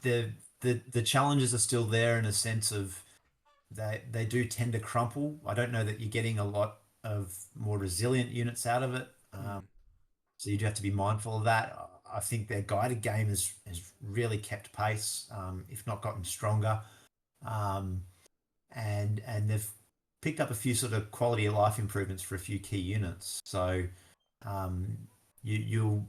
the the challenges are still there in a sense of they do tend to crumple. I don't know that you're getting a lot of more resilient units out of it. Mm. So you do have to be mindful of that. I think their guided game has really kept pace, if not gotten stronger. Um, and they've picked up a few sort of quality of life improvements for a few key units. So um, you'll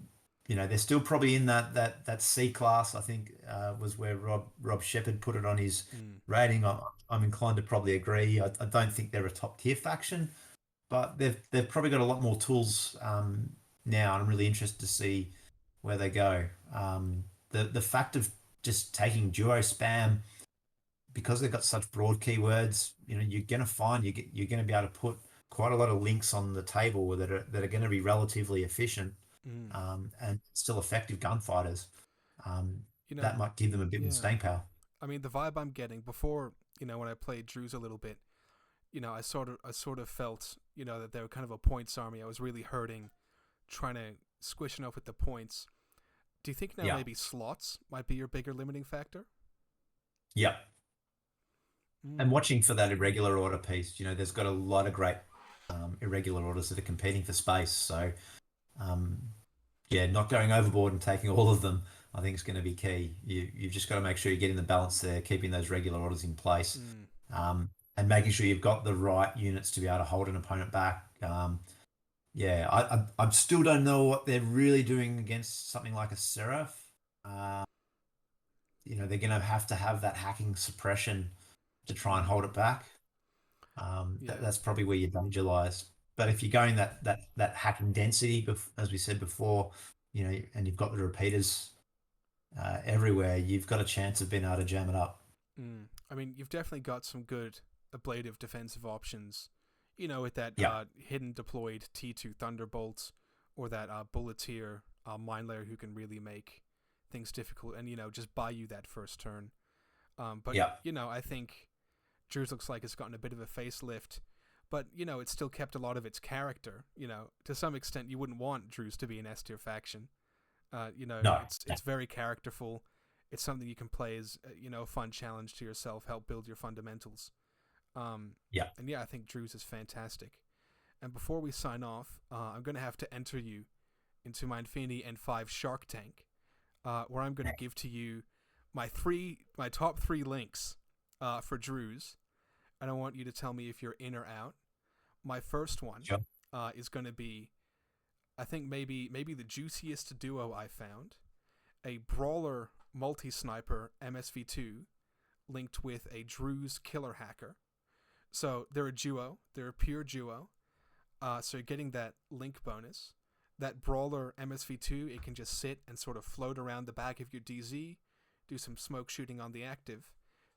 they're still probably in that C class. I think was where Rob Shepherd put it on his Mm. rating. I'm inclined to probably agree. I don't think they're a top tier faction, but they've probably got a lot more tools now. And I'm really interested to see where they go. The fact of just taking duo spam because they've got such broad keywords, you're going to find you're going to be able to put quite a lot of links on the table that are going to be relatively efficient, Mm. and still effective gunfighters. Um, You know, that might give them a bit more yeah. staying power. I mean, the vibe I'm getting before, when I played Druze a little bit, I sort of felt, that they were kind of a points army. I was really hurting, trying to squish enough with the points. Do you think now Yeah, maybe slots might be your bigger limiting factor? yeah. And Mm. watching for that irregular order piece, there's got a lot of great irregular orders that are competing for space. So um, yeah, not going overboard and taking all of them, I think is going to be key. You've just got to make sure you're getting the balance there, keeping those regular orders in place, Mm. and making sure you've got the right units to be able to hold an opponent back. Yeah, I still don't know what they're really doing against something like a Seraph. Uh, they're going to have that hacking suppression to try and Mm. hold it back. Yeah. That's probably where your danger lies. But if you're going that hacking density, as we said before, and you've got the repeaters everywhere, you've got a chance of being able to jam it up. Mm. I mean, you've definitely got some good ablative defensive options. With that Yeah, hidden deployed T2 Thunderbolt or that Bulleteer Mine Layer who can really make things difficult and, just buy you that first turn. But, yeah, I think Druze looks like it's gotten a bit of a facelift, but, it's still kept a lot of its character. To some extent, you wouldn't want Druze to be an S tier faction. no, It's very characterful. It's something you can play as a fun challenge to yourself, help build your fundamentals. Um, yeah, and yeah, I think Druze is fantastic. And before we sign off, I'm going to have to enter you into my Infinity N5 Shark Tank, where I'm going to give to you my top three links for Druze, and I want you to tell me if you're in or out. My first one sure, is going to be, I think maybe the juiciest duo I found, a brawler multi sniper MSV2 linked with a Druze killer hacker. So they're a duo. They're a pure duo. So you're getting that link bonus. That brawler MSV2, it can just sit and sort of float around the back of your DZ, do some smoke shooting on the active,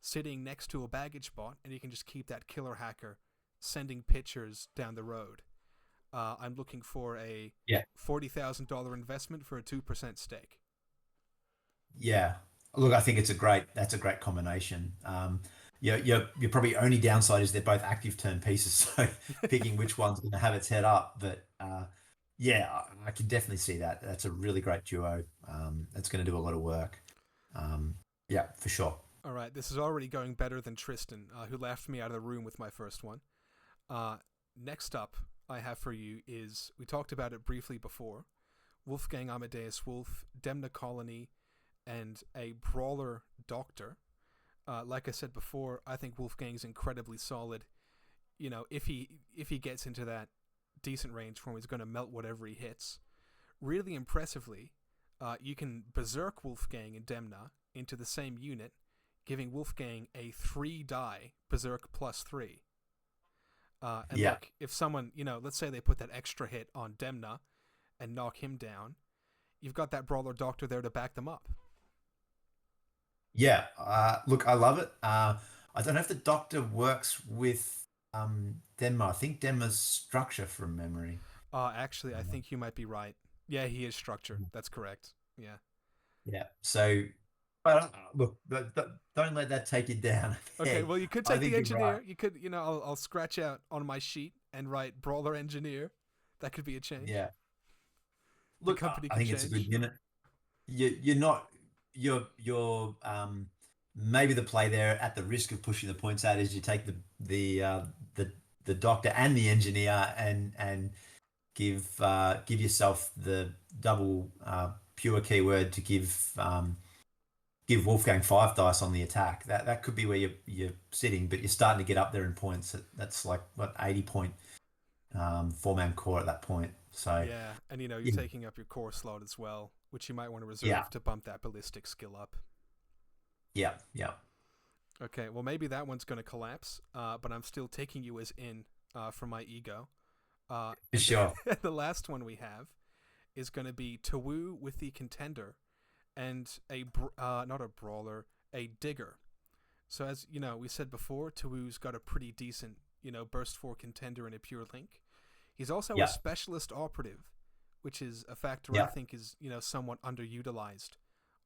sitting next to a baggage bot, and you can just keep that killer hacker sending pictures down the road. I'm looking for a Yeah. $40,000 investment for a 2% stake. Yeah. Look, I think that's a great combination. Your probably only downside is they're both active turn pieces, so picking which one's going to have its head up. But yeah, I can definitely see that. That's a really great duo. That's going to do a lot of work. Um, yeah, for sure. All right, this is already going better than Tristan, who laughed me out of the room with my first one. Uh, Next up, I have for you is we talked about it briefly before Wolfgang Amadeus Wolf, Demna Colony, and a brawler doctor. Like I said before, I think Wolfgang's incredibly solid. You know, if he gets into that decent range form, he's going to melt whatever he hits. Really impressively, you can berserk Wolfgang and Demna into the same unit, giving Wolfgang a 3 die berserk +3. And Yeah. look, if someone, let's say they put that extra hit on Demna and knock him down, you've got that brawler doctor there to back them up. Yeah. Look, I love it. I don't know if the Doctor works with Denma. I think Denma's structure from memory. Actually, I think you might be right. Yeah, he is structure. That's correct. Yeah. Yeah. So, but look, don't let that take you down. Okay, well, you could I take the think you're right. engineer. You could, I'll scratch out on my sheet and write brawler engineer. That could be a change. Yeah. The Look, company I could think it's a good change. unit. You're not you're maybe the play there at the risk of pushing the points out is you take the the doctor and the engineer and give yourself the double pure keyword to give Wolfgang 5 dice on the attack. That could be where you're sitting, but you're starting to get up there in points. That's like what 80 point 4-man core at that point. So Yeah, and you're yeah, taking up your core slot as well, which you might want to yeah, reserve to bump that ballistic skill up. yeah, yeah. Okay, well maybe that one's going to collapse, but I'm still taking you as in for my ego. For And sure. the last one we have is going to be Tawoo with the contender and not a brawler, a digger. So as we said before, Tawoo's got a pretty decent burst 4 contender and a pure link. He's also a Yeah, specialist operative, which is a factor I yeah, think is somewhat underutilized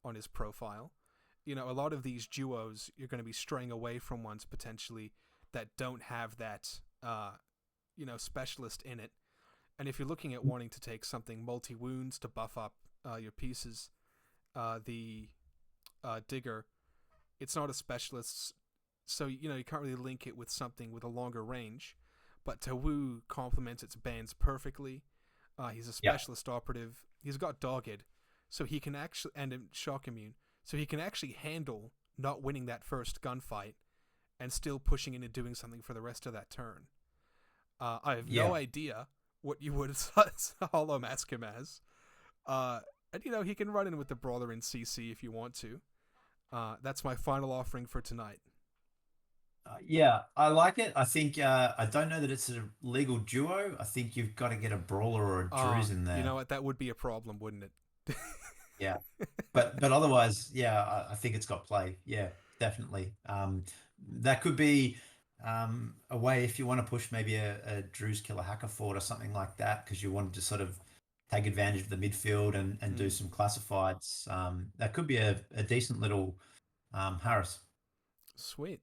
on his profile. A lot of these duos you're going to be straying away from ones potentially that don't have that specialist in it. And if you're looking at wanting to take something multi wounds to buff up your pieces, the digger, it's not a specialist, so you can't really link it with something with a longer range. But Tawoo complements its bands perfectly. He's a yeah, specialist operative. He's got dogged, so he can actually and shock immune, so he can actually handle not winning that first gunfight and still pushing in and doing something for the rest of that turn. I have no yeah. idea what you would hollow mask him as. And he can run in with the brawler in CC if you want to. That's my final offering for tonight. Yeah, I like it. I think I don't know that it's a legal duo. I think you've got to get a brawler or a Druze in You there. know what? That would be a problem, wouldn't it? Yeah, but otherwise, yeah, I think it's got play. Yeah, definitely. That could be a way if you want to push maybe a Drew's Killer Hacker forward or something like that because you wanted to sort of take advantage of the midfield and do Mm, some classifieds. That could be a decent little Harris. sweet.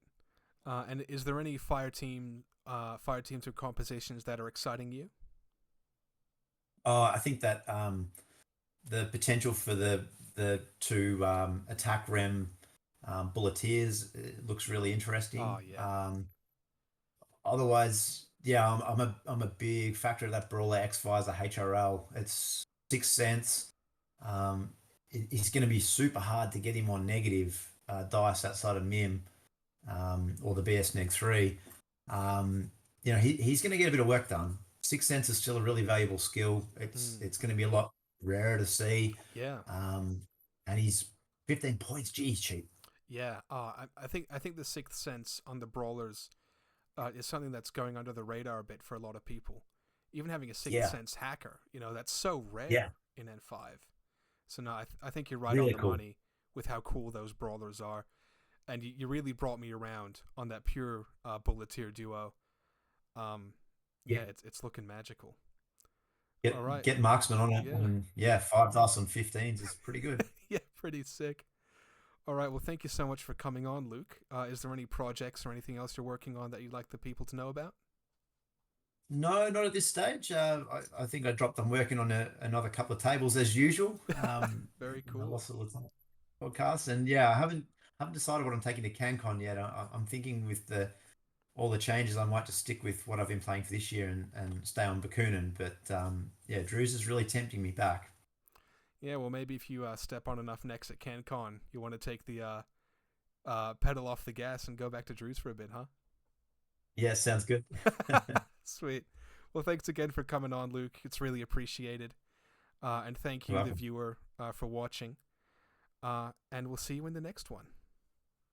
And is there any fire teams or compositions that are exciting you? I think that the potential for the two attack rem bulleteers looks really interesting. Oh yeah. Otherwise, yeah, I'm a big factor of that brawler X Visor HRL. It's 6 cents. Um, it's going to be super hard to get him on negative dice outside of Mim or the BS Neg 3. He's going to get a bit of work done. 6 cents is still a really valuable skill. It's Mm, it's going to be a lot rarer to see. yeah. Um, and he's 15 points. Geez, cheap. Yeah, I think the Sixth Sense on the brawlers is something that's going under the radar a bit for a lot of people. Even having a Sixth Yeah, Sense hacker, that's so yeah, rare in N5. So no, I think you're right on really the cool. money with how cool those brawlers are, and you really brought me around on that pure bulleteer duo. Um, Yeah, yeah, it's looking magical. All get right, get marksman on it, yeah, and yeah, 5 dice on 15s is pretty good. yeah, pretty sick. All right, well, thank you so much for coming on, Luke. Is there any projects or anything else you're working on that you'd like the people to know about? No, not at this stage. I think I dropped. I'm working on another couple of tables as usual. Very In the cool. Lost All the Time podcast, and yeah, I haven't decided what I'm taking to CanCon yet. I'm thinking with the all the changes, I might just stick with what I've been playing for this year and stay on Bakunin. But yeah, Druze is really tempting me back. Yeah, well, maybe if you step on enough necks at CanCon, you want to take the pedal off the gas and go back to Druze for a bit, huh? Yeah, sounds good. Sweet. Well, thanks again for coming on, Luke. It's really appreciated. And thank You're you, the welcome. viewer, for watching. And we'll see you in the next one.